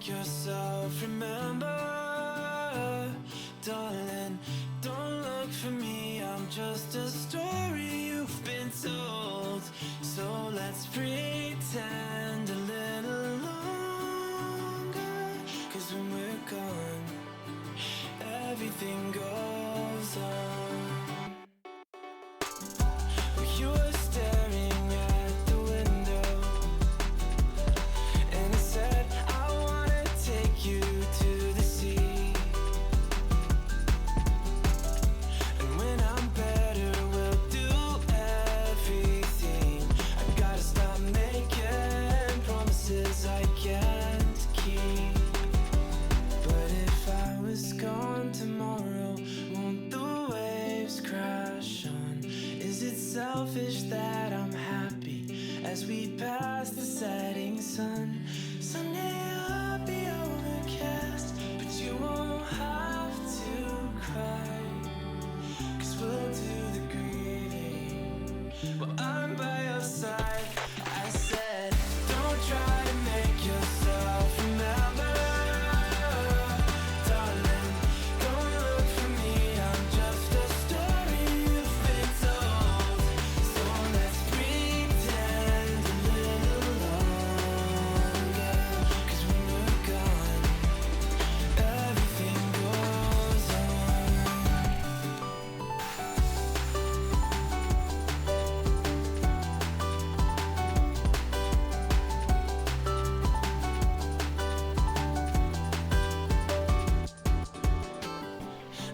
yourself. Remember, darling, don't look for me. I'm just a story you've been told. So let's pretend a little longer, 'cause when we're gone, everything goes on. You were staring at the window, and I said, I wanna take you to the sea. And when I'm better, we'll do everything. I gotta stop making promises I can't keep. But if I was gone tomorrow, won't the waves crash on? Is it selfish that I'm happy as we pass the setting sun? Someday I'll be overcast, but you won't have to cry, 'cause we'll do the grieving while I'm by your side. I said, don't try to make yourself remember, darling, don't look for me. I'm just a story you've been told. So let's pretend a little longer, 'cause when we're gone, everything goes on.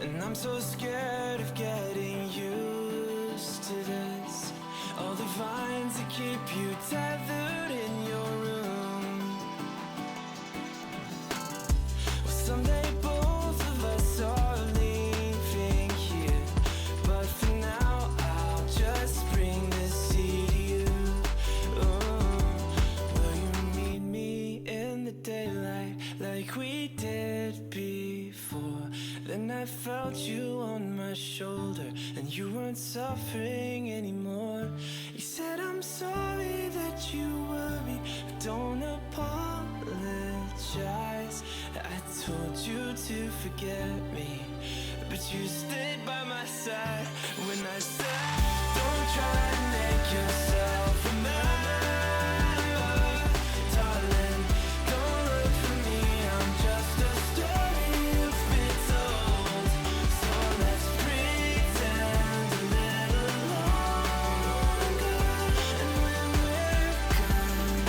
And I'm so scared of getting used to this. All the vines that keep you tethered in your room. Well, someday both of us are leaving here, but for now I'll just bring this sea to you. Oh, will you meet me in the daylight like we did before? Then I felt you on my shoulder, and you weren't suffering anymore. You said, I'm sorry that you worried, but don't apologize. I told you to forget me, but you stayed by my side when I said, don't try to make yourself remember, darling, don't look for me. I'm just a story you've been told. So let's pretend a little longer, and when we're gone,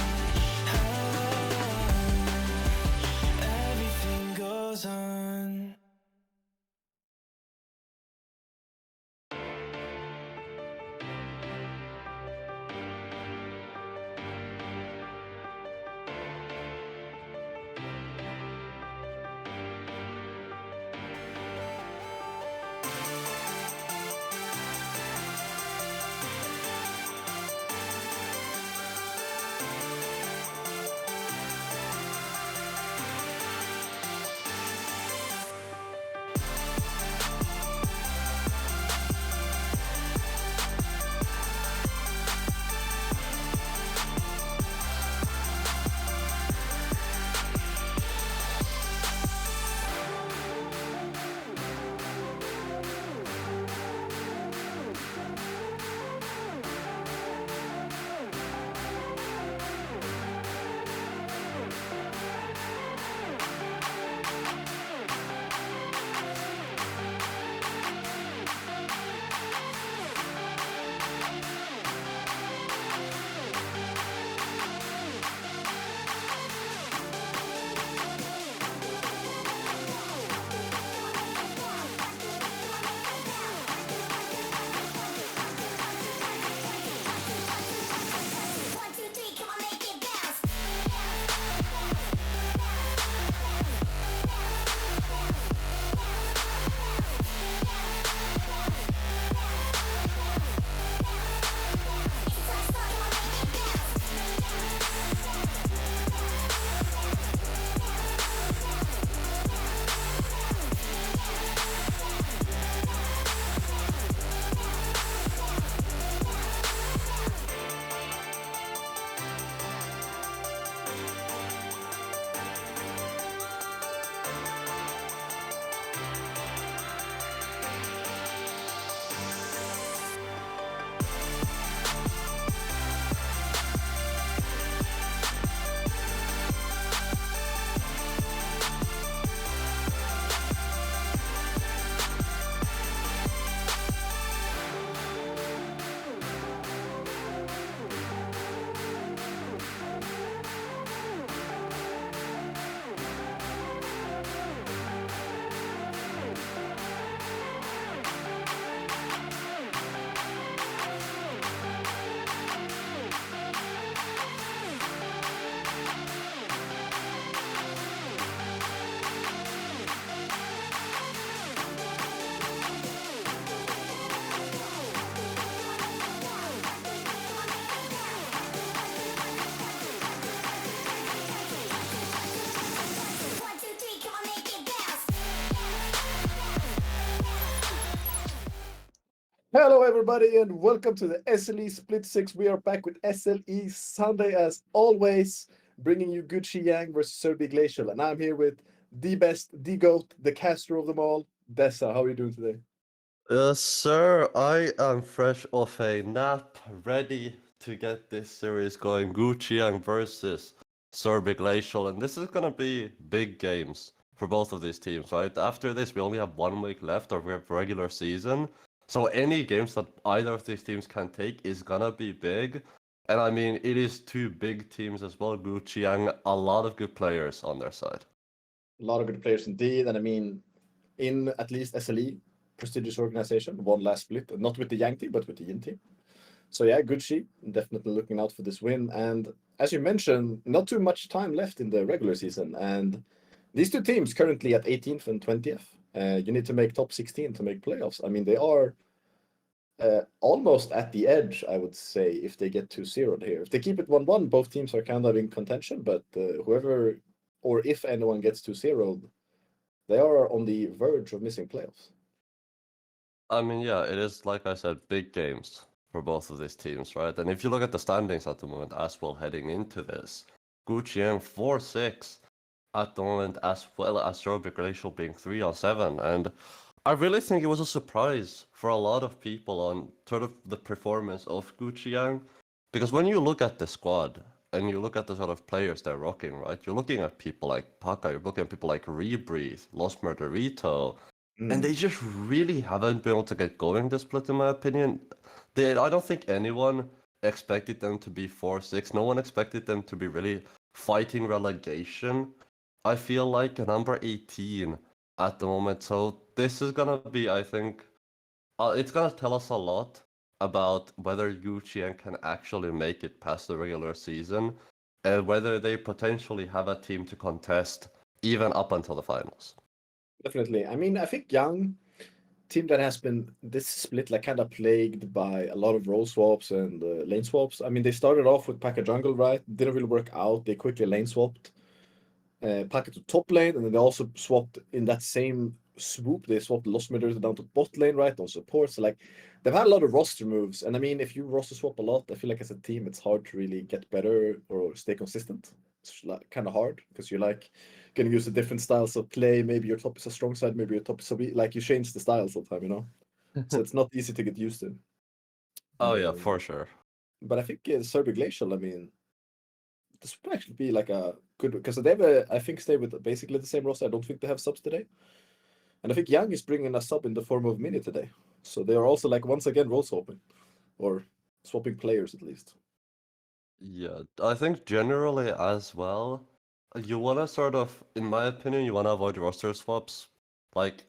everything goes on. Hello, everybody, and welcome to the SLE Split 6. We are back with SLE Sunday as always, bringing you Gucci Yang versus Serbi Glacial. And I'm here with the best, the GOAT, the caster of them all, Dessa. How are you doing today? Sir, I am fresh off a nap, ready to get this series going. Gucciang versus Sorby Glacial, and this is gonna be big games for both of these teams, right? After this, we only have 1 week left of our regular season, so any games that either of these teams can take is gonna be big. And I mean, it is two big teams as well. Gucciang, a lot of good players on their side. A lot of good players indeed. And I mean, in at least SLE, prestigious organization, one last split, not with the Yang team, but with the Yin team. So yeah, Gucci, definitely looking out for this win. And as you mentioned, not too much time left in the regular season. And these two teams currently at 18th and 20th. You need to make top 16 to make playoffs. I mean, they are almost at the edge, I would say, if they get 2-0 here. If they keep it 1-1, both teams are kind of in contention, but whoever or if anyone gets 2-0, they are on the verge of missing playoffs. I mean, yeah, it is, like I said, big games for both of these teams, right? And if you look at the standings at the moment as well heading into this, Gucci 4-6 at the moment, as well as Robert Glacial being 3-7. And I really think it was a surprise for a lot of people on sort of the performance of Gucci, because when you look at the squad and you look at the sort of players they're rocking, right? You're looking at people like Paka, you're looking at people like Rebreathe, Lost Murderito, and they Mm, just really haven't been able to get going this split, in my opinion. I don't think anyone expected them to be 4-6. No one expected them to be really fighting relegation. I feel like number 18 at the moment. So this is gonna be, I think, it's gonna tell us a lot about whether Yuchien can actually make it past the regular season and whether they potentially have a team to contest even up until the finals. definitely. I mean, I think Young, team that has been this split like kind of plagued by a lot of role swaps and lane swaps. I mean, they started off with Paka jungle, right? Didn't really work out. They quickly lane swapped Paka to top lane, and then they also swapped in that same swoop. They swapped Lost Midders down to bot lane, right? On support. So like they've had a lot of roster moves, and I mean, if you roster swap a lot, I feel like as a team, it's hard to really get better or stay consistent. It's like kind of hard because you're like gonna use the different styles of play. Maybe your top is a strong side, maybe your top is a weak. Like you change the styles all the time, you know. So it's not easy to get used to. Oh yeah, Um, for sure. but I think Serbi Glacial, I mean, this would actually be like a good because they have a, I think, stay with basically the same roster. I don't think they have subs today, and I think Young is bringing a sub in the form of Mini today. So they are also like once again role swapping, or swapping players at least. Yeah, I think generally as well, you want to sort of, in my opinion, you want to avoid roster swaps like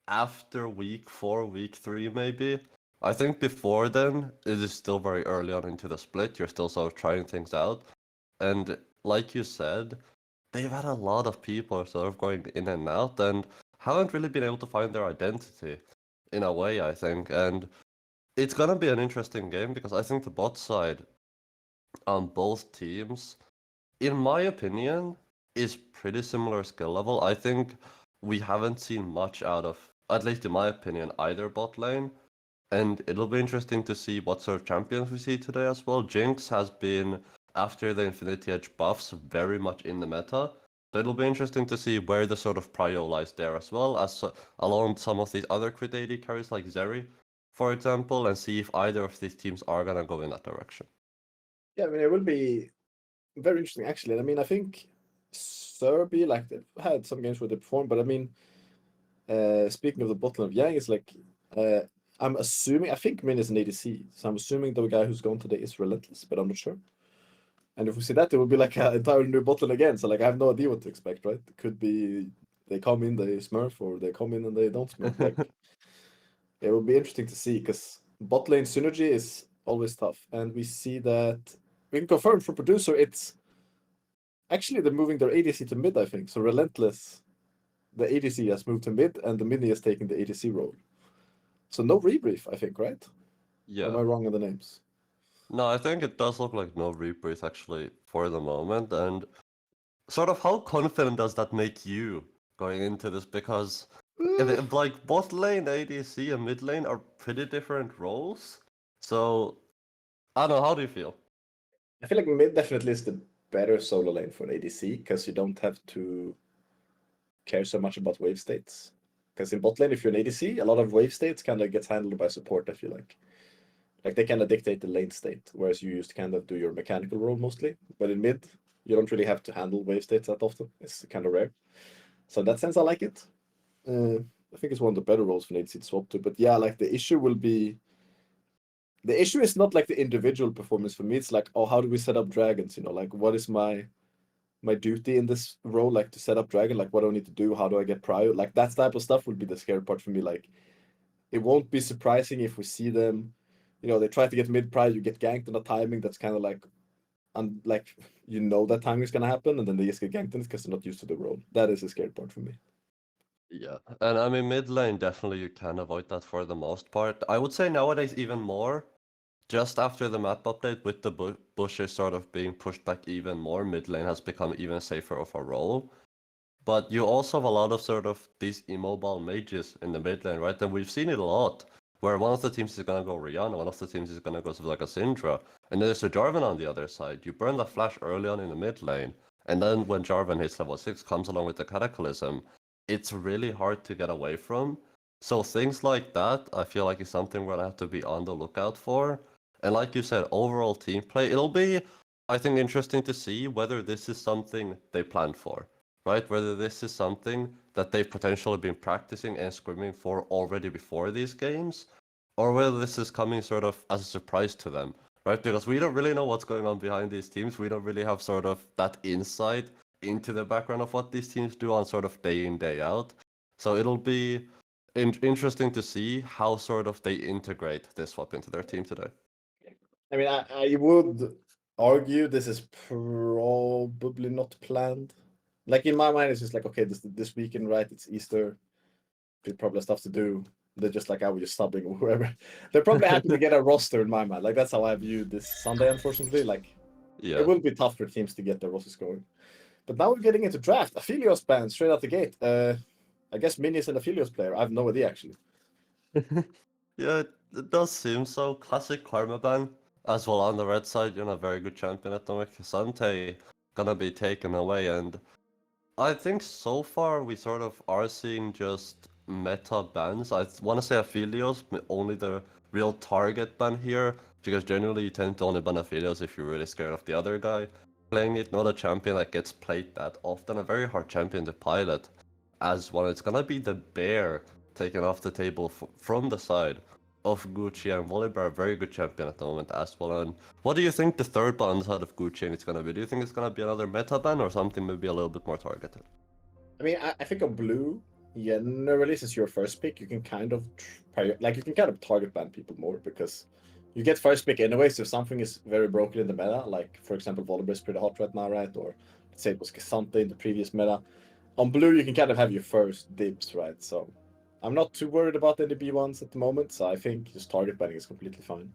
after week 4, week 3, maybe. I think before then, it is still very early on into the split. You're still sort of trying things out. And like you said, they've had a lot of people sort of going in and out and haven't really been able to find their identity in a way, I think. And it's gonna be an interesting game because I think the bot side on both teams, in my opinion, is pretty similar skill level. I think we haven't seen much out of, at least in my opinion, either bot lane. And it'll be interesting to see what sort of champions we see today as well. Jinx has been, after the Infinity Edge buffs, very much in the meta. So it'll be interesting to see where the sort of prio lies there as well, as along some of these other crit AD carries like Zeri, for example, and see if either of these teams are gonna go in that direction. Yeah, I mean it will be very interesting actually. And I mean I think Serbia like they've had some games where they perform, but I mean speaking of the bottom of Yang, it's like uh, I'm assuming I think Min is an ADC, so I'm assuming the guy who's gone today is Relentless, but I'm not sure. And if we see that, it will be like an entire new bottle again. So like I have no idea what to expect, right? It could be they come in, they smurf, or they come in and they don't smurf. Like it will be interesting to see because bot lane synergy is always tough, and we see that we can confirm for producer it's actually they're moving their ADC to mid. I think so. Relentless, the ADC has moved to mid, and the mini is taking the ADC role. So no rebrief, I think, right? Or am Yeah. I wrong on the names? No, I think it does look like no rebreath actually for the moment. And sort of how confident does that make you going into this? Because Like bot lane, ADC, and mid lane are pretty different roles. So I don't know. How do you feel? I feel like mid definitely is the better solo lane for an ADC because you don't have to care so much about wave states. Because in bot lane, if you're an ADC, a lot of wave states kind of gets handled by support, I feel like. Like they kind of dictate the lane state, whereas you used to kind of do your mechanical role mostly. But in mid, you don't really have to handle wave states that often. It's kind of rare. So in that sense, I like it. I think it's one of the better roles for an ADC to swap to. But yeah, like the issue will be the issue is not like the individual performance for me. It's like, oh, how do we set up dragons? You know, like what is my duty in this role, like to set up dragon, like what do I need to do? How do I get prio? Like that type of stuff would be the scary part for me. Like it won't be surprising if we see them, you know, they try to get mid prio, you get ganked on a timing that's kind of like like you know that timing is gonna happen, and then they just get ganked in because they're not used to the role. That is a scary part for me. Yeah, and I mean mid lane definitely you can avoid that for the most part. I would say nowadays even more. Just after the map update with the bushes sort of being pushed back even more, mid lane has become even safer of a role. But you also have a lot of sort of these immobile mages in the mid lane, right? And we've seen it a lot, where one of the teams is gonna go Rihanna, one of the teams is gonna go to like a Syndra, and there's a Jarvan on the other side. You burn the flash early on in the mid lane, and then when Jarvan hits level 6, comes along with the Cataclysm, it's really hard to get away from. So things like that, I feel like is something we're gonna have to be on the lookout for. And like you said, overall team play, it'll be, I think, interesting to see whether this is something they planned for, right? Whether this is something that they've potentially been practicing and scrimming for already before these games, or whether this is coming sort of as a surprise to them, right? Because we don't really know what's going on behind these teams. We don't really have sort of that insight into the background of what these teams do on sort of day in, day out. So it'll be interesting to see how sort of they integrate this swap into their team today. I mean, I would argue this is probably not planned. Like in my mind, it's just like, okay, this weekend, right? It's Easter. There's probably stuff to do. They're just like, I was just subbing or whoever. They're probably happy to get a roster in my mind. Like that's how I view this Sunday, unfortunately. Like Yeah. it will be tough for teams to get their rosters going. But now we're getting into draft. Aphelios ban straight out the gate. I guess Mini is an Aphelios player. I have no idea actually. Yeah, it does seem so. Classic Karma ban as well on the red side. You're not a very good champion at the moment. Sante gonna be taken away, and I think so far we sort of are seeing just meta bans. I want to say Aphelios, only the real target ban here, because generally you tend to only ban Aphelios if you're really scared of the other guy playing it. Not a champion that gets played that often. A very hard champion to pilot as one. It's gonna be the bear taken off the table from the side of Gucci, and Volibear, a very good champion at the moment as well. And what do you think the third ban side of Gucci is gonna be? Do you think it's gonna be another meta ban or something maybe a little bit more targeted? I mean, I think on blue, generally since your first pick, you can kind of you can kind of target ban people more because you get first pick anyway. So if something is very broken in the meta, like for example, Volibear is pretty hot right now, right? Or let's say it was K'Sante in the previous meta. On blue, you can kind of have your first dibs, right? So I'm not too worried about any B1s at the moment. So I think just target banning is completely fine.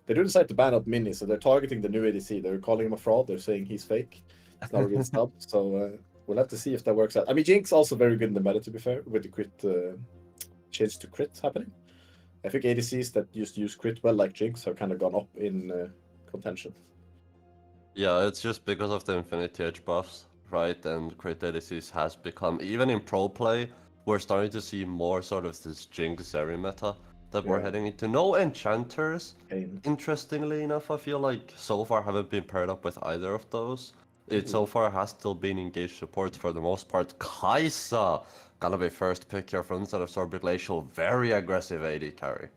They do decide to ban out Mini, so they're targeting the new ADC. They're calling him a fraud. They're saying he's fake. It's not a real sub. So we'll have to see if that works out. I mean, Jinx also very good in the meta, to be fair, with the crit change to crit happening. I think ADCs that used to use crit well, like Jinx, have kind of gone up in contention. Yeah, it's just because of the Infinity Edge buffs, right? And crit ADCs has become, even in pro play, we're starting to see more sort of this Jinx Zeri meta that we're Yeah. heading into. No enchanters. Pain. Interestingly enough, I feel like so far haven't been paired up with either of those. It so far has still been engaged supports for the most part. Kai'Sa gonna be first pick here from inside of Sorbet Glacial. Very aggressive AD carry.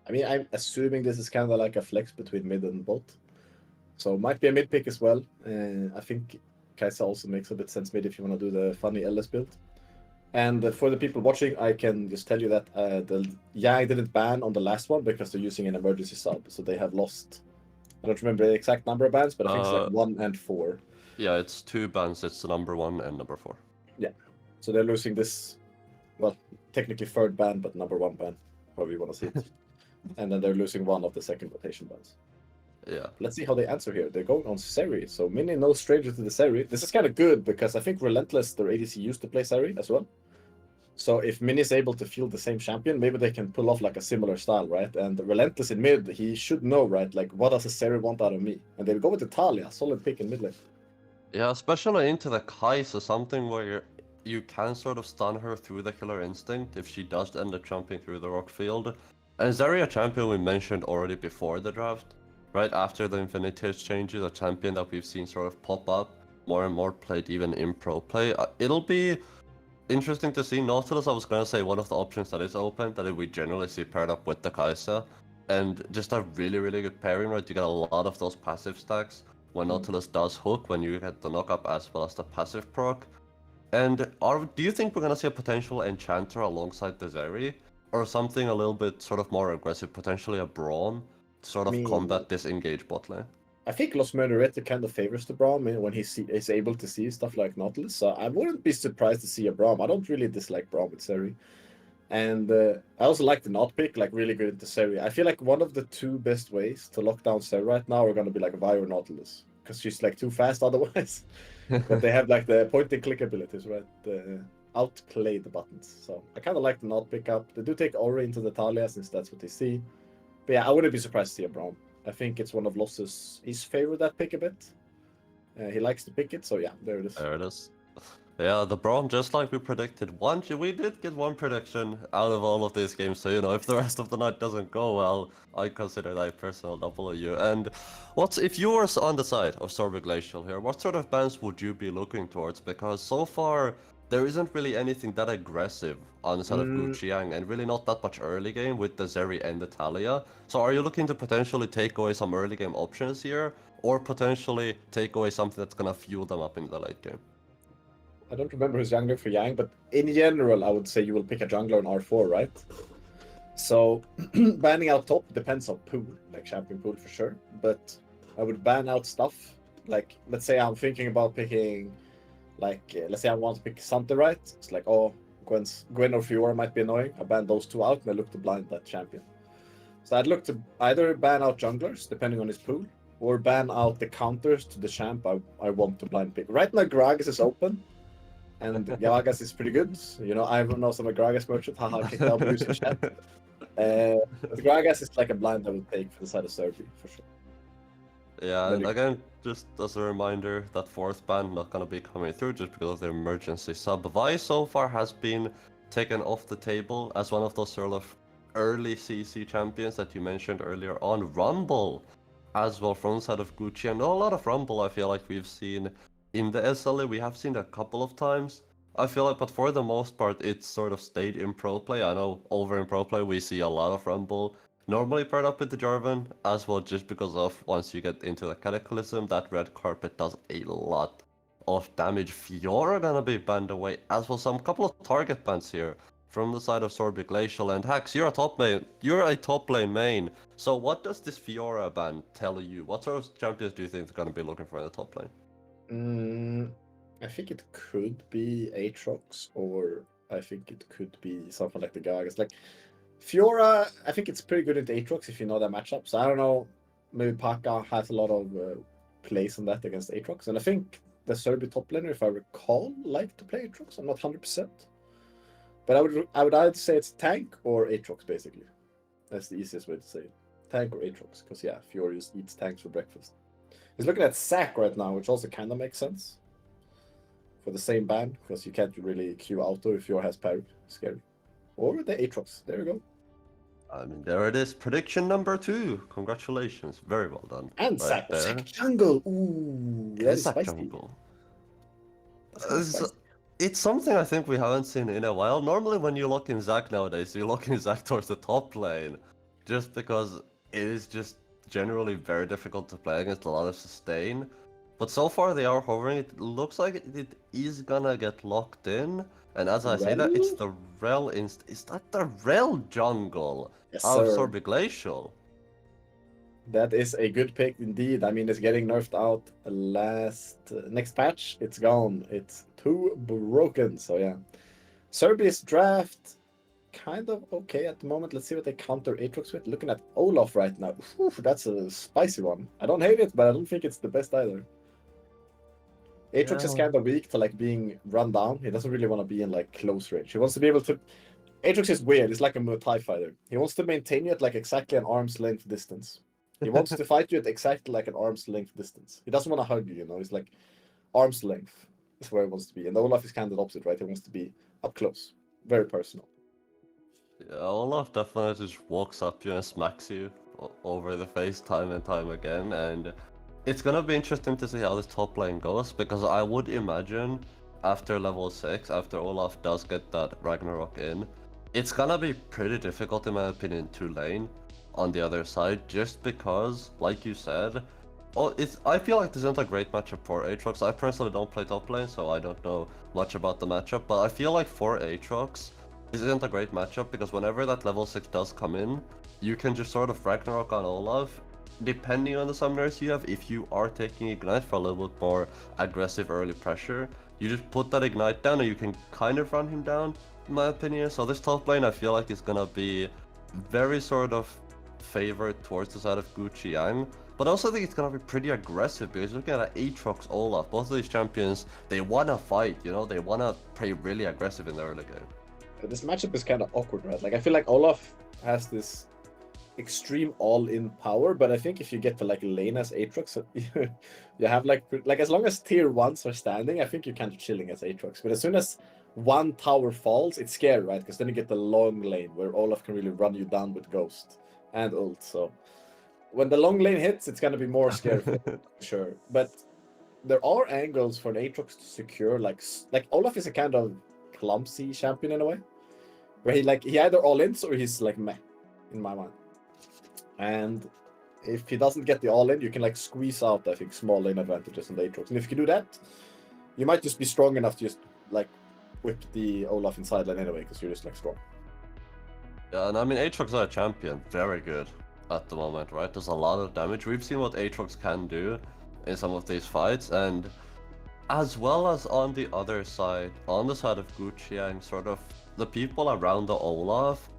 I mean, I'm assuming this is kind of like a flex between mid and bot. So might be a mid pick as well. I think Kai'Sa also makes a bit sense mid if you want to do the funny LS build. And for the people watching, I can just tell you that the Yang didn't ban on the last one because they're using an emergency sub. So they have lost, I don't remember the exact number of bans, but I think it's like 1 and 4. Yeah, it's 2 bans. It's the number 1 and number 4. Yeah. So they're losing this, well, technically third ban, but number 1 ban, however you want to see it. And then they're losing one of the second rotation bans. Yeah. Let's see how they answer here. They're going on Seri. So Mini no stranger to the Seri. This is kind of good because I think Relentless, their ADC, used to play Seri as well. So if Min is able to field the same champion, maybe they can pull off like a similar style, right? And Relentless in mid, he should know, right? Like, what does a Seri want out of me? And they go with Italia, solid pick in mid lane. Yeah, especially into the Kai'Sa, something where you can sort of stun her through the Killer Instinct if she does end up jumping through the rock field. And Zarya, a champion we mentioned already before the draft, right after the Infinity changes, a champion that we've seen sort of pop up more and more played even in pro play. It'll be interesting to see. Nautilus, I was gonna say, one of the options that is open that we generally see paired up with the Kai'Sa, and just a really, really good pairing, right? You get a lot of those passive stacks when Nautilus does hook, when you get the knockup as well as the passive proc. And do you think we're gonna see a potential Enchanter alongside the Zeri? Or something a little bit sort of more aggressive, potentially a Braum, to sort of combat this engaged bot lane? I think Los Murderetta kind of favors the Braum when is able to see stuff like Nautilus. So I wouldn't be surprised to see a Braum. I don't really dislike Braum with Zeri. And I also like the not pick, like really good into Seri. I feel like one of the two best ways to lock down Seri right now are going to be like Vi or Nautilus. Because she's like too fast otherwise. But they have like the point and click abilities, right? Outplay the buttons. So I kind of like the not pick up. They do take Ori into the Talia since that's what they see. But yeah, I wouldn't be surprised to see a Braum. I think it's one of Loss's, his favorite that pick a bit. He likes to pick it, so yeah, there it is. There it is. Yeah, the Braum, just like we predicted. We did get one prediction out of all of these games, so if the rest of the night doesn't go well, I consider that a personal W. And if you were on the side of Sorby Glacial here, what sort of bans would you be looking towards? Because so far, there isn't really anything that aggressive on the side of Guqiang, and really not that much early game with the Zeri and the Talia. So are you looking to potentially take away some early game options here, or potentially take away something that's gonna fuel them up in the late game? I don't remember who's jungler for Yang, but in general, I would say you will pick a jungler in R4, right? So banning out top depends on pool, like champion pool for sure. But I would ban out stuff. Like, let's say I'm thinking about picking, let's say I want to pick Santa, right? It's like, oh, Gwen or Fiora might be annoying. I ban those two out and I look to blind that champion. So I'd look to either ban out junglers, depending on his pool, or ban out the counters to the champ I want to blind pick. Right now, Gragas is open. And Gragas is pretty good. I know some Gragas merchant. Haha, kicked out producer chat. Gragas is like a blind I would take for the side of Serbi, for sure. Yeah, and again, just as a reminder, that fourth ban not gonna be coming through just because of the emergency sub. Vi so far has been taken off the table as one of those sort of early CC champions that you mentioned earlier on. Rumble as well from the side of Gucci. And a lot of Rumble I feel like we've seen in the SLA, we have seen a couple of times. I feel like, but for the most part, it's sort of stayed in pro play. I know over in pro play, we see a lot of Rumble. Normally paired up with the Jarvan as well, just because of once you get into the Cataclysm, that red carpet does a lot of damage. Fiora gonna be banned away as well. Some couple of target bans here from the side of Sorby Glacial. And Hax, you're a top lane main. So what does this Fiora ban tell you? What sort of champions do you think they're gonna be looking for in the top lane? I think it could be Aatrox, or I think it could be something like the Gragas. Like Fiora, I think it's pretty good at Aatrox if you know that matchup. So I don't know, maybe Paka has a lot of plays on that against Aatrox. And I think the Serbi top laner, if I recall, like to play Aatrox. I'm not 100%. But I would either say it's tank or Aatrox, basically. That's the easiest way to say it. Tank or Aatrox, because yeah, Fiora just eats tanks for breakfast. He's looking at Zac right now, which also kind of makes sense. For the same ban, because you can't really queue auto if Fiora has parry. Scary. Or the Aatrox. There we go. I mean, there it is. Prediction number 2. Congratulations. Very well done. And right Zac jungle. Ooh, that is Zac spicy. jungle. It's something I think we haven't seen in a while. Normally when you look in Zac nowadays, you look in Zac towards the top lane. Just because it is just generally very difficult to play against, a lot of sustain. But so far they are hovering. It looks like it is gonna get locked in. And as I say that, it's the Rel is that the Rel jungle of Sorby Glacial? That is a good pick indeed. I mean, it's getting nerfed out next patch. It's gone. It's too broken. So yeah, Serbia's draft kind of okay at the moment. Let's see what they counter Aatrox with. Looking at Olaf right now. Oof, that's a spicy one. I don't hate it, but I don't think it's the best either. Aatrox is Yeah. kind of weak to like being run down. He doesn't really want to be in like close range. He wants to be able to. Aatrox is weird. He's like a Muay Thai fighter. He wants to maintain you at like exactly an arm's length distance. He wants to fight you at exactly like an arm's length distance. He doesn't want to hug you. You know, he's like arm's length is where he wants to be. And Olaf is kind of the opposite, right? He wants to be up close, very personal. Yeah, Olaf definitely just walks up you and smacks you over the face time and time again, and it's gonna be interesting to see how this top lane goes, because I would imagine after level 6, after Olaf does get that Ragnarok in, it's gonna be pretty difficult in my opinion to lane on the other side, just because, like you said, I feel like this isn't a great matchup for Aatrox. I personally don't play top lane, so I don't know much about the matchup, but I feel like for Aatrox, this isn't a great matchup, because whenever that level 6 does come in, you can just sort of Ragnarok on Olaf. Depending on the summoners you have, if you are taking Ignite for a little bit more aggressive early pressure, you just put that Ignite down and you can kind of run him down, in my opinion. So this top lane I feel like is gonna be very sort of favored towards the side of Gucci Yang. But I also think it's gonna be pretty aggressive, because looking at Aatrox, Olaf, both of these champions, they wanna fight, you know, they wanna play really aggressive in the early game. This matchup is kind of awkward, right? Like I feel like Olaf has this extreme all-in power, but I think if you get to like lane as Aatrox, you have like as long as tier 1s are standing, I think you're kind of chilling as Aatrox. But as soon as one tower falls, it's scary, right? Because then you get the long lane where Olaf can really run you down with Ghost and ult. So when the long lane hits, it's gonna be more scary for sure. But there are angles for an Aatrox to secure like Olaf is a kind of clumsy champion in a way, where he either all-ins or he's like meh, in my mind. And if he doesn't get the all-in, you can like squeeze out, I think, small lane advantages in the Aatrox. And if you do that, you might just be strong enough to just like whip the Olaf inside lane anyway, because you're just like strong. Yeah, and I mean Aatrox is a champion, very good at the moment, right? There's a lot of damage. We've seen what Aatrox can do in some of these fights, and as well as on the other side, on the side of Gucci and sort of the people around the Olaf,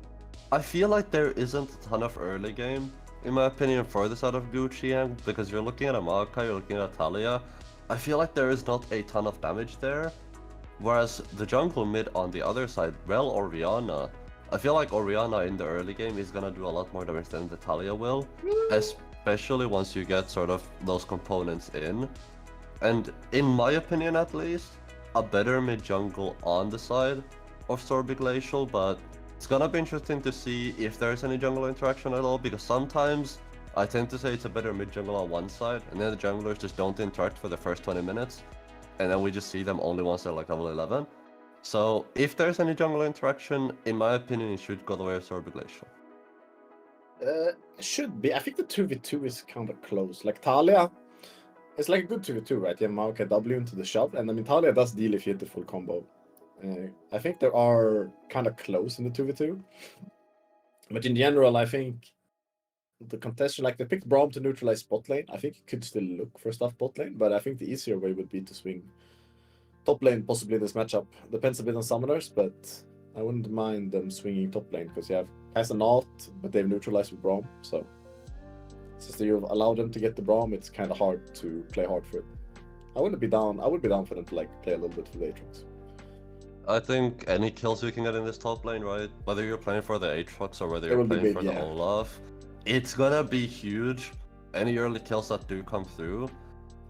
I feel like there isn't a ton of early game, in my opinion, for the side of Gucci Yang, because you're looking at a Maokai, you're looking at Talia. I feel like there is not a ton of damage there, whereas the jungle mid on the other side, well, Orianna, I feel like Orianna in the early game is gonna do a lot more damage than the Talia will, especially once you get sort of those components in. And in my opinion at least, a better mid jungle on the side of Sorby Glacial, but it's gonna be interesting to see if there's any jungle interaction at all, because sometimes I tend to say it's a better mid jungle on one side, and then the junglers just don't interact for the first 20 minutes, and then we just see them only once they're like level 11. So if there's any jungle interaction, in my opinion, it should go the way of Sorby Glacial. Should be. I think the 2v2 is kind of close. Like Talia, it's like a good 2v2, right? You have Maokai W into the shove, and I mean Talia does deal if you hit the full combo. I think they are kind of close in the 2v2. But in general, I think the contestant, like they picked Braum to neutralize bot lane. I think you could still look for stuff bot lane, but I think the easier way would be to swing top lane, possibly in this matchup. Depends a bit on summoners, but I wouldn't mind them swinging top lane, because you have Kai'Sa not, but they've neutralized with Braum. So since you've allowed them to get the Braum, it's kind of hard to play hard for it. I would be down for them to like play a little bit for the Aatrox. I think any kills you can get in this top lane, right? Whether you're playing for the Aatrox or whether It you're will be playing big, for yeah. the Olaf, it's gonna be huge. Any early kills that do come through.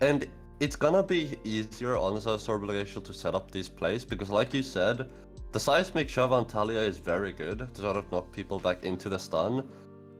And it's gonna be easier on the side of Sorby Glacial to set up these plays, because like you said, the seismic shove on Talia is very good to sort of knock people back into the stun.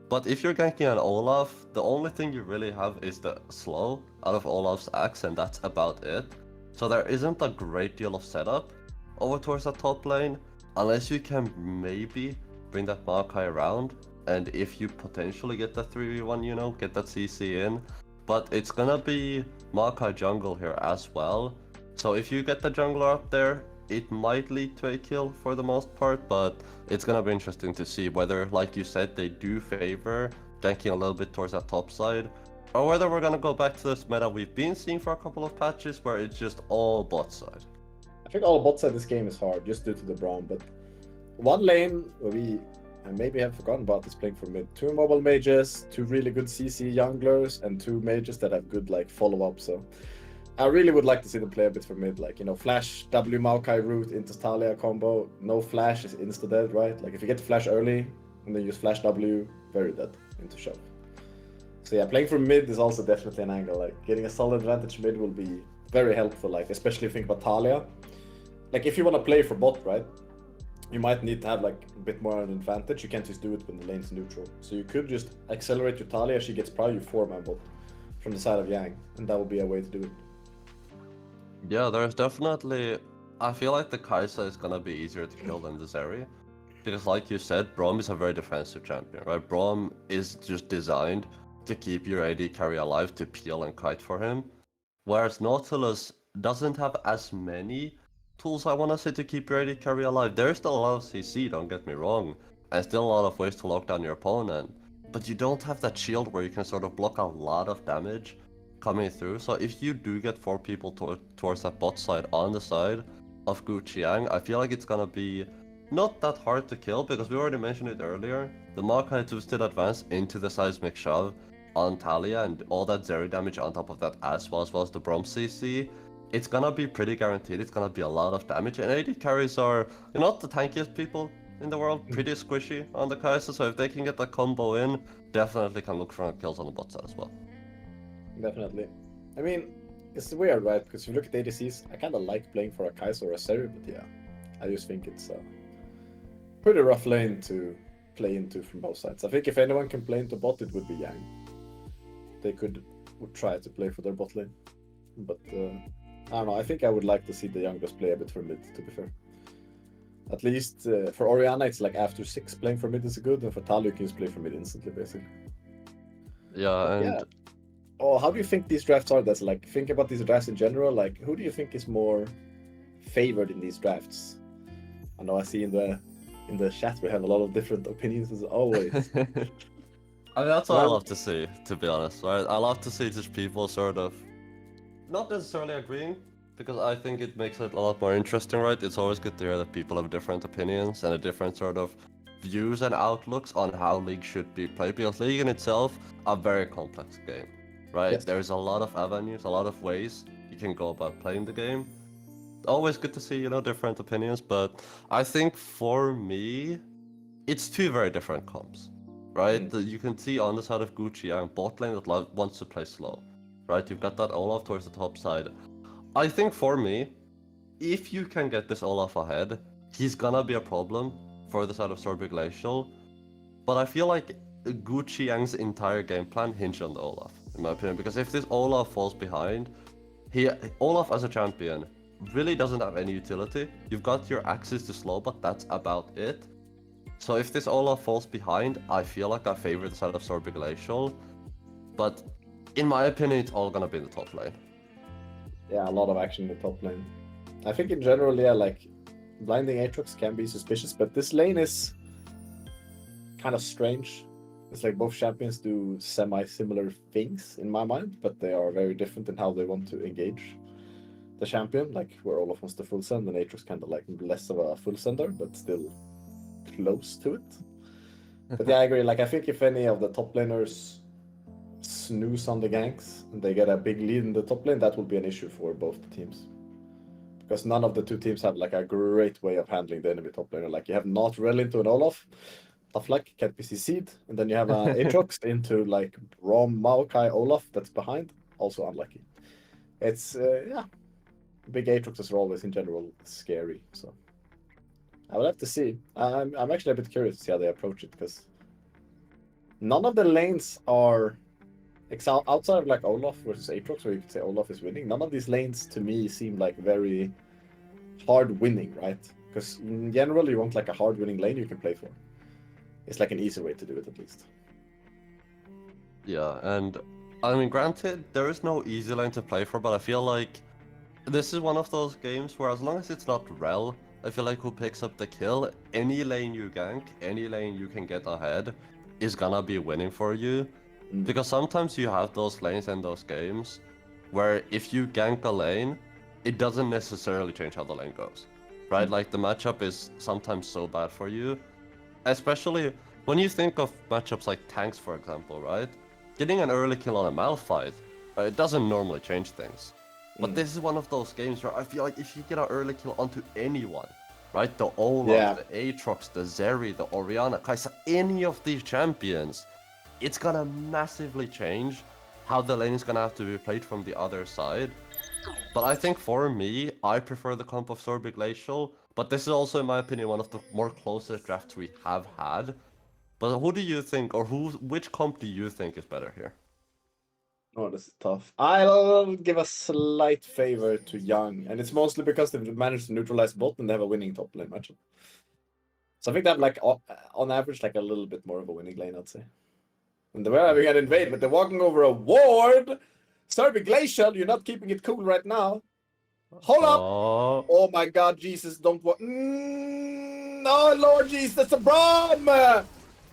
But if you're ganking an Olaf, the only thing you really have is the slow out of Olaf's axe, and that's about it. So there isn't a great deal of setup over towards that top lane, unless you can maybe bring that Maokai around, and if you potentially get that 3v1, you know, get that CC in. But it's gonna be Maokai jungle here as well, so if you get the jungler up there, it might lead to a kill for the most part, but it's gonna be interesting to see whether, like you said, they do favor ganking a little bit towards that top side, or whether we're gonna go back to this meta we've been seeing for a couple of patches where it's just all bot side. I think all bot side this game is hard just due to the Braum, but one lane where we maybe have forgotten about is playing for mid. 2 mobile mages, 2 really good CC junglers, and 2 mages that have good like follow-up. So I really would like to see them play a bit for mid, like, you know, flash W Maokai route into Talia combo. No flash is insta dead, right? Like if you get the flash early and then use flash W, very dead into shove. So yeah, playing for mid is also definitely an angle. Like getting a solid advantage mid will be very helpful, like especially if you think about Talia. Like if you want to play for bot, right? You might need to have like a bit more of an advantage. You can't just do it when the lane's neutral. So you could just accelerate your Talia, she gets probably 4-man bot from the side of Yang, and that would be a way to do it. Yeah, there's definitely. I feel like the Kai'Sa is gonna be easier to kill than the Zeri. Because, like you said, Braum is a very defensive champion, right? Braum is just designed to keep your AD carry alive, to peel and kite for him. Whereas Nautilus doesn't have as many tools, I wanna say, to keep your AD carry alive. There's still a lot of CC, don't get me wrong, and still a lot of ways to lock down your opponent. But you don't have that shield where you can sort of block a lot of damage coming through. So if you do get 4 people towards that bot side on the side of Guqiang, I feel like it's gonna be not that hard to kill, because we already mentioned it earlier. The Maokai twisted advance into the seismic shove on Talia and all that Zeri damage on top of that as well as the Braum CC. It's gonna be pretty guaranteed, it's gonna be a lot of damage, and AD carries are, you're not the tankiest people in the world, pretty squishy on the Kai'Sa, so if they can get that combo in, definitely can look for kills on the bot side as well. Definitely. I mean, it's weird, right? Because if you look at ADCs, I kind of like playing for a Kai'Sa or a Zeri, but yeah, I just think it's a pretty rough lane to play into from both sides. I think if anyone can play into bot, it would be Yang. They would try to play for their bot lane, but I don't know. I think I would like to see the youngest play a bit for mid, to be fair. At least for Orianna, it's like after 6 playing for mid is good, and for Talia, you can just play for mid instantly, basically. Yeah, and yeah. Oh, how do you think these drafts are? That's like, think about these drafts in general. Like, who do you think is more favored in these drafts? I know I see in the chat we have a lot of different opinions as always. I mean, that's what I love to see, to be honest, right? I love to see just people sort of not necessarily agreeing, because I think it makes it a lot more interesting, right? It's always good to hear that people have different opinions and a different sort of views and outlooks on how League should be played, because League in itself, a very complex game, right? Yes. There's a lot of avenues, a lot of ways you can go about playing the game. Always good to see, you know, different opinions, but I think for me, it's 2 very different comps, right? You can see on the side of Guqiang, bot lane that wants to play slow, right? You've got that Olaf towards the top side. I think for me, if you can get this Olaf ahead, he's gonna be a problem for the side of Sorbet Glacial, but I feel like Guqiang's entire game plan hinged on the Olaf, in my opinion, because if this Olaf falls behind, Olaf as a champion really doesn't have any utility. You've got your axes to slow, but that's about it. So if this Olaf falls behind, I feel like I favor the side of Sorbet Glacial, but in my opinion, it's all gonna be in the top lane. Yeah, a lot of action in the top lane. I think in general, yeah, like blinding Aatrox can be suspicious, but this lane is kind of strange. It's like both champions do semi-similar things in my mind, but they are very different in how they want to engage the champion. Like where Olaf wants to full send, and Aatrox kind of like less of a full sender, but still close to it. But yeah, I agree. Like I think if any of the top laners snooze on the ganks and they get a big lead in the top lane, that will be an issue for both the teams. Because none of the 2 teams have like a great way of handling the enemy top laner. Like you have not rel into an Olaf, tough luck, can't be CC'd, and then you have an Aatrox into like Braum, Maokai, Olaf that's behind, also unlucky. It's yeah, big Aatroxes are always in general scary. So I will have to see. I'm actually a bit curious to see how they approach it, because none of the lanes are outside of like Olaf versus Aatrox, where you could say Olaf is winning. None of these lanes to me seem like very hard winning, right? Because in general, you want like a hard winning lane you can play for. It's like an easy way to do it, at least. Yeah, and I mean, granted, there is no easy lane to play for, but I feel like this is one of those games where as long as it's not Rel, I feel like who picks up the kill, any lane you gank, any lane you can get ahead, is gonna be winning for you. Because sometimes you have those lanes in those games where if you gank a lane, it doesn't necessarily change how the lane goes, right? Like the matchup is sometimes so bad for you, especially when you think of matchups like tanks, for example, right? Getting an early kill on a Malphite, it doesn't normally change things. But this is one of those games where I feel like if you get an early kill onto anyone, right? The Olaf, Yeah. the Aatrox, the Zeri, the Orianna, Kai'Sa, any of these champions, it's gonna massively change how the lane is gonna have to be played from the other side. But I think for me, I prefer the comp of Sorby Glacial, but this is also, in my opinion, one of the more closest drafts we have had. But who do you think, or which comp do you think is better here? Oh, this is tough. I'll give a slight favor to Young, and it's mostly because they've managed to neutralize bot and they have a winning top lane matchup. So I think that, like, on average, like a little bit more of a winning lane, I'd say. And the way we got invade, but they're walking over a ward. Sorby Glacial, you're not keeping it cool right now. Hold up! Oh, Oh my God, Jesus! Don't walk. No, Lord Jesus, that's a Braum!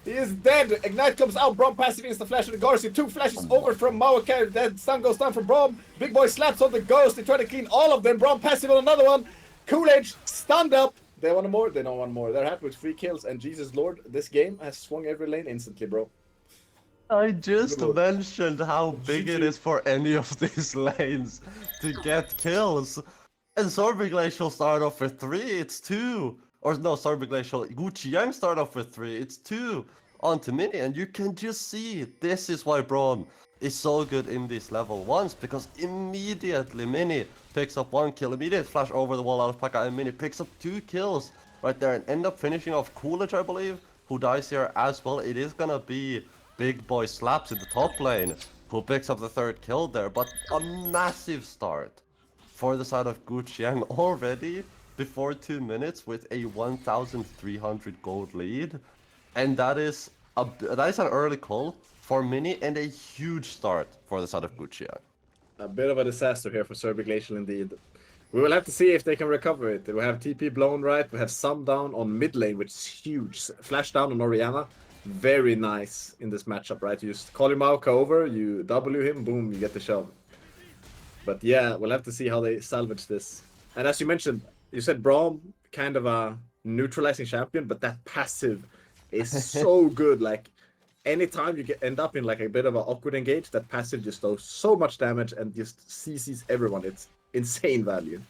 He is dead. Ignite comes out. Braum passive against the flash of the Garcia. 2 flashes over from Mawakar. Then stun goes down from Braum. Big boy slaps on the ghost. They try to clean all of them. Braum passive on another one. Coolidge stunned up. They want more. They don't want more. They're happy with 3 kills. And Jesus Lord, this game has swung every lane instantly, bro. I just Good. mentioned how big it GG. is for any of these lanes to get kills. And Sorby Glacial start off with 3, it's 2. Or no, Sorby Glacial, Gucci Yang start off with 3, it's 2 onto Mini. And you can just see, this is why Braum is so good in these level 1s. Because immediately Mini picks up 1 kill, immediate flash over the wall out of P.E.K.K.A. and Mini picks up 2 kills right there. And end up finishing off Coolidge, I believe, who dies here as well. It is gonna be Big Boy Slaps in the top lane, who picks up the 3rd kill there, but a massive start for the side of Gucci Yang already before 2 minutes with a 1,300 gold lead, and that is an early call for Mini and a huge start for the side of Gucci Yang. A bit of a disaster here for Sorby Glacial indeed. We will have to see if they can recover it. We have TP blown right. We have some down on mid lane, which is huge. Flash down on Orianna. Very nice in this matchup, right? You just call your Maoka over, you W him, boom, you get the shove. But yeah, we'll have to see how they salvage this. And as you mentioned, you said Braum, kind of a neutralizing champion, but that passive is so good. Like, anytime you end up in like a bit of an awkward engage, that passive just does so much damage and just CCs everyone. It's insane value.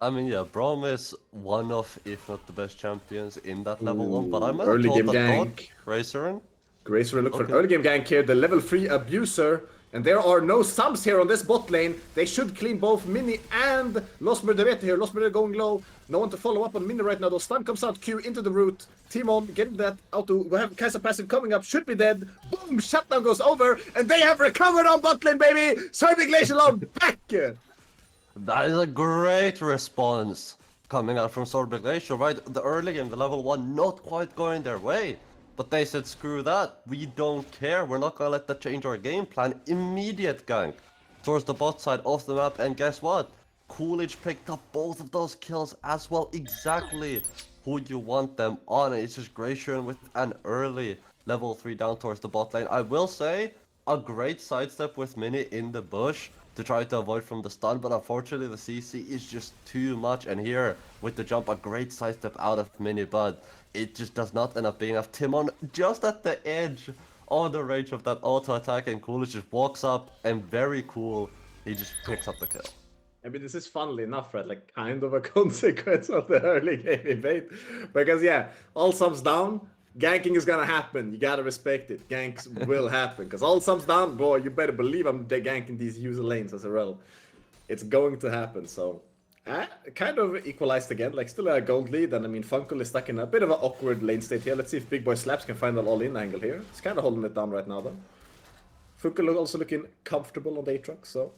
I mean, yeah, Braum is one of, if not the best champions in that level 1, but I'm Early game that gank. Gracerin. Gracer look for an early game gank here, the level 3 abuser. And there are no subs here on this bot lane. They should clean both Mini and Los Murderete here. Los Murderete going low. No one to follow up on Mini right now. The stun comes out, Q into the root. Timon getting that out to... We have Kai'Sa passive coming up. Should be dead. Boom! Shutdown goes over. And they have recovered on bot lane, baby! Sorby Glacial are back! That is a great response coming out from Sorby Glacial, right? The early game, the level 1, not quite going their way. But they said, screw that, we don't care, we're not gonna let that change our game plan. Immediate gank towards the bot side of the map, and guess what? Coolidge picked up both of those kills as well, exactly who you want them on. It's just Gracian with an early level 3 down towards the bot lane. I will say, a great sidestep with Mini in the bush to try to avoid from the stun, but unfortunately the CC is just too much. And here, with the jump, a great sidestep out of Mini, but it just does not end up being enough. Timon just at the edge of the range of that auto attack, and Coolidge just walks up, and very cool, he just picks up the kill. I mean, this is funnily enough, right? Like, kind of a consequence of the early game invade. Because, yeah, all subs down, ganking is gonna happen. You gotta respect it. Ganks will happen. Because all subs down, boy, you better believe I'm ganking these user lanes as well. It's going to happen, so... kind of equalized again, like still a gold lead, and I mean Funkel is stuck in a bit of an awkward lane state here. Let's see if Big Boy Slaps can find an all-in angle here. He's kind of holding it down right now though. Funkel also looking comfortable on the Aatrox, so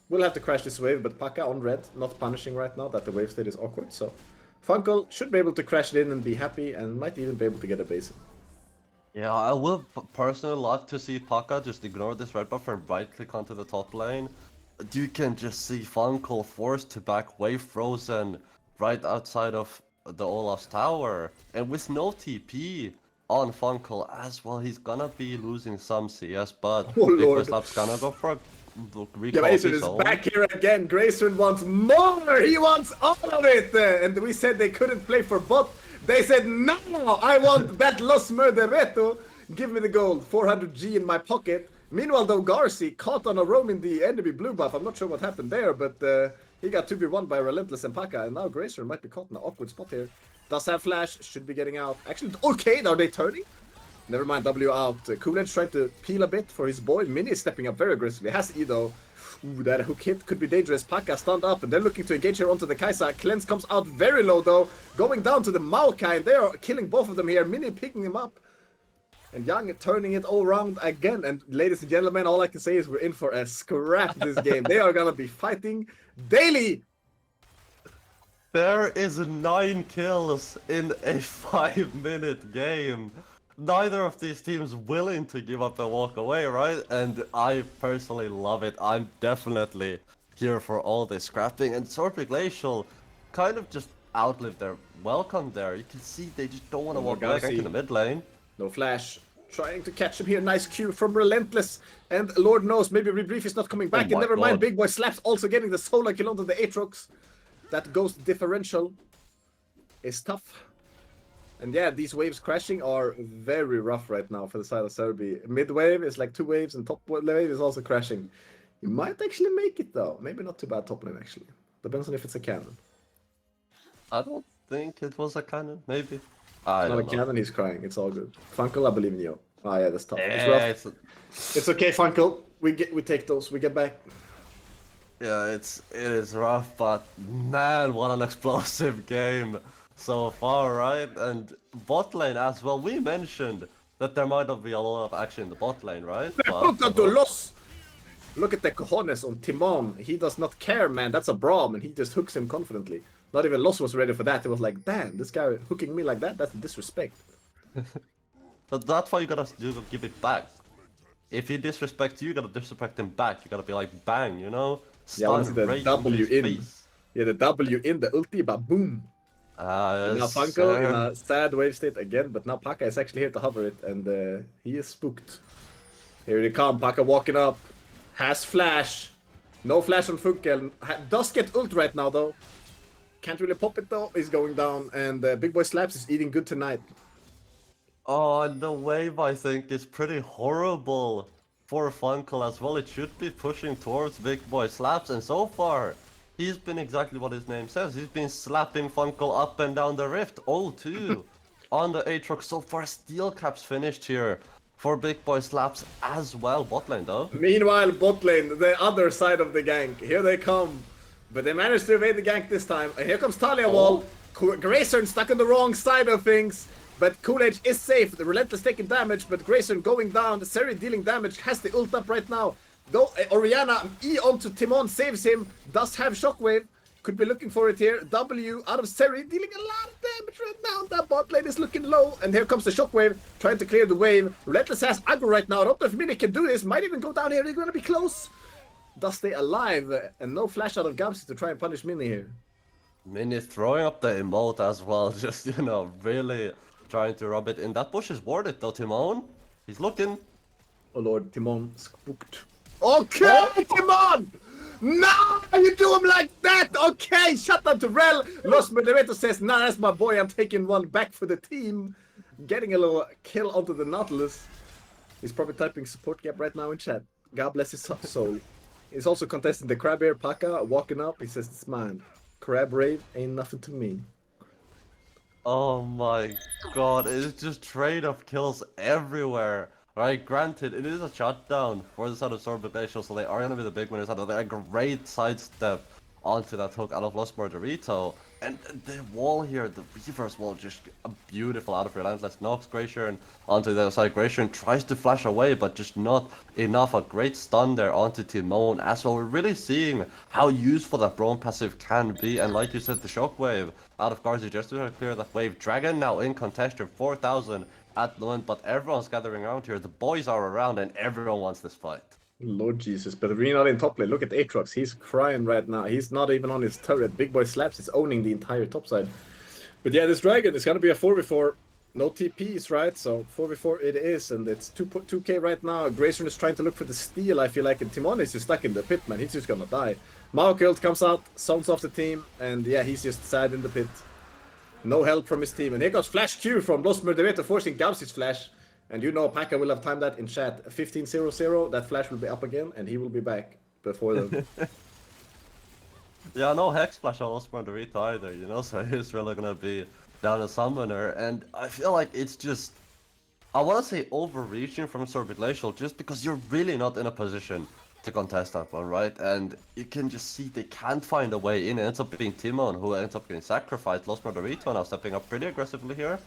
we'll have to crash this wave, but P.E.K.K.A. on red, not punishing right now that the wave state is awkward, so Funkel should be able to crash it in and be happy, and might even be able to get a base. Yeah, I would personally love to see P.E.K.K.A. just ignore this red buff and right click onto the top lane. You can just see Funkel forced to back Wave Frozen right outside of the Olaf's tower. And with no TP on Funkel as well, he's gonna be losing some CS, but Oh, Big Boy Lord. Slap's gonna go for a Yeah, recall Grayson his is own. back here again. Grayson wants more! He wants all of it! And we said they couldn't play for bot. They said, no! I want that Los Murdereto! Give me the gold. 400G in my pocket. Meanwhile, though, Garci caught on a roam in the enemy blue buff. I'm not sure what happened there, but he got 2v1 by Relentless and Paka, and now Gracer might be caught in an awkward spot here. Does have flash, should be getting out. Actually, okay, are they turning? Never mind, W out. Coolidge trying to peel a bit for his boy. Mini is stepping up very aggressively. Has E though. Ooh, that hook hit could be dangerous. Paka stunned up, and they're looking to engage here onto the Kaisa. Cleanse comes out very low though, going down to the Maokai, and they are killing both of them here. Mini picking him up. And Young turning it all around again. And ladies and gentlemen, all I can say is we're in for a scrap this game. They are gonna be fighting daily. There is 9 kills in a 5-minute game. Neither of these teams willing to give up and walk away, right? And I personally love it. I'm definitely here for all this scrapping. And Sorbet Glacial kind of just outlived their welcome there. You can see they just don't want to walk back into the mid lane. No flash. Trying to catch him here. Nice Q from Relentless. And Lord knows, maybe Rebrief is not coming back. And never mind, Big Boy Slaps also getting the solo kill onto the Aatrox. That ghost differential is tough. And yeah, these waves crashing are very rough right now for the side of Serbi. Mid wave is like 2 waves, and top wave is also crashing. You might actually make it though. Maybe not too bad top lane actually. Depends on if it's a cannon. I don't think it was a cannon, maybe. It's not a cannon, he's crying. It's all good. Funkel, I believe in you. Ah, yeah, that's tough. It's rough. It's okay, Funkel. We take those. We get back. Yeah, it is rough, but man, what an explosive game so far, right? And bot lane as well. We mentioned that there might not be a lot of action in the bot lane, right? Look at the loss. Look at the cojones on Timon. He does not care, man. That's a Braum, and he just hooks him confidently. Not even Loss was ready for that. It was like, damn, this guy hooking me like that, that's disrespect. But that's why you gotta give it back. If he disrespects you, you gotta disrespect him back. You gotta be like, bang, you know? Yeah, I the W in. Face. Yeah, the W in, the ulti, but boom. Now Funko in a sad wave state again, but now Paka is actually here to hover it, and he is spooked. Here they come, Paka walking up. Has flash. No flash on Funkel. Does get ult right now, though. Can't really pop it though. He's going down, and Big Boy Slaps is eating good tonight. Oh, and the wave I think is pretty horrible for Funkel as well. It should be pushing towards Big Boy Slaps, and so far he's been exactly what his name says. He's been slapping Funkel up and down the rift. 0-2 on the Aatrox. So far, Steel Cap's finished here for Big Boy Slaps as well. Bot lane though. Meanwhile, bot lane, the other side of the gank. Here they come. But they managed to evade the gank this time. And here comes Talia Wall. Grayson stuck on the wrong side of things. But Coolidge is safe. The Relentless taking damage, but Grayson going down. Seri dealing damage. Has the ult up right now. Though Orianna E onto Timon saves him. Does have Shockwave. Could be looking for it here. W out of Seri dealing a lot of damage right now. That bot lane is looking low. And here comes the Shockwave trying to clear the wave. Relentless has aggro right now. I don't know if Mini can do this. Might even go down here. They're going to be close. Does stay alive, and no flash out of Gamsi to try and punish Mini here. Mini throwing up the emote as well, just, you know, really trying to rub it in. That bush is warded though, Timon. He's looking. Oh lord, Timon spooked. Okay, Timon! No, you do him like that! Okay, shut up to Rel! Los Medvedev says, nah, that's my boy, I'm taking one back for the team. Getting a little kill onto the Nautilus. He's probably typing support gap right now in chat. God bless his soul. He's also contesting the Crab Air Paka, walking up. He says, it's mine. Crab Rave ain't nothing to me. Oh my god, it's just trade-off kills everywhere. Right, granted, it is a shutdown for the side of Sorbet Glacial, so they are going to be the big winners. They're a great sidestep onto that hook out of Los Murderito. And the wall here, the reverse wall, just beautiful out of Relentless. Knocks Glacier and onto the other side. Glacier tries to flash away, but just not enough. A great stun there onto Timon as well. We're really seeing how useful that Braum passive can be. And like you said, the Shockwave out of Garzi just to clear that wave. Dragon now in contest, 4,000 at the end, but everyone's gathering around here. The boys are around and everyone wants this fight. Lord Jesus, but we're not in top lane. Look at Aatrox, he's crying right now. He's not even on his turret. Big Boy Slaps is owning the entire top side. But yeah, this Dragon is gonna be a 4v4. No TPs, right? So 4v4 it is, and it's 2k right now. Grayson is trying to look for the steal, I feel like, and Timon is just stuck in the pit, man. He's just gonna die. Maokild comes out, sounds off the team, and yeah, he's just sad in the pit. No help from his team. And here comes Flash Q from Los Murderito forcing Gamsi's flash. And you know Paka will have timed that in chat. 15:00, that flash will be up again, and he will be back before them. Yeah, no Hex Splash on Osprey Dorito either, you know, so he's really gonna be down a summoner, and I feel like it's just, I wanna say overreaching from Sorbet Glacial, just because you're really not in a position to contest that one, right? And you can just see they can't find a way in. It ends up being Timon who ends up getting sacrificed. Lost Dorito now stepping up pretty aggressively here.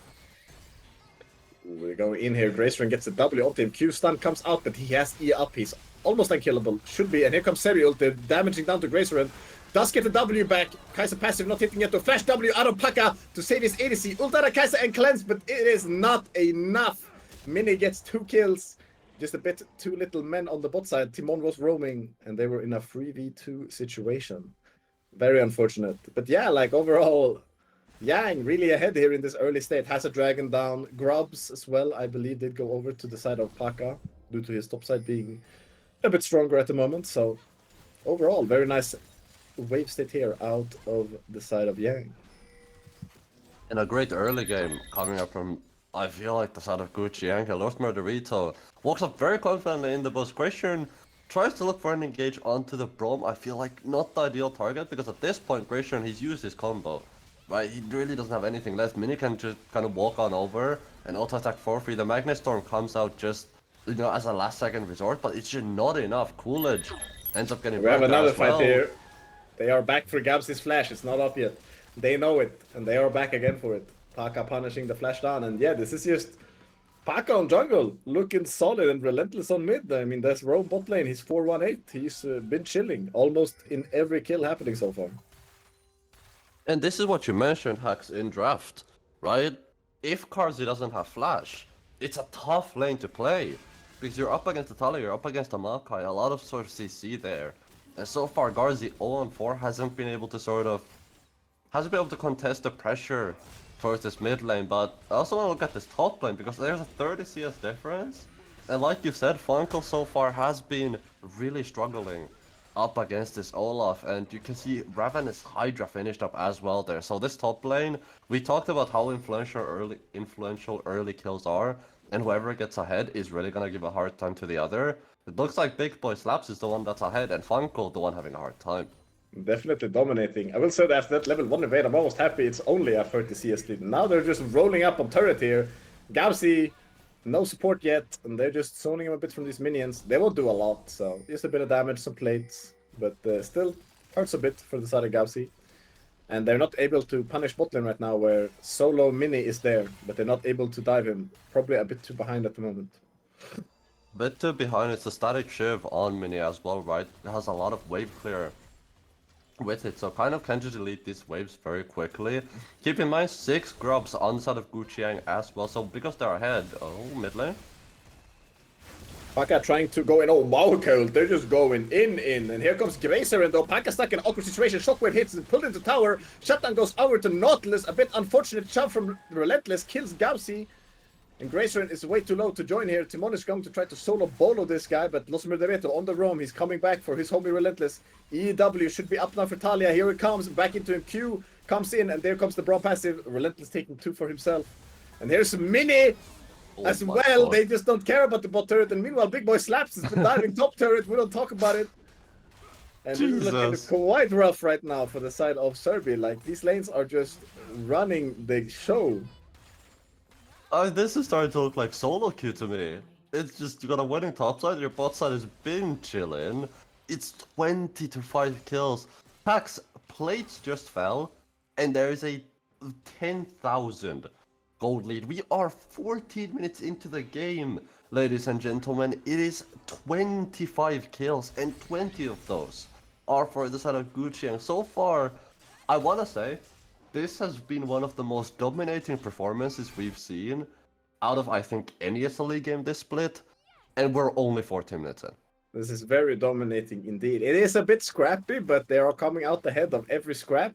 We're going in here. Gracerin gets the W ult. Q stun comes out, but he has E up. He's almost unkillable. Should be. And here comes Seri ult. They're damaging down to Gracerin. Does get the W back. Kai'Sa passive not hitting yet. To flash W out of Paka to save his ADC. Ult out of Kai'Sa and cleanse, but it is not enough. Mini gets 2 kills. Just a bit too little men on the bot side. Timon was roaming, and they were in a 3v2 situation. Very unfortunate. But yeah, like overall, Yang really ahead here in this early state. Has a dragon down. Grubs as well, I believe, did go over to the side of Paka due to his top side being a bit stronger at the moment. So overall, very nice wave state here out of the side of Yang. And a great early game coming up from, I feel like, the side of Gucci Yang. Lost Dorito walks up very confidently in the bush. Gracian tries to look for an engage onto the Braum. I feel like not the ideal target, because at this point Gracian, he's used his combo. Right, he really doesn't have anything left. Mini can just kind of walk on over and auto attack for free. The Magnet Storm comes out just, you know, as a last second resort, but it's just not enough. Coolidge ends up getting. We have another fight here. They are back for Gabsy's flash. It's not up yet. They know it, and they are back again for it. Paka punishing the flash down, and yeah, this is just Paka on jungle, looking solid and relentless on mid. I mean, that's Roam bot lane. He's 418. He's been chilling almost in every kill happening so far. And this is what you mentioned, Hacks, in draft, right? If Carzzy doesn't have flash, it's a tough lane to play. Because you're up against the Talia, you're up against a Maokai, a lot of sort of CC there. And so far, Carzzy 0-4 hasn't been able to contest the pressure towards this mid lane. But I also want to look at this top lane, because there's a 30 CS difference. And like you said, Funkel so far has been really struggling up against this Olaf, and you can see Ravenous Hydra finished up as well there. So this top lane, we talked about how influential early kills are, and whoever gets ahead is really gonna give a hard time to the other. It looks like Big Boy Slaps is the one that's ahead, and Funko the one having a hard time. Definitely dominating. I will say that after that level 1 invade, I'm almost happy it's only a 30 CS lead. Now they're just rolling up on turret here. Gabsy, no support yet, and they're just zoning him a bit from these minions. They won't do a lot, so just a bit of damage, some plates, but still hurts a bit for the side of Gabsy. And they're not able to punish botlane right now, where solo Mini is there, but they're not able to dive him. Probably a bit too behind at the moment. Bit too behind, it's a static shiv on Mini as well, right? It has a lot of wave clear with it, so kind of can just delete these waves very quickly. Keep in mind 6 grubs on the side of Guqiang as well, so because they're ahead. Oh, mid lane. Paka trying to go in. Oh, Maokai, they're just going in, and here comes Gracer, and though Paka stuck in an awkward situation, Shockwave hits and pulled into tower. Shutdown goes over to Nautilus, a bit unfortunate shove from Relentless, kills Gabsy. And Gracer is way too low to join here. Timon is going to try to solo bolo this guy, but Los Merdereto on the roam. He's coming back for his homie Relentless. EW should be up now for Talia. Here it comes, back into him. Q comes in, and there comes the Braum passive. Relentless taking 2 for himself. And here's Mini as well. God. They just don't care about the bot turret. And meanwhile, Big Boy Slaps has been diving top turret. We don't talk about it. And it's looking quite rough right now for the side of Serbia. Like, these lanes are just running the show. This is starting to look like solo queue to me. It's just, you got a winning top side, your bot side has been chilling. It's 20 to 5 kills. Pax plates just fell, and there is a 10,000 gold lead. We are 14 minutes into the game, ladies and gentlemen. It is 25 kills, and 20 of those are for the side of Gucci. And so far, I want to say, this has been one of the most dominating performances we've seen out of, I think, any SLE game this split, and we're only 14 minutes in. This is very dominating indeed. It is a bit scrappy, but they are coming out ahead of every scrap,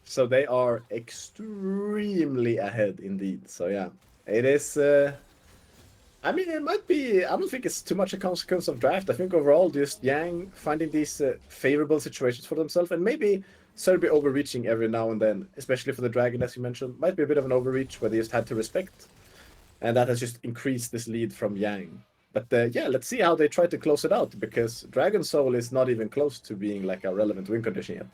so they are extremely ahead indeed. So yeah, it is... I mean, it might be... I don't think it's too much a consequence of draft. I think overall, just Yang finding these favorable situations for themselves, and maybe Serbia overreaching every now and then, especially for the Dragon, as you mentioned. Might be a bit of an overreach where they just had to respect and that has just increased this lead from Yang. But yeah, let's see how they try to close it out, because Dragon Soul is not even close to being like a relevant win condition yet.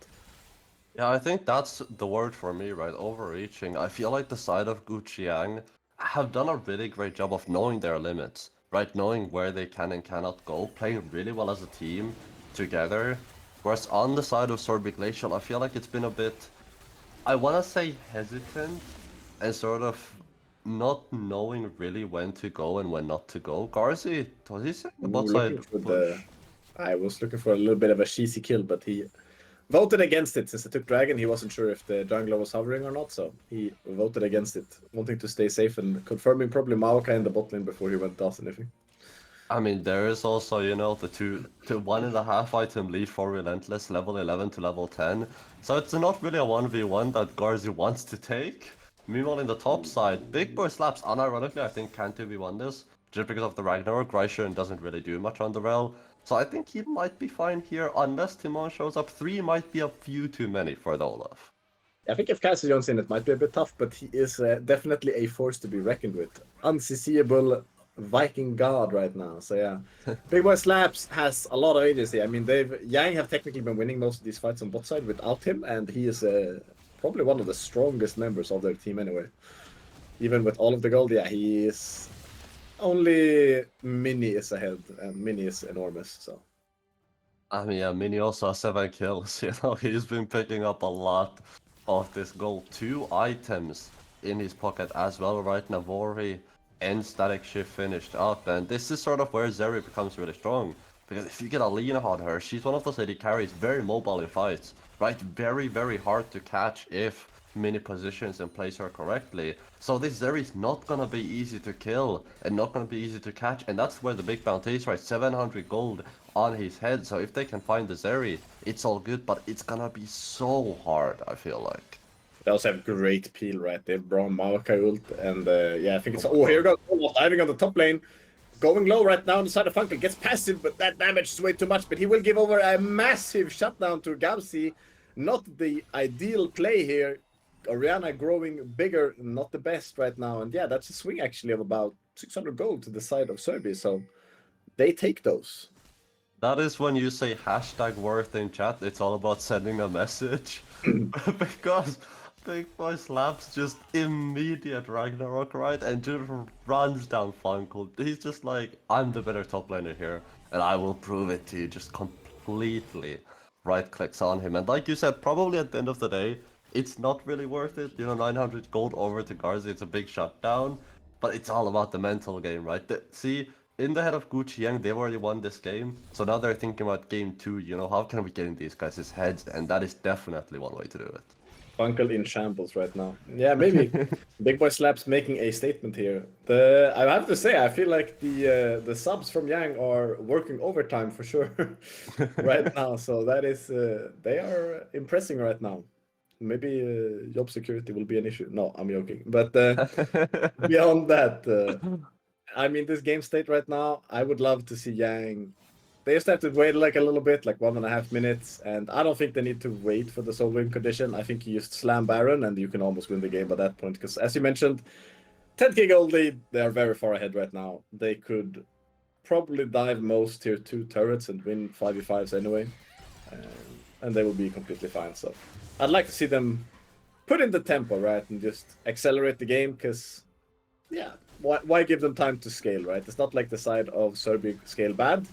Yeah, I think that's the word for me, right? Overreaching. I feel like the side of Guqiang have done a really great job of knowing their limits, right? Knowing where they can and cannot go, playing really well as a team together. Whereas on the side of Sorbet Glacial, I feel like it's been a bit, I want to say hesitant and sort of not knowing really when to go and when not to go. Garzi, was he saying the bot side Looking for push? I was looking for a little bit of a cheesy kill, but he voted against it. Since it took Dragon, he wasn't sure if the jungler was hovering or not, so he voted against it, wanting to stay safe and confirming probably Maokai in the bot lane before he went does anything. I mean, there is also, you know, the 1.5 item lead for Relentless, level 11 to level 10. So it's not really a 1v1 that Garzi wants to take. Meanwhile, in the top side, Big Boy Slaps, unironically, I think can 2v1 this, just because of the Ragnarok. Raishun doesn't really do much on the rel. So I think he might be fine here, unless Timon shows up. 3 might be a few too many for the Olaf. I think if Cassius Jones in, it might be a bit tough, but he is definitely a force to be reckoned with. Unseeable Viking god right now. So yeah, Big Boy Slaps has a lot of agency. I mean, Yang have technically been winning most of these fights on bot side without him, and he is probably one of the strongest members of their team anyway. Even with all of the gold, yeah, he is only Mini is ahead, and Mini is enormous. So I mean, yeah, Mini also has 7 kills, you know, he's been picking up a lot of this gold. 2 items in his pocket as well, right? Navori and Static Shift finished up, and this is sort of where Zeri becomes really strong. Because if you get Alina on her, she's one of those AD carries, very mobile in fights, right? Very, very hard to catch if Mini positions and plays her correctly. So this Zeri is not gonna be easy to kill and not gonna be easy to catch, and that's where the big bounty is, right? 700 gold on his head, so if they can find the Zeri, it's all good, but it's gonna be so hard, I feel like. they also have great peel, right? They have Braum, Maokai ult, and yeah, I think it's here goes Olaf diving on the top lane. Going low right now on the side of Funkel, gets passive, but that damage is way too much. But he will give over a massive shutdown to Gabsi. Not the ideal play here. Orianna growing bigger, not the best right now. And yeah, that's a swing actually of about 600 gold to the side of Serbia. So they take those. That is when you say hashtag worth in chat, it's all about sending a message. Because Big Boy Slaps just immediate Ragnarok, right? And just runs down Funkel. He's just like, I'm the better top laner here, and I will prove it to you. Just completely right clicks on him. And like you said, probably at the end of the day, it's not really worth it. You know, 900 gold over to Garzi, it's a big shutdown. But it's all about the mental game, right? See, in the head of Guqiang, they've already won this game. So now they're thinking about game 2, you know, how can we get in these guys' heads? And that is definitely one way to do it. Funkel in shambles right now. Yeah, maybe Big Boy Slaps making a statement here. I have to say, I feel like the subs from Yang are working overtime for sure right now. So that is they are impressing right now. Maybe job security will be an issue. No, I'm joking. But beyond that, I mean, this game state right now, I would love to see Yang. They just have to wait like a little bit, like 1.5 minutes, and I don't think they need to wait for the soul win condition. I think you just slam Baron and you can almost win the game by that point. Because as you mentioned, 10k gold lead, they are very far ahead right now. They could probably dive most tier 2 turrets and win 5v5s anyway, and they will be completely fine. So I'd like to see them put in the tempo, right, and just accelerate the game. Because yeah, why give them time to scale, right? It's not like the side of Serbia scale bad.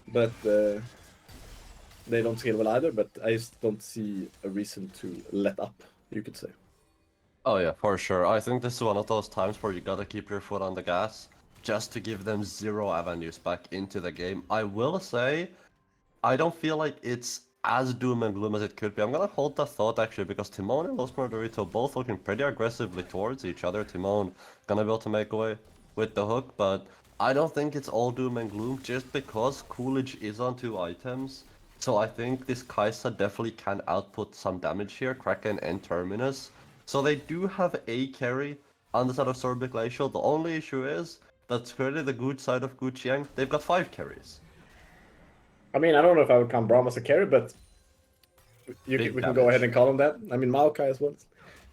But they don't scale well either, but I just don't see a reason to let up, you could say. Oh yeah, for sure. I think this is one of those times where you gotta keep your foot on the gas just to give them 0 avenues back into the game. I will say, I don't feel like it's as doom and gloom as it could be. I'm gonna hold that thought actually, because Timon and Los Dorito both looking pretty aggressively towards each other. Timon gonna be able to make away with the hook, but I don't think it's all doom and gloom just because Coolidge is on 2 items. So I think this Kai'Sa definitely can output some damage here, Kraken and Terminus. So they do have a carry on the side of Sorbet Glacial. The only issue is that's clearly the good side of Guqiang. They've got 5 carries. I mean, I don't know if I would count Braum as a carry, but we can go ahead and call him that. I mean, Maokai as well.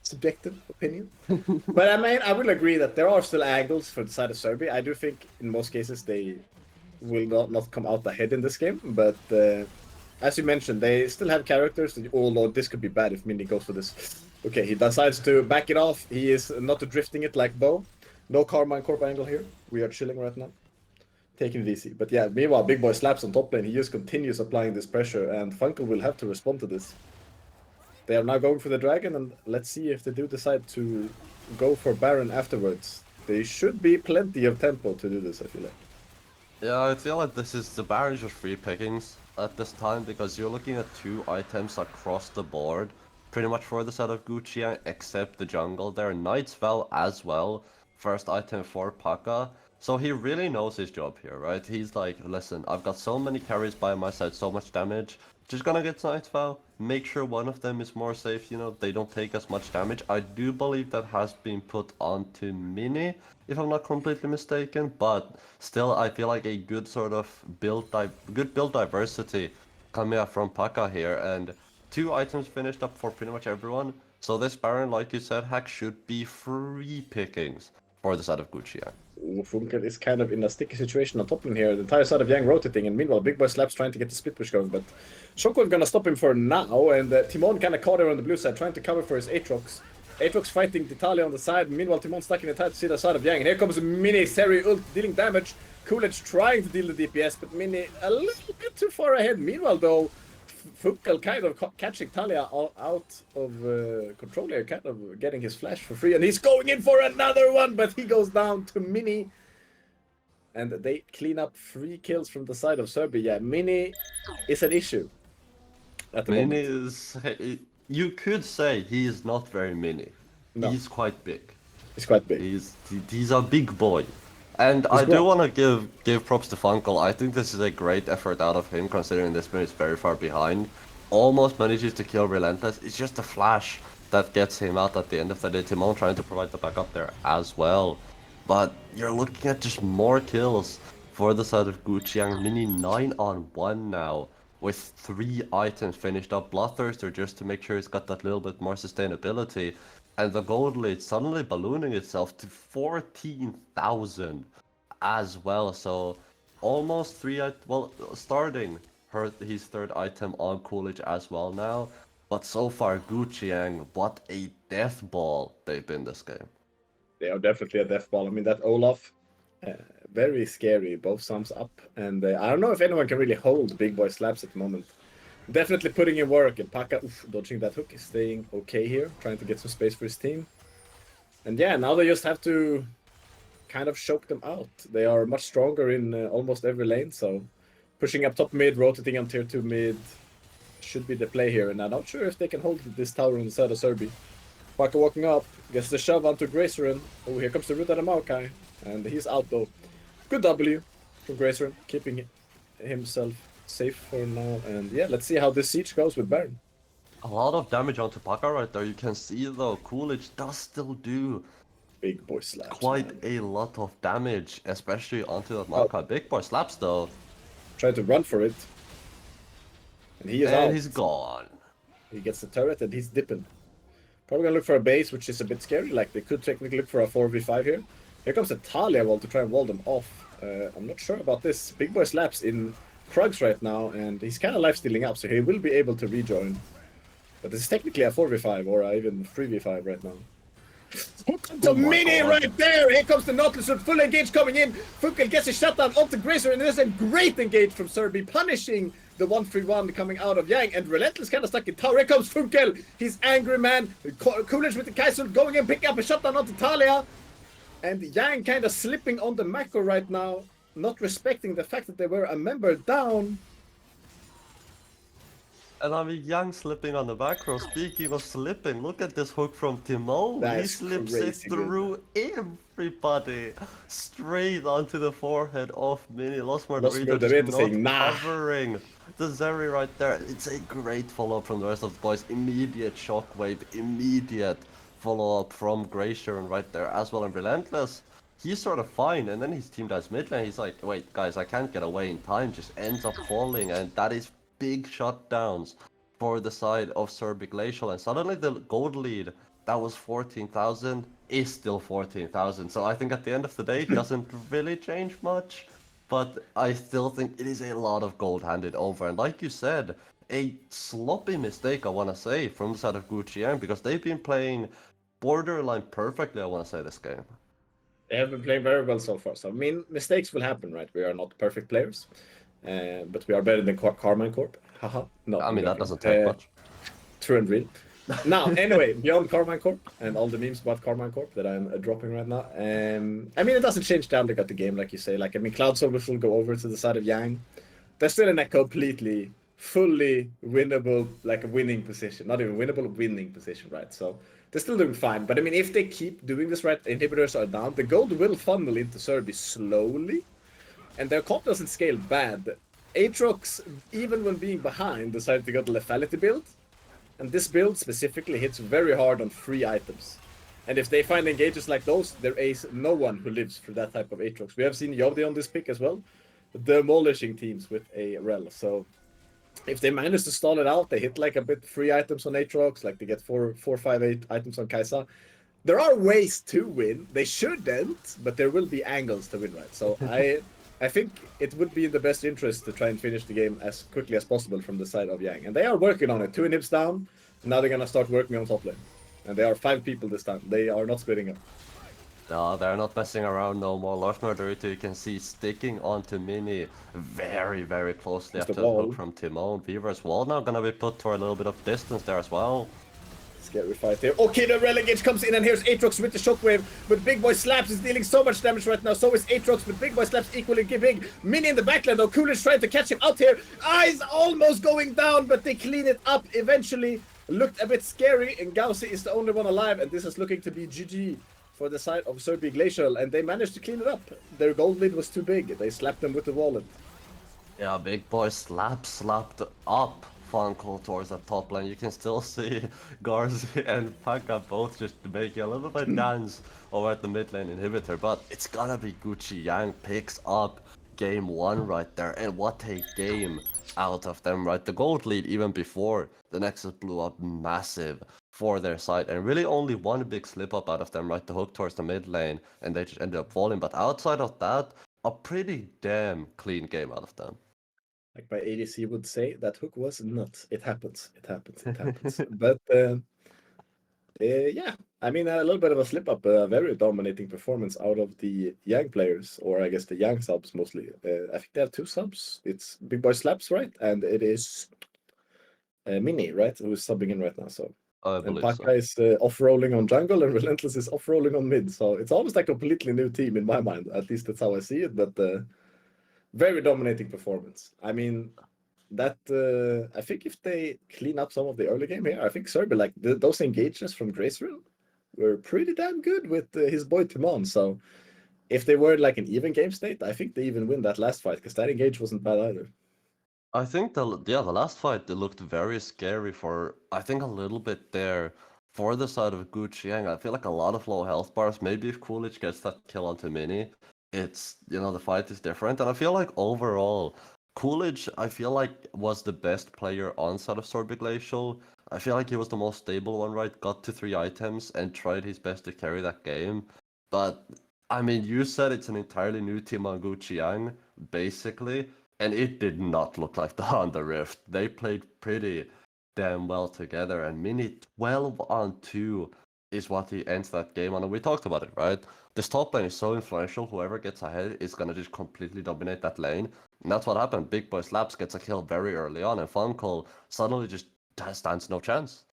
subjective opinion. But I mean, I will agree that there are still angles for the side of Serbia. I do think in most cases they will not come out ahead in this game. But as you mentioned, they still have characters. That, oh lord, this could be bad if Mini goes for this. Okay, he decides to back it off. He is not drifting it like Bo. No Carmine Corp angle here. We are chilling right now. Taking it easy. But yeah, meanwhile, Big Boy slaps on top lane. He just continues applying this pressure, and Funkel will have to respond to this. They are now going for the dragon, and let's see if they do decide to go for Baron afterwards. There should be plenty of tempo to do this, I feel like. Yeah, I feel like this is the Baron's just free pickings at this time because you're looking at 2 items across the board, pretty much for the set of Gucci, except the jungle there. Knight's Vow as well, first item for Paka. So he really knows his job here, right? He's like, listen, I've got so many carries by my side, so much damage. Just gonna get Knight's Vow, make sure one of them is more safe, you know, they don't take as much damage. I do believe that has been put onto Mini, if I'm not completely mistaken, but still I feel like a good sort of build diversity coming up from Paka here, and 2 items finished up for pretty much everyone. So this Baron, like you said, Hack, should be free pickings for the side of Gucci. Funkel is kind of in a sticky situation on top lane here. The entire side of Yang rotating, and meanwhile, Big Boy Slaps trying to get the split push going, but Shoko is gonna stop him for now, and Timon kind of caught him on the blue side, trying to cover for his Aatrox. Aatrox fighting Titalia on the side, meanwhile, Timon stuck in the tight side of Yang, and here comes Mini Seri ult dealing damage. Coolidge trying to deal the DPS, but Mini a little bit too far ahead. Meanwhile, though, Funkel kind of catching Talia out of control here, kind of getting his flash for free, and he's going in for another one, but he goes down to Mini. And they clean up 3 kills from the side of Serbia. Yeah, Mini is an issue at the Mini moment. is... You could say he is not very mini. No. He's quite big. He's quite big. He's a big boy. And I do want to give props to Funkel. I think this is a great effort out of him, considering this man is very far behind. Almost manages to kill Relentless. It's just a flash that gets him out at the end of the day. Timon trying to provide the backup there as well. But you're looking at just more kills for the side of Gucci. Mini 9-on-1 now, with 3 items finished up. Bloodthirster just to make sure he's got that little bit more sustainability. And the gold lead suddenly ballooning itself to 14,000 as well. So almost 3, well, starting his 3rd item on Coolidge as well now. But so far, Gucci, what a death ball they've been this game. They are definitely a death ball. I mean, that Olaf, very scary, both thumbs up. And I don't know if anyone can really hold Big Boy Slaps at the moment. Definitely putting in work, and Paka dodging that hook, is staying okay here, trying to get some space for his team. And yeah, now they just have to kind of choke them out. They are much stronger in almost every lane, so pushing up top mid, rotating on tier 2 mid should be the play here. And I'm not sure if they can hold this tower on the side of Serbia. Paka walking up, gets the shove onto Gracerin. Oh, here comes the root of the Maokai, and he's out though. Good W from Gracerin, keeping himself safe for now. And yeah, let's see how this siege goes with Baron. A lot of damage onto Paka right there. You can see though, Coolidge does still do Big Boy Slaps. Quite man. a lot of damage, especially onto that Maokai. Big Boy Slaps though. Trying to run for it. And he is out. And he's gone. He gets the turret and he's dipping. Probably gonna look for a base, which is a bit scary. Like, they could technically look for a 4v5 here. Here comes a Talia wall to try and wall them off. I'm not sure about this. Big Boy Slaps in Krugs right now, and he's kind of life-stealing up, so he will be able to rejoin. But this is technically a 4v5 or even 3v5 right now. The Mini right there! Here comes the Nautilus with full engage coming in. Funkel gets a shutdown onto Gracer, and there's a great engage from Serbia, punishing the 1-3-1 coming out of Yang, and Relentless kind of stuck in tower. Here comes Funkel, he's angry man. Coolidge with the Kaiser going in, picking up a shutdown onto Talia. And Yang kind of slipping on the macro right now, not respecting the fact that they were a member down. And I mean, Yang slipping on the back row. Speaking of slipping, look at this hook from Timon. He slips it through everybody. Straight onto the forehead of Mini. Lost Margarita just not covering the Zeri right there. It's a great follow-up from the rest of the boys. Immediate shockwave, immediate follow-up from Gracier right there as well. And Relentless, he's sort of fine. And then his team dies mid lane. He's like, wait, guys, I can't get away in time. Just ends up falling. And that is big shutdowns for the side of Serbia Glacial, and suddenly the gold lead that was 14,000 is still 14,000. So I think at the end of the day, it doesn't really change much. But I still think it is a lot of gold handed over. And like you said, a sloppy mistake, I want to say, from the side of Gucci because they've been playing borderline perfectly, I want to say, this game. They have been playing very well so far. So, I mean, mistakes will happen, right? We are not perfect players, but we are better than Carmine Corp. Haha. No, I I'm mean, that joking. doesn't take much. True and real. Now, anyway, beyond Carmine Corp and all the memes about Carmine Corp that I'm dropping right now, I mean, it doesn't change the outlook of the game, like you say. Like, I mean, Cloud Soldiers will go over to the side of Yang. They're still in a completely, fully winnable, like a winning position. Not even winnable, winning position, right? So they're still doing fine. But I mean, if they keep doing this right, inhibitors are down, the gold will funnel into Serbi slowly, and their comp doesn't scale bad. Aatrox, even when being behind, decided to go the lethality build. And this build specifically hits very hard on free items. And if they find engages like those, there is no one who lives for that type of Aatrox. We have seen Yodi on this pick as well, demolishing teams with a Rel. So if they manage to stall it out, they hit like a bit free items on Aatrox, like they get 4, 5, 8 items on Kai'Sa. There are ways to win. They shouldn't, but there will be angles to win, right? So I think it would be in the best interest to try and finish the game as quickly as possible from the side of Yang. And they are working on it. 2 inhibs down, and now they're going to start working on top lane. And they are 5 people this time. They are not splitting up. No, they're not messing around no more. Large Murderito, you can see sticking onto Mini very, very closely after the hook from Timon. Weaver's wall now gonna be put to a little bit of distance there as well. Scary fight here. Okay, the Relegate comes in, and here's Aatrox with the Shockwave, but Big Boy Slaps is dealing so much damage right now. So is Aatrox, but Big Boy Slaps equally giving. Mini in the backline though. Coolidge trying to catch him out here. Eyes almost going down, but they clean it up eventually. Looked a bit scary, and Gauzy is the only one alive, and this is looking to be GG for the side of Serbi Glacial, and they managed to clean it up. Their gold lead was too big. They slapped them with the wallet. Yeah, Big Boy slapped up Funko towards the top lane. You can still see Garzi and Paka both just making a little bit dance over at the mid lane inhibitor, but it's gonna be Gucci Yang picks up game 1 right there, and what a game out of them, right? The gold lead even before the Nexus blew up massive for their side, and really only one big slip up out of them, right? The hook towards the mid lane, and they just ended up falling. But outside of that, a pretty damn clean game out of them. Like my ADC would say, that hook was nuts. It happens. It happens. It happens. But yeah, I mean, a little bit of a slip up, a very dominating performance out of the Yang players, or I guess the Yang subs mostly. I think they have 2 subs. It's Big Boy Slaps, right? And it is Mini, right? Who's subbing in right now. So and Paka is off-rolling on jungle, and Relentless is off-rolling on mid. So it's almost like a completely new team in my mind. At least that's how I see it. But very dominating performance. I mean, that I think if they clean up some of the early game here, I think Serbi, like those engages from Graceril were pretty damn good with his boy Timon. So if they were like an even game state, I think they even win that last fight, because that engage wasn't bad either. I think the last fight, they looked very scary for, I think, a little bit there for the side of Gucci Yang. I feel like a lot of low health bars. Maybe if Coolidge gets that kill onto Mini, it's, the fight is different. And I feel like overall, Coolidge, I feel like, was the best player on side of Sorby Glacial. I feel like he was the most stable one, right? Got to 3 items and tried his best to carry that game. But, I mean, you said it's an entirely new team on Gucci Yang, basically. And it did not look like the Honda Rift. They played pretty damn well together. And Mini 12-on-2 is what he ends that game on. And we talked about it, right? This top lane is so influential. Whoever gets ahead is going to just completely dominate that lane. And that's what happened. Big Boy Slaps gets a kill very early on. And Funko suddenly just stands no chance.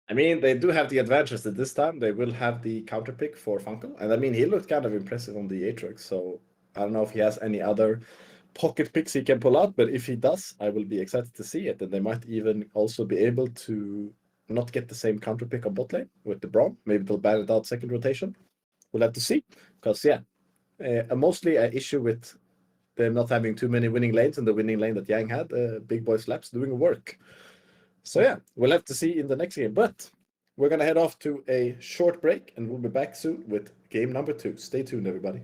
I mean, they do have the advantage that this time they will have the counter pick for Funko. And I mean, he looked kind of impressive on the Aatrox. So I don't know if he has any other pocket picks he can pull out, but if he does, I will be excited to see it. And they might even also be able to not get the same counter pick on bot lane with the Braum. Maybe they'll ban it out second rotation. We'll have to see, because yeah, mostly an issue with them not having too many winning lanes, and the winning lane that Yang had, Big Boy Slaps doing work. So yeah, we'll have to see in the next game. But we're gonna head off to a short break, and we'll be back soon with game number 2. Stay tuned, everybody.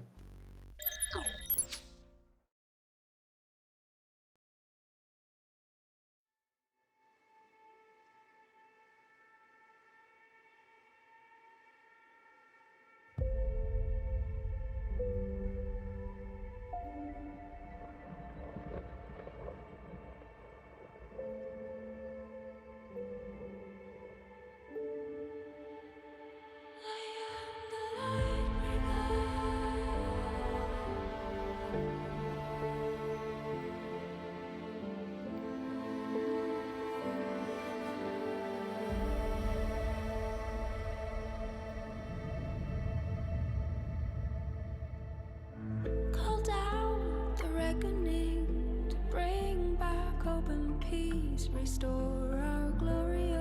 hope and peace, restore our Gloria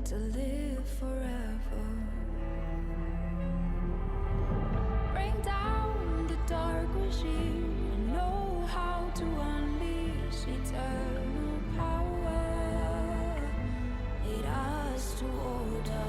to live forever. Bring down the dark regime and know how to unleash eternal power. Lead us to order.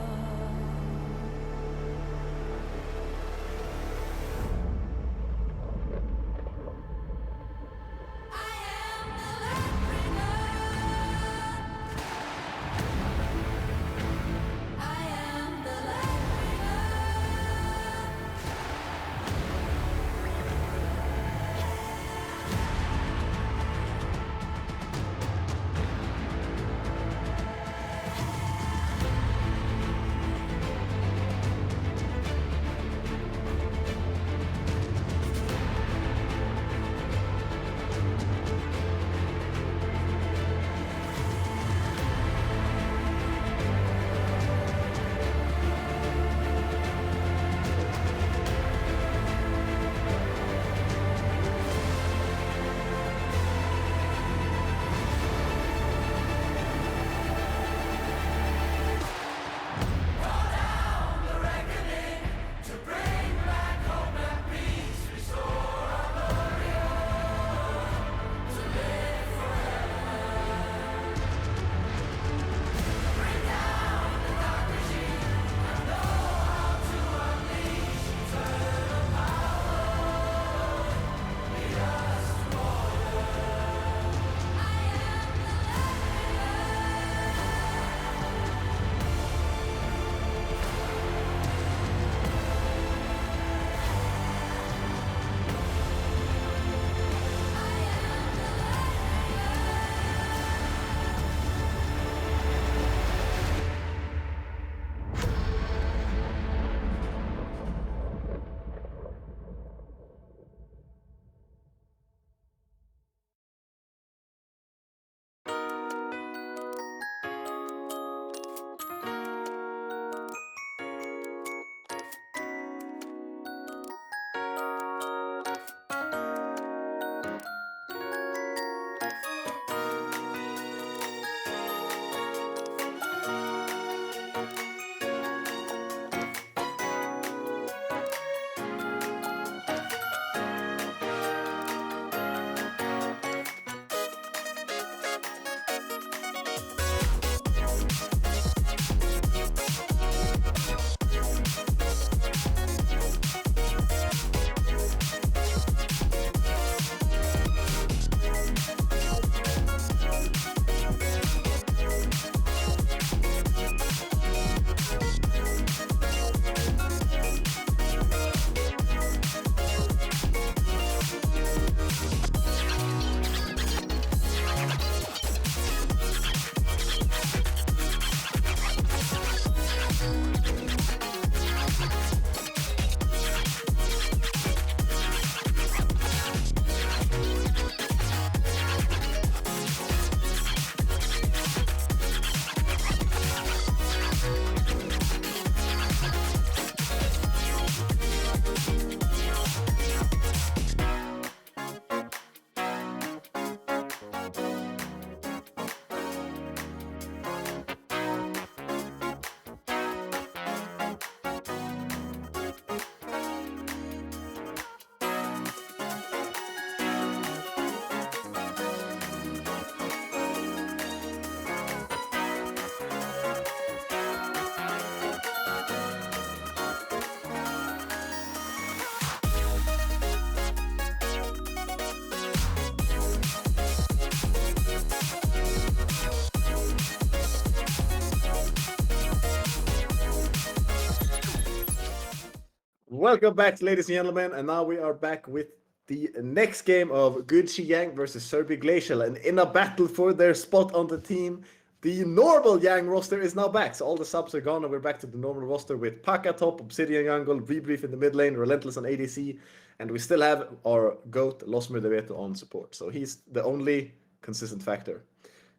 Welcome back, ladies and gentlemen, and now we are back with the next game of Good Shi Yang versus Serbi Glacial, and in a battle for their spot on the team, the normal Yang roster is now back. So all the subs are gone, and we're back to the normal roster with Paka top, Obsidian Jungle, Rebrief in the mid lane, Relentless on ADC, and we still have our GOAT, Losmer Deveto on support. So he's the only consistent factor.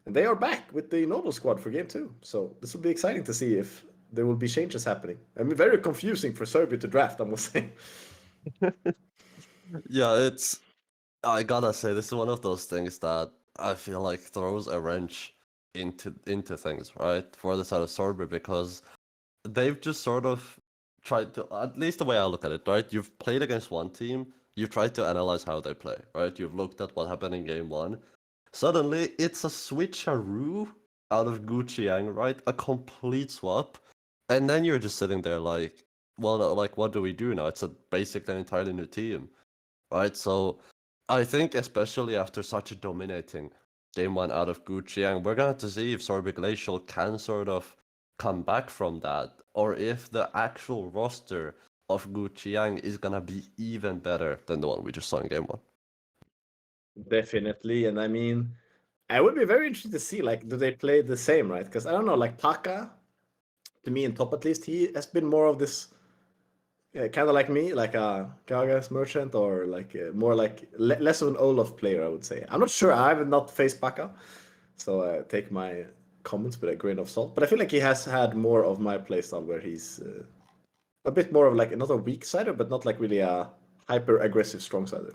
And they are back with the normal squad for game 2. So this will be exciting to see if there will be changes happening. I mean, very confusing for Serbia to draft, I must say. Yeah, I gotta say, this is one of those things that I feel like throws a wrench into things, right? For the side of Sorby, because they've just sort of tried to, at least the way I look at it, right? You've played against one team, you've tried to analyze how they play, right? You've looked at what happened in game one. Suddenly, it's a switcheroo out of Guqiang, right? A complete swap. And then you're just sitting there like, well, like, what do we do now? It's basically an entirely new team, right? So I think especially after such a dominating game one out of Guqiang, we're going to see if Sorby Glacial can sort of come back from that, or if the actual roster of Guqiang is going to be even better than the one we just saw in game one. Definitely, and I mean, I would be very interested to see, like, do they play the same, right? Because I don't know, like Paka, to me in top at least, he has been more of this, kind of like me, like a Kaga's merchant, or like more like less of an Olaf player, I would say. I'm not sure. I have not faced Paka, so take my comments with a grain of salt. But I feel like he has had more of my playstyle, where he's a bit more of like another weak sider, but not like really a hyper aggressive strong sider.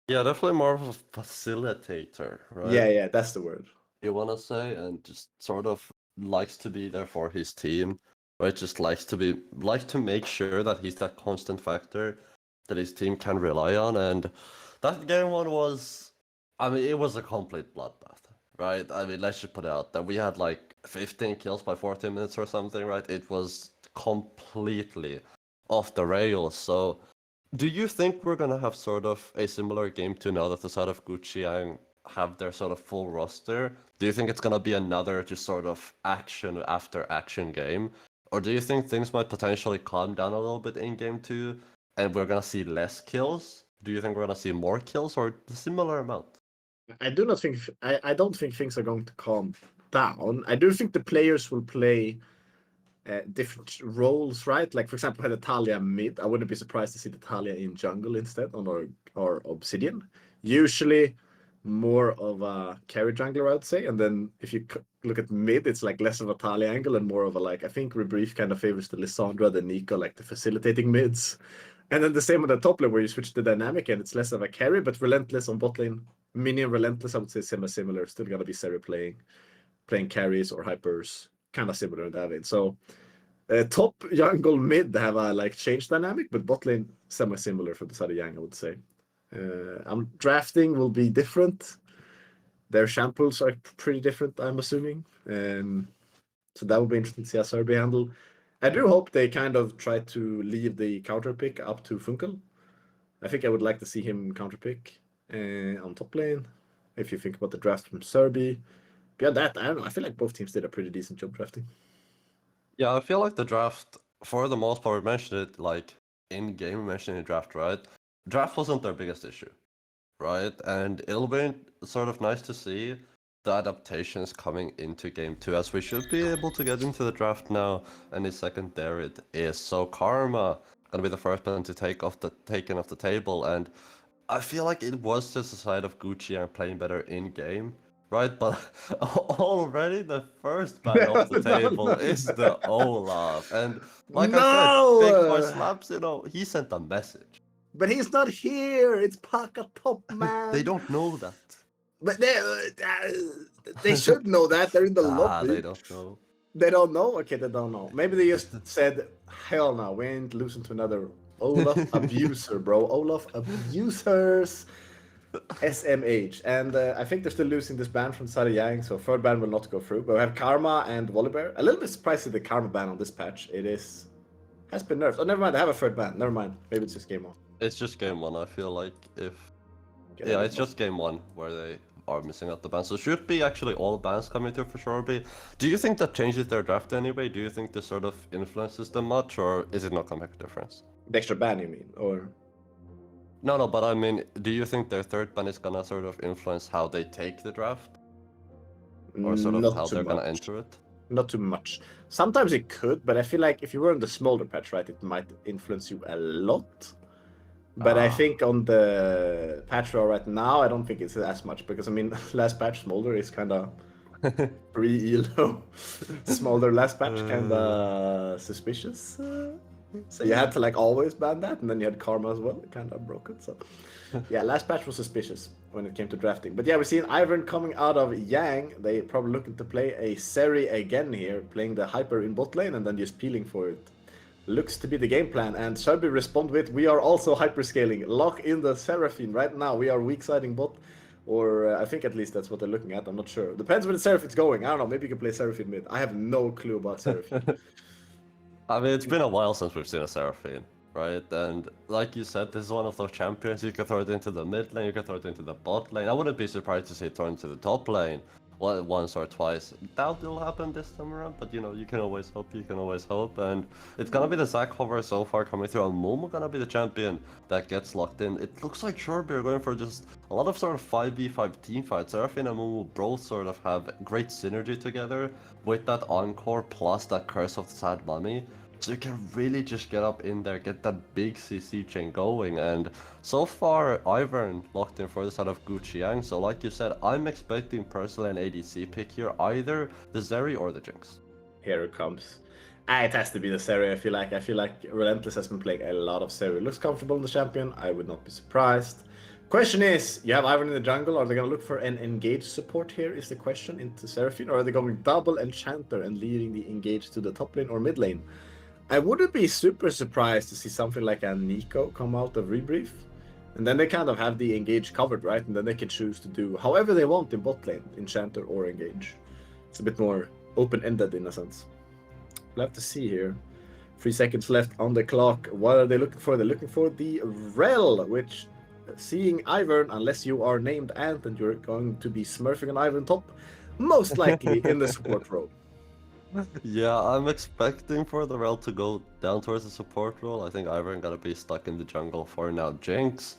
Yeah, definitely more of a facilitator, right? Yeah, that's the word. You want to say, and just sort of likes to be there for his team, right? Just likes to make sure that he's that constant factor that his team can rely on. And that game one was, I mean, it was a complete bloodbath, right? I mean, let's just put it out that we had like 15 kills by 14 minutes or something, right? It was completely off the rails. So do you think we're gonna have sort of a similar game to now that the side of Guqiang have their sort of full roster? Do you think it's gonna be another just sort of action after action game? Or do you think things might potentially calm down a little bit in game two and we're gonna see less kills? Do you think we're gonna see more kills or a similar amount? I do not think I don't think things are going to calm down. I do think the players will play different roles, right? Like for example, had a Talia mid. I wouldn't be surprised to see the Talia in jungle instead on our Obsidian. Usually more of a carry jungler, I would say. And then if you look at mid, it's like less of a Talia angle and more of a like, I think Rebrief kind of favors the Lissandra, the Nico, like the facilitating mids. And then the same on the top lane where you switch the dynamic and it's less of a carry, but Relentless on bot lane. Minion Relentless, I would say similar. Still gonna be Seri playing carries or hypers, kind of similar in that vein. So top jungle mid have a like change dynamic, but bot lane similar for the side of Yang, I would say. Drafting will be different. Their shambles are pretty different, I'm assuming. So that will be interesting to see how Sorby handle. I do hope they kind of try to leave the counter pick up to Funkel. I think I would like to see him counter pick on top lane. If you think about the draft from Sorby. Beyond that, I don't know. I feel like both teams did a pretty decent job drafting. Yeah, I feel like the draft, for the most part, we mentioned it like in game, we mentioned the draft, right? Draft wasn't their biggest issue, right? And it'll be sort of nice to see the adaptations coming into game two, as we should be able to get into the draft now. And the second there it is. So Karma gonna be the first one to taken off the table, and I feel like it was just the side of Guqiang playing better in game, right? But already the first ban off the table is the Olaf, and like I said, Big Boy Slaps, he sent a message. But he's not here. It's Paka top man. They don't know that. But they should know that. They're in the lobby. They don't know. They don't know? Okay, they don't know. Maybe they just said, hell no, we ain't losing to another Olaf abuser, bro. Olaf abusers. SMH. And I think they're still losing this ban from Sari Yang, so third ban will not go through. But we have Karma and Volibear. A little bit surprised at the Karma ban on this patch. Has been nerfed. Oh, never mind. I have a third ban. Never mind. Maybe it's just game one. It's just game one. I feel like it's just game one where they are missing out the bans. So should be actually all bans coming through for sure. Do you think that changes their draft anyway? Do you think this sort of influences them much, or is it not gonna make a difference? The extra ban, you mean, or? No, but I mean, do you think their third ban is gonna sort of influence how they take the draft, or sort of Not how too they're gonna much. enter it? Not too much. Sometimes it could, but I feel like if you were on the Smolder patch, right, it might influence you a lot. But I think on the patch we're right now, I don't think it's as much, because I mean, last patch Smolder is kind of pre-elo. Smolder last patch kind of suspicious. So you had to like always ban that, and then you had Karma as well. It kind of broke it. So Yeah, last patch was suspicious when it came to drafting. But yeah, we've seen Ivern coming out of Yang. They probably looking to play a Seri again here, playing the Hyper in bot lane and then just peeling for it. Looks to be the game plan. And Shelby respond with, we are also hyperscaling. Lock in the Seraphine right now. We are weak-siding bot. Or I think at least that's what they're looking at. I'm not sure. Depends where the Seraphine's going. I don't know. Maybe you can play Seraphine mid. I have no clue about Seraphine. I mean, it's been a while since we've seen a Seraphine, right? And like you said, this is one of those champions. You can throw it into the mid lane, you can throw it into the bot lane. I wouldn't be surprised to see it thrown into the top lane once or twice. Doubt it'll happen this time around, but you know, you can always hope, And it's gonna be the Zac hover so far coming through, and Momo gonna be the champion that gets locked in. It looks like Shoreby are going for just a lot of sort of 5v5 team fights. Seraphine and Momo both sort of have great synergy together with that Encore plus that Curse of the Sad Mummy. So you can really just get up in there, get that big CC chain going, and so far Ivern locked in for the side of Gucci Yang. So like you said, I'm expecting personally an ADC pick here, either the Zeri or the Jinx. Here it comes. It has to be the Seri. I feel like Relentless has been playing a lot of Seri. Looks comfortable in the champion. I would not be surprised. Question is, you have Ivern in the jungle. Are they going to look for an engaged support here is the question into Seraphine, or are they going double Enchanter and leading the engage to the top lane or mid lane? I wouldn't be super surprised to see something like a Nico come out of Rebrief. And then they kind of have the engage covered, right? And then they can choose to do however they want in bot lane, Enchanter or engage. It's a bit more open-ended in a sense. We'll have to see here. 3 seconds left on the clock. What are they looking for? They're looking for the Rel, which, seeing Ivern, unless you are named Ant and you're going to be smurfing an Ivern top, most likely in the support role. Yeah, I'm expecting for the Rel to go down towards the support role. I think Ivern gonna be stuck in the jungle for now. Jinx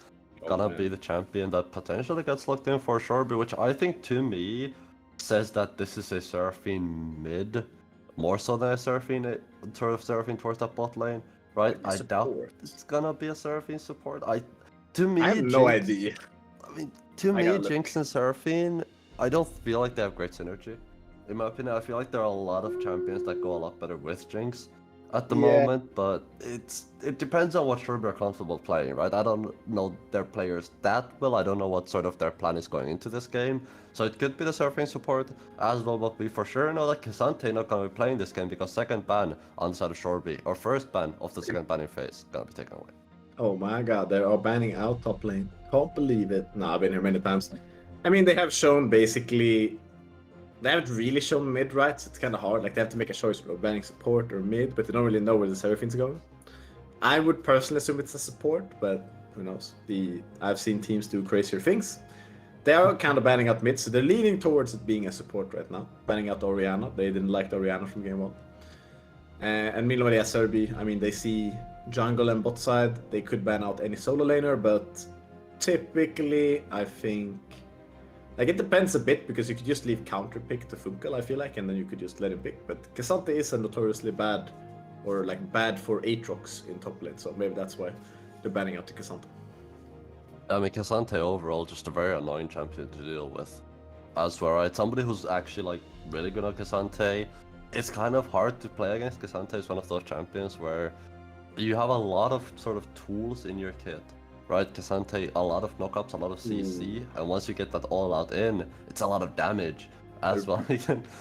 gonna be the champion that potentially gets locked in for Shoreby, which I think to me says that this is a Seraphine mid, more so than a Seraphine, sort of Seraphine towards that bot lane, right? I doubt it's gonna be a Seraphine support. I have no idea. I mean, to me, Jinx and Seraphine, I don't feel like they have great synergy. In my opinion, I feel like there are a lot of champions that go a lot better with Jinx at the moment, but it depends on what Shoreby are comfortable playing, right? I don't know their players that well. I don't know what sort of their plan is going into this game. So it could be the Seraphine support as well, but we for sure know that K'Sante not going to be playing this game because second ban on the side of Shoreby, or first ban of the second banning phase, going to be taken away. Oh my god, they are banning out top lane. Can't believe it. No, I've been here many times. I mean, they have shown basically... They haven't really shown mid, right? So it's kind of hard. Like, they have to make a choice of banning support or mid, but they don't really know where the Seraphine's going. I would personally assume it's a support, but who knows? I've seen teams do crazier things. They are kind of banning out mid, so they're leaning towards it being a support right now. Banning out Orianna. They didn't like the Orianna from game 1. And meanwhile, yeah, Serbi, I mean, they see jungle and bot side. They could ban out any solo laner, but typically, I think... Like, it depends a bit, because you could just leave counter pick to Funkel, I feel like, and then you could just let him pick. But K'Sante is a notoriously bad, or like bad for Aatrox in top lane, so maybe that's why they're banning out to K'Sante. I mean, K'Sante overall, just a very annoying champion to deal with as well, right? Somebody who's actually like really good at K'Sante. It's kind of hard to play against. K'Sante is one of those champions where you have a lot of sort of tools in your kit. Right, K'Sante, a lot of knockups, a lot of CC, and once you get that all out in, it's a lot of damage as well.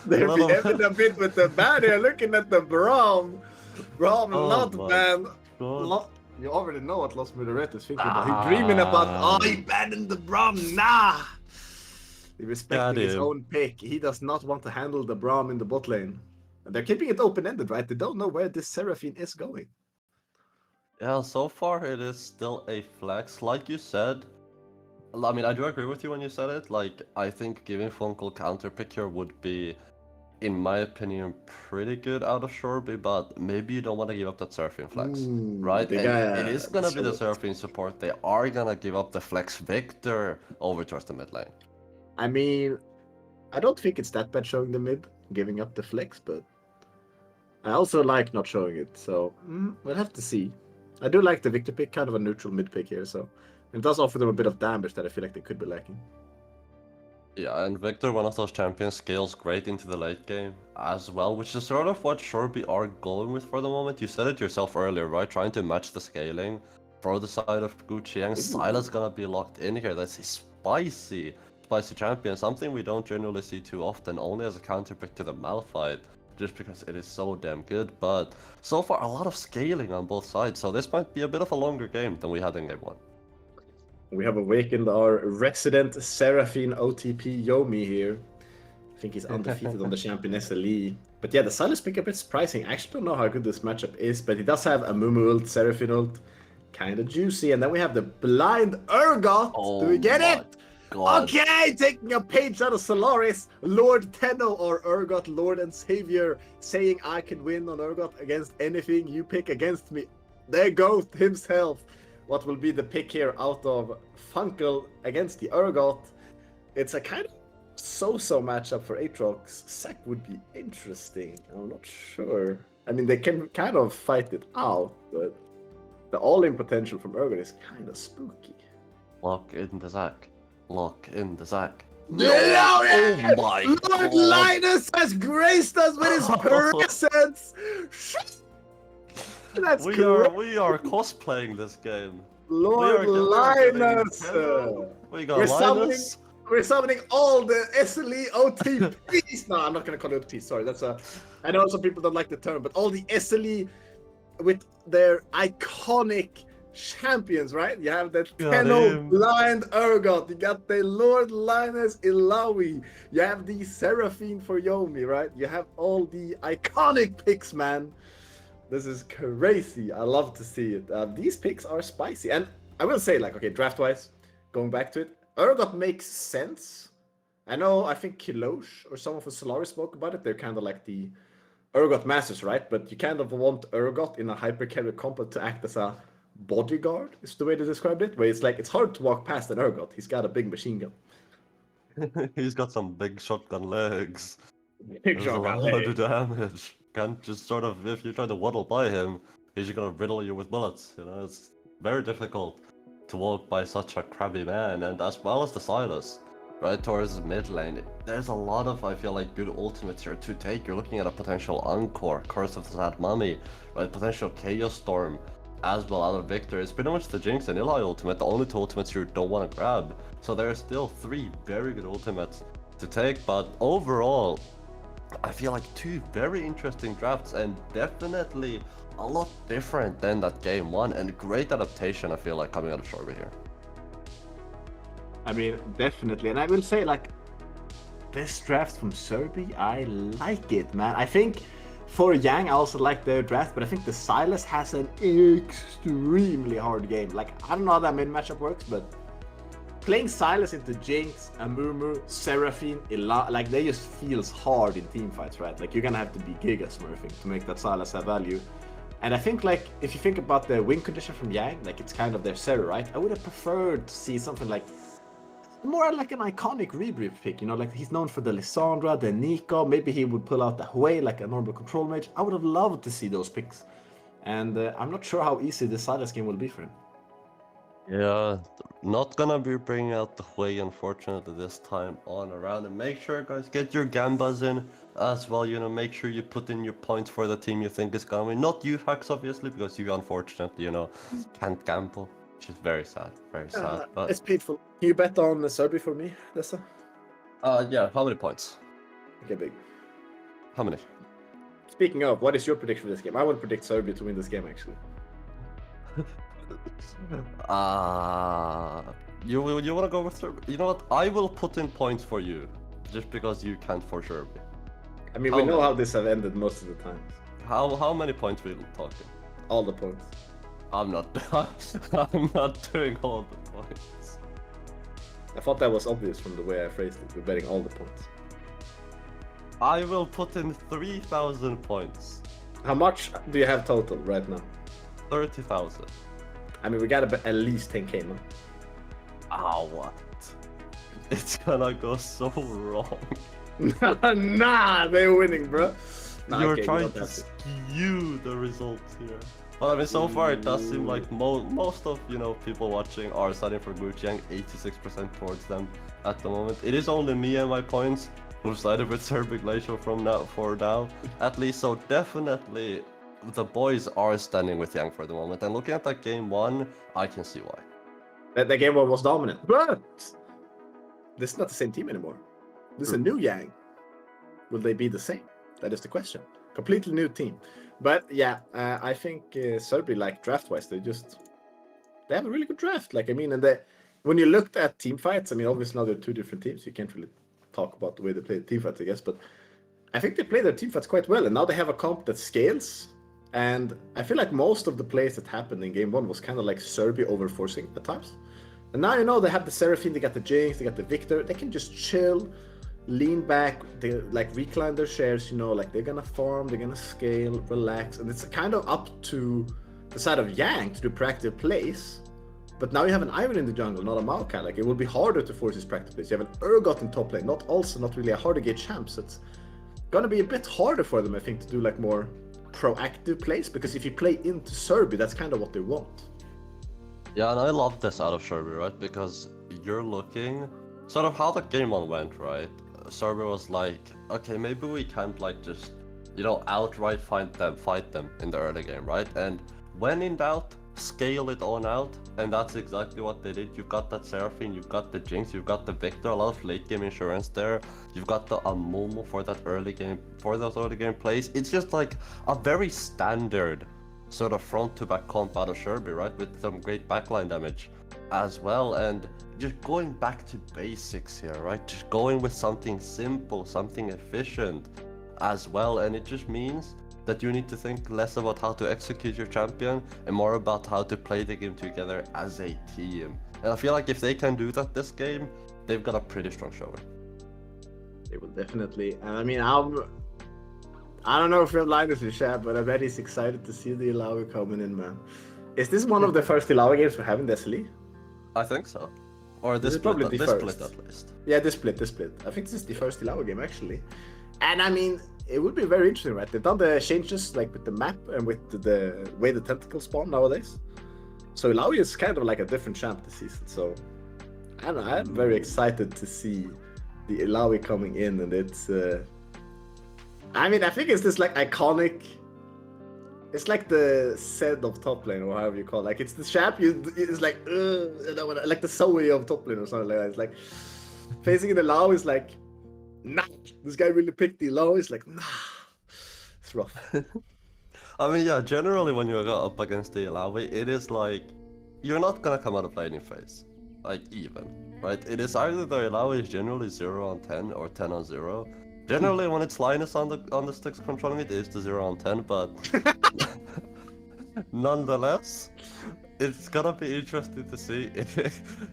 They're a bit with the banner, looking at the Braum. Braum not ban. You already know what Lost Murderette is thinking about. He's dreaming about, he banned the Braum, nah! He respecting his own pick. He does not want to handle the Braum in the bot lane. And they're keeping it open-ended, right? They don't know where this Seraphine is going. Yeah, so far it is still a flex. Like you said, I mean, I do agree with you when you said it. Like, I think giving Funkel counter pick here would be, in my opinion, pretty good out of Shoreby, but maybe you don't want to give up that Seraphine flex, right? It is going to be the Seraphine support. They are going to give up the flex Victor over towards the mid lane. I mean, I don't think it's that bad showing the mid, giving up the flex, but I also like not showing it, so we'll have to see. I do like the Victor pick, kind of a neutral mid pick here, so it does offer them a bit of damage that I feel like they could be lacking. Yeah, and Victor, one of those champions, scales great into the late game as well, which is sort of what Shoreby are going with for the moment. You said it yourself earlier, right? Trying to match the scaling for the side of Gucci Yang. Silas gonna be locked in here. That's a spicy champion. Something we don't generally see too often, only as a counterpick to the Malphite, just because it is so damn good. But so far, a lot of scaling on both sides, so this might be a bit of a longer game than we had in game 1. We have awakened our resident Seraphine OTP Yomi here. I think he's undefeated on the champion SLE. But yeah, the Silas pick a bit surprising. I actually don't know how good this matchup is, but he does have a Mumu ult, Seraphine ult. Kind of juicy. And then we have the blind Urgot. Do we get it? God. Okay, taking a page out of Solaris, Lord Tenno or Urgot, Lord and Savior, saying I can win on Urgot against anything you pick against me. There goes himself. What will be the pick here out of Funkel against the Urgot? It's a kind of so-so matchup for Aatrox. Zac would be interesting. I'm not sure. I mean, they can kind of fight it out, but the all-in potential from Urgot is kind of spooky. Lock in the Zac. Lock in the Zac. Oh my Lord God. Linus has graced us with his presence. That's We correct. are cosplaying this game. Lord we are getting Linus. Tenno. We got We're Linus. We're summoning all the SLE OTPs. No, I'm not gonna call it OTPs. Sorry, that's a. I know some people don't like the term, but all the SLE with their iconic champions, right? You have the Got Tenno him. Blind Urgot. You got the Lord Linus Ilawi. You have the Seraphine for Yomi, right? You have all the iconic picks, man. This is crazy. I love to see it. These picks are spicy, and I will say, like, okay, draft-wise, going back to it, Urgot makes sense. I think Kilosh or someone from Solaris spoke about it. They're kind of like the Urgot masters, right? But you kind of want Urgot in a hyper-carry comp to act as a bodyguard, is the way they described it. Where it's like, it's hard to walk past an Urgot. He's got a big machine gun. He's got some big shotgun legs. Big There's a shotgun lot leg. of damage. Can't just sort of, if you try to waddle by him, he's just gonna riddle you with bullets. You know, it's very difficult to walk by such a crabby man, and as well as the Silas, right towards mid lane. There's a lot of, I feel like, good ultimates here to take. You're looking at a potential Encore, Curse of the Sad Mummy, right? Potential Chaos Storm, as well out of Victor. It's pretty much the Jinx and Illai ultimate, the only two ultimates you don't want to grab. So there are still 3 very good ultimates to take, but overall, I feel like 2 very interesting drafts and definitely a lot different than that game 1, and great adaptation, I feel like, coming out of Shorby here. I mean, definitely. And I will say, like, this draft from Serbi, I like it, man. I think for Yang, I also like their draft, but I think the Silas has an extremely hard game. Like, I don't know how that mid matchup works, but playing Silas into Jinx, Amumu, Seraphine, like, they just feels hard in team fights, right? Like, you're gonna have to be Giga Smurfing to make that Silas have value. And I think, like, if you think about the win condition from Yang, like, it's kind of their Sera, right? I would have preferred to see something like more like an iconic rebrief pick, you know, like he's known for the Lissandra, the Nico, maybe he would pull out the Hui like a normal control mage. I would have loved to see those picks. And I'm not sure how easy the Silas game will be for him. Yeah, not gonna be bringing out the Hui, unfortunately, this time on around. And make sure, guys, get your Gambas in as well. You know, make sure you put in your points for the team you think is gonna win. Not you, Hax, obviously, because you, unfortunately, you know, can't gamble. Which is very sad, very sad. But It's painful. Can you bet on Serbi for me, Dessa? yeah, how many points? Okay, big. How many? Speaking of, what is your prediction for this game? I would predict Serbia to win this game, actually. You wanna go with Serbia? You know what? I will put in points for you, just because you can't for Serbia. I mean, How we know many? how this have ended most of the time. How many points we talking? All the points. I'm not. I'm not doing all the points. I thought that was obvious from the way I phrased it. We're betting all the points. I will put in 3,000 points. How much do you have total right now? 30,000. I mean, we gotta bet at least 10k, man. Ah, what? It's gonna go so wrong. Nah, they're winning, bro. Nah, You're okay, we trying don't to have to. skew the results here. Well, I mean, so far it does seem like most of, you know, people watching are siding for Gucci Yang, 86% towards them at the moment. It is only me and my points who've sided with Serbic Glacial for now, at least. So definitely the boys are standing with Yang for the moment. And looking at that game 1, I can see why. That game one was dominant, but this is not the same team anymore. This is a new Yang. Will they be the same? That is the question. Completely new team. But yeah, I think Serbia, like draft-wise, they have a really good draft. Like, I mean, and when you looked at team fights, I mean, obviously now they're two different teams. You can't really talk about the way they play the team fights, I guess. But I think they play their team fights quite well. And now they have a comp that scales. And I feel like most of the plays that happened in game 1 was kind of like Serbia overforcing at times. And now, you know, they have the Seraphine, they got the Jinx, they got the Victor. They can just chill, lean back, they like recline their shares, you know, like they're gonna farm, they're gonna scale, relax. And it's kind of up to the side of Yang to do practice plays. But now you have an Ivan in the jungle, not a Maokai. Like, it will be harder to force his practice plays. You have an Urgot in top lane, not really a hard to get champs. It's gonna be a bit harder for them, I think, to do like more proactive plays, because if you play into Serbia, that's kind of what they want. Yeah, and I love this out of Serbia, right? Because you're looking sort of how the game 1 went, right? Serbia was like, okay, maybe we can't like just, you know, outright fight them in the early game, right? And when in doubt, scale it on out, and that's exactly what they did. You've got that Seraphine, you've got the Jinx, you've got the Victor, a lot of late game insurance there. You've got the Amumu for those early game plays. It's just like a very standard sort of front to back comp out of Serbia, right? With some great backline damage as well, and just going back to basics here, right? Just going with something simple, something efficient as well, and it just means that you need to think less about how to execute your champion and more about how to play the game together as a team. And I feel like if they can do that this game, they've got a pretty strong showing. They will definitely. And I mean, I don't know if you're lying to chat, but I bet he's excited to see the Illaoi coming in, man. Is this one of the first Illaoi games we're having, SLE? I think so. Or this is probably the this first. split at least. Yeah, this split. I think this is the first Illaoi game, actually. And I mean, it would be very interesting, right? They've done the changes like with the map and with the way the tentacles spawn nowadays. So Illaoi is kind of like a different champ this season. So I don't know, I'm very excited to see the Illaoi coming in, and it's I mean, I think it's this like iconic. It's like the Zed of top lane, or however you call it. Like, it's the champ. It's like, like the Zoe of top lane or something like that. It's like facing in the Illaoi is like, nah. This guy really picked the Illaoi. It's like, nah. It's rough. I mean, yeah. Generally, when you go up against the Illaoi, it is like you're not gonna come out of laning phase, like even, right? It is either the Illaoi is generally 0 on 10 or 10 on 0. Generally, when it's Linus on the sticks controlling it, is the 0 on 10, but nonetheless, it's gonna be interesting to see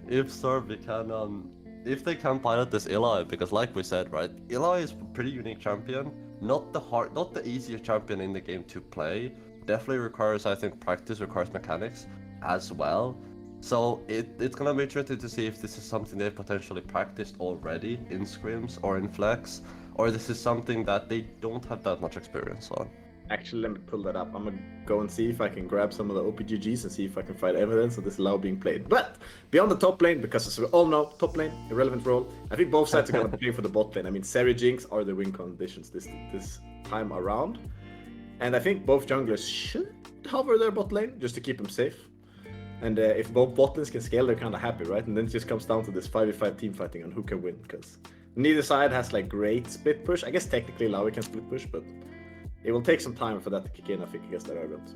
if Serbia can if they can pilot this Illaoi, because like we said, right, Illaoi is a pretty unique champion, not the easiest champion in the game to play. Definitely requires, I think, practice, requires mechanics as well. So it's gonna be interesting to see if this is something they've potentially practiced already in scrims or in flex, or this is something that they don't have that much experience on. Actually, let me pull that up. I'm gonna go and see if I can grab some of the OPGGs and see if I can find evidence of this Illaoi being played. But beyond the top lane, because as we all know, top lane, irrelevant role. I think both sides are gonna play for the bot lane. I mean, Seri Jinx are the win conditions this time around, and I think both junglers should hover their bot lane just to keep them safe. And if both bot lanes can scale, they're kind of happy, right? And then it just comes down to this 5v5 team fighting on who can win, because neither side has like great split push. I guess technically Illaoi can split push, but it will take some time for that to kick in, I think, against that Urgot.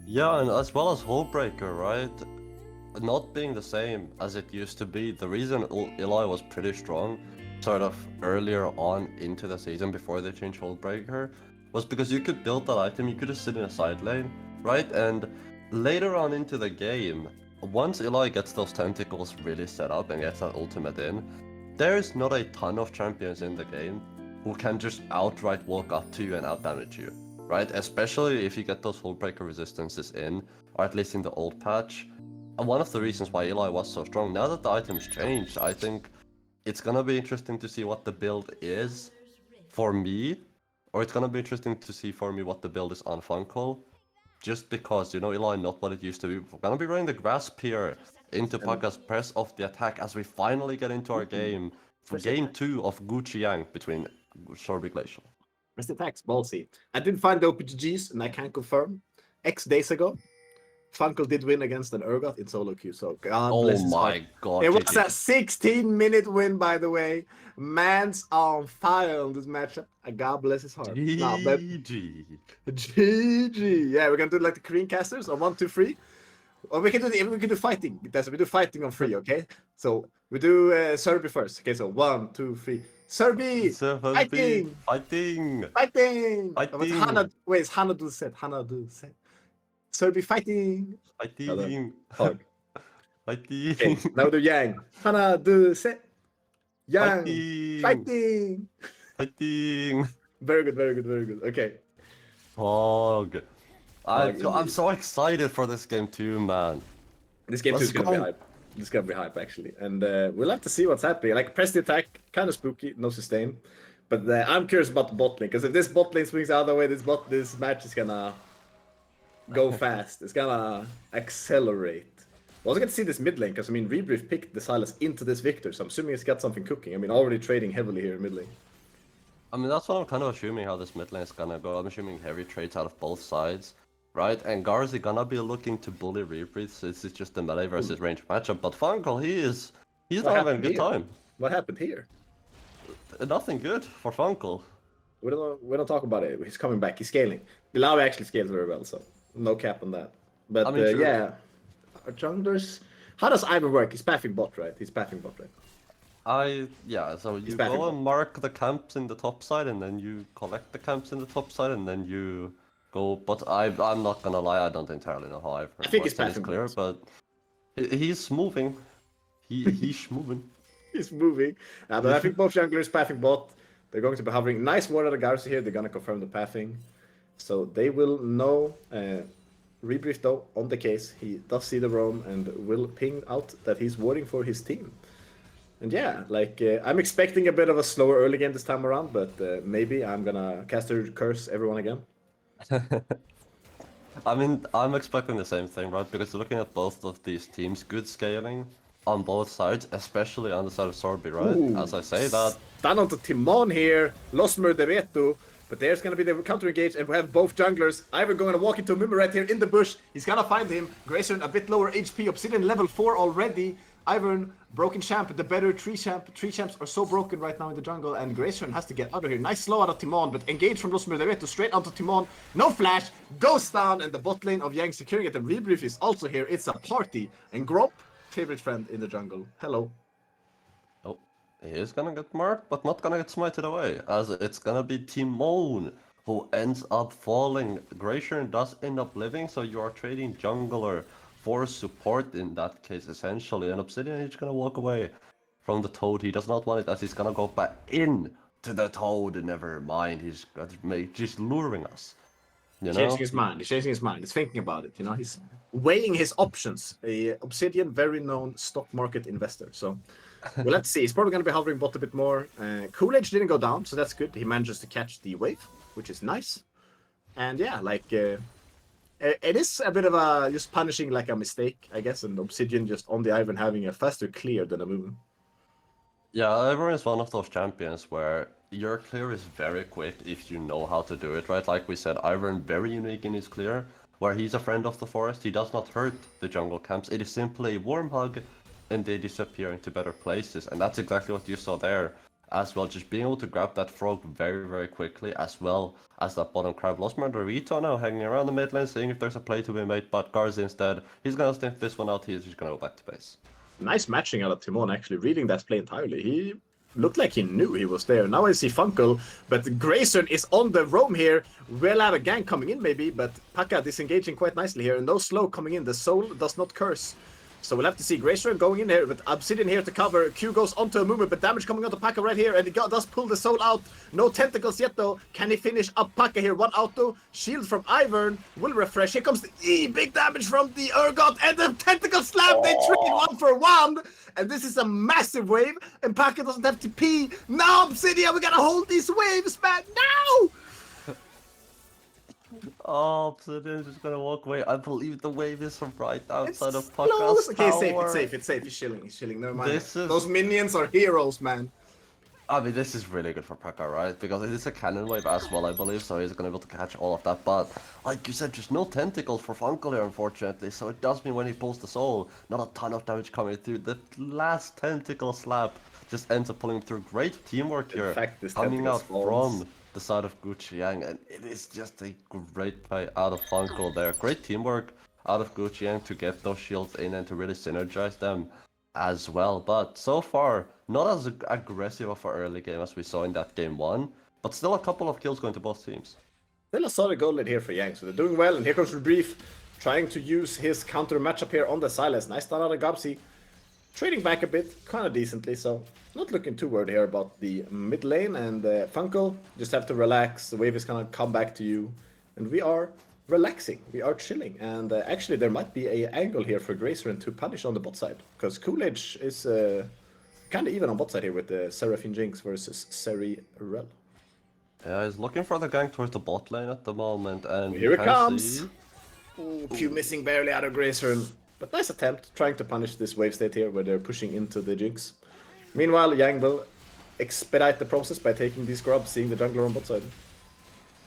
Yeah, and as well as Hullbreaker, right? Not being the same as it used to be. The reason Illaoi was pretty strong, sort of earlier on into the season before they changed Hullbreaker, was because you could build that item, you could just sit in a side lane, right? And later on into the game, once Illaoi gets those tentacles really set up and gets that ultimate in, there's not a ton of champions in the game who can just outright walk up to you and outdamage you, right? Especially if you get those Hullbreaker resistances in, or at least in the old patch. And one of the reasons why Illaoi was so strong, now that the items changed, I think it's gonna be interesting to see what the build is for me, or it's gonna be interesting to see for me what the build is on Funko. Just because, you know, Illaoi not what it used to be. We're gonna be running the Grasp here into Paka's press off the attack as we finally get into our game for game 2 of Gucci Yang between Serbia Glacial. Rest attacks, ballsy. I did find the OPGs, and I can confirm. X days ago, Funkel did win against an Urgot in solo queue, so God bless Oh his heart. my god. It was GG. a 16-minute win, by the way. Man's on fire on this matchup. God bless his heart. Now, but GG. GG. Yeah, we're gonna do like the Korean casters on 1, 2, 3. Or we can do fighting. We do fighting on 3, okay? So we do Serbi first. Okay, so 1, 2, 3. Serbi! Fighting! Fighting! Fighting! Fighting! Wait, it's Hana do set. Hana do set. Serbi fighting! Fighting! Hard. Fighting! Okay, now we do Yang. Hana do set. Yang! Fighting! Fighting! Fighting! Very good, very good, very good. Okay. Fog. I'm indeed. so excited for this game too, man. This game too Let's is gonna be go. hype. This is gonna be hype actually, and we'll have to see what's happening. Like press the attack, kind of spooky, no sustain. But I'm curious about the bot lane because if this bot lane swings the other way, this match is gonna go fast. It's gonna accelerate. We're also gonna see this mid lane because I mean Rebrief picked the Silas into this Victor, so I'm assuming it's got something cooking. I mean already trading heavily here in mid lane. I mean, that's what I'm kind of assuming how this mid lane is gonna go. I'm assuming heavy trades out of both sides, right? And Garzi gonna be looking to bully Rebreathe, so this is just the melee versus range matchup. But Funkel, he's What not having a happened good here? time. What happened here? Nothing good for Funkel. We don't talk about it. He's coming back. He's scaling. Bilal actually scales very well, so no cap on that. But I mean, true. yeah, our junglers. How does Ivor work? He's pathing bot, right? He's pathing bot, right? Yeah, so you backing go up. and mark the camps in the top side, and then you collect the camps in the top side, and then you go. But I'm not gonna lie, I don't entirely know how I've I think he's it's passing clear, bots. but he's moving. He's moving. He's moving. But I think both junglers pathing bot. They're going to be hovering. Nice word out of Garza here. They're gonna confirm the pathing, so they will know. Rebrief though on the case. He does see the roam and will ping out that he's waiting for his team. And yeah, like I'm expecting a bit of a slower early game this time around, but maybe I'm gonna caster curse everyone again. I mean, I'm expecting the same thing, right? Because looking at both of these teams, good scaling on both sides, especially on the side of Sorby, right? Ooh. As I say that, Down onto Timon here, Los Murdereto, but there's gonna be the counter engage, and we have both junglers. Ivor going to walk into Mimir right here in the bush. He's gonna find him. Grayson a bit lower HP, Obsidian level 4 already. Ivern, broken champ, the better tree champs are so broken right now in the jungle, and Grayson has to get out of here. Nice slow out of Timon, but engage from Los Murdereto straight onto Timon. No flash, goes down, and the bot lane of Yang securing it, and Rebrief is also here. It's a party, and Grop, favorite friend in the jungle. Hello. oh, he is gonna get marked, but not gonna get smited away, as it's gonna be Timon who ends up falling. Glacier does end up living, so you are trading jungler for support in that case, essentially. And Obsidian is gonna walk away from the Toad. He does not want it, as he's gonna go back in to the Toad. Never mind, he's just luring us. You know? Changing his mind. He's changing his mind. He's thinking about it. You know, he's weighing his options. Obsidian, very known stock market investor. So, well, let's see. He's probably going to be hovering bot a bit more. Cool Edge didn't go down, so that's good. He manages to catch the wave, which is nice. And yeah, like it is a bit of a just punishing like a mistake, I guess. And Obsidian just on the Ivan having a faster clear than a Moon. Yeah, Ivern is one of those champions where your clear is very quick if you know how to do it, right? Like we said, Ivern very unique in his clear, where he's a friend of the forest. He does not hurt the jungle camps. It is simply a warm hug, and they disappear into better places. And that's exactly what you saw there as well. Just being able to grab that frog very, very quickly, as well as that bottom crab. Lost Murderito now hanging around the mid lane, seeing if there's a play to be made, but Garza instead, he's gonna sniff this one out. He's just gonna go back to base. Nice matching out of Timon, actually, reading that play entirely. He looked like he knew he was there. Now I see Funkel, but Grayson is on the roam here. We'll have a gang coming in maybe, but Paka disengaging quite nicely here. And no slow coming in. The soul does not curse. So we'll have to see Grayson going in here, but Obsidian here to cover. Q goes onto a movement, but damage coming onto Paka right here, and he does pull the soul out. No tentacles yet though. Can he finish up Paka here? One auto. Shield from Ivern will refresh. Here comes the E. Big damage from the Urgot, and the tentacle slam. They trade 1-for-1. And this is a massive wave, and Paka doesn't have to pee. Now Obsidian, we gotta hold these waves, man. Now! Oh, Obsidian's just gonna walk away. I believe the wave is from right outside It's of Paka's close. Okay, it's safe, tower. it's safe, it's safe. He's chilling, he's chilling. Never mind. This is- Those minions are heroes, man. I mean, this is really good for Pekka, right? Because it is a cannon wave as well, I believe, so he's gonna be able to catch all of that. But like you said, just no tentacles for Funkel here, unfortunately. So it does mean when he pulls the soul, not a ton of damage coming through. The last tentacle slap just ends up pulling through. Great teamwork In here, fact, this coming tentacle out spawns. from the side of Gucci Yang, and it is just a great play out of Funkel there. Great teamwork out of Gucci Yang to get those shields in and to really synergize them as well. But so far, not as aggressive of an early game as we saw in that game 1, but still a couple of kills going to both teams. Still a solid goal lead here for Yang, so they're doing well. And here comes Rebrief, trying to use his counter matchup here on the Silas. Nice start out of Gabsi. Trading back a bit, kind of decently, so not looking too worried here about the mid lane. And Funkel, just have to relax. The wave is gonna come back to you. And we are relaxing, we are chilling. And actually, there might be a angle here for Grayson to punish on the bot side, because Coolidge is kind of even on bot side here with the Seraphine Jinx versus Serirel. Yeah, he's looking for the gank towards the bot lane at the moment, and Here you it can comes! see- Ooh, Q missing barely out of Grayson. But nice attempt, trying to punish this wave state here where they're pushing into the Jinx. Meanwhile, Yang will expedite the process by taking these grubs, seeing the jungler on bot side.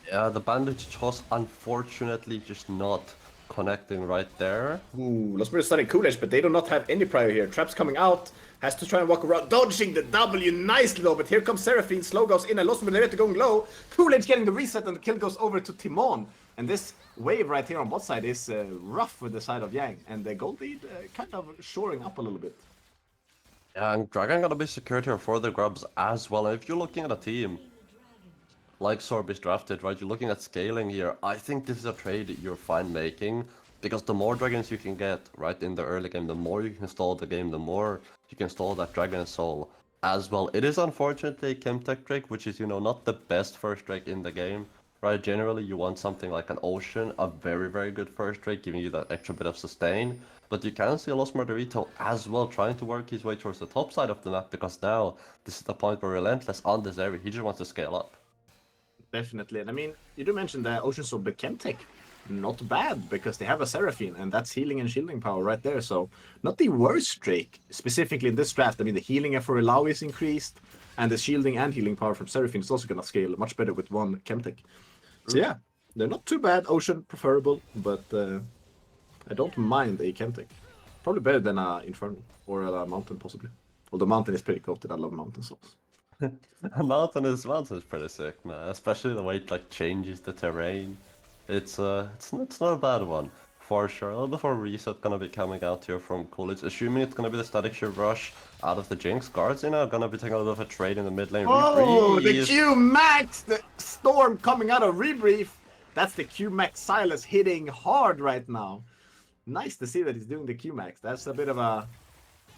Yeah, the bandage toss unfortunately just not connecting right there. Ooh, Losmer is starting Coolidge, but they do not have any prior here. Traps coming out, has to try and walk around, dodging the W nicely though, but here comes Seraphine, slow goes in, and Losmer Nerete going low. Coolidge getting the reset, and the kill goes over to Timon. And this wave right here on bot side is rough with the side of Yang, and the gold lead kind of shoring up a little bit. Yeah, and Dragon gonna be secured here for the grubs as well. And if you're looking at a team like Sorbi's drafted, right, you're looking at scaling here. I think this is a trade you're fine making, because the more dragons you can get right in the early game, the more you can stall the game, the more you can stall that dragon soul as well. It is unfortunately Chemtech Drake, which is, you know, not the best first Drake in the game, right? Generally you want something like an Ocean, a very, very good first Drake, giving you that extra bit of sustain. But you can see Los Margarito as well trying to work his way towards the top side of the map, because now this is the point where Relentless on this area, he just wants to scale up. Definitely, and I mean, you do mention the Ocean Soul, but Chemtech, not bad, because they have a Seraphine, and that's healing and shielding power right there, so not the worst Drake, specifically in this draft. I mean, the healing for Illaoi is increased, and the shielding and healing power from Seraphine is also going to scale much better with one Chemtech. So yeah, they're not too bad. Ocean preferable, but I don't mind a Chemtech. Probably better than a Infernal, or a Mountain possibly. Although Mountain is pretty cool, I love Mountain Souls. Mountain is pretty sick, man. Especially the way it like changes the terrain. It's not a bad one for sure. A little bit more reset gonna be coming out here from Coolidge. Assuming it's gonna be the static shield rush out of the Jinx. Guards, you know, gonna be taking a little bit of a trade in the mid lane. Oh, the Rebrief. Q Max, the storm coming out of Rebrief. That's the Q Max Silas hitting hard right now. Nice to see that he's doing the Q Max. That's a bit of a,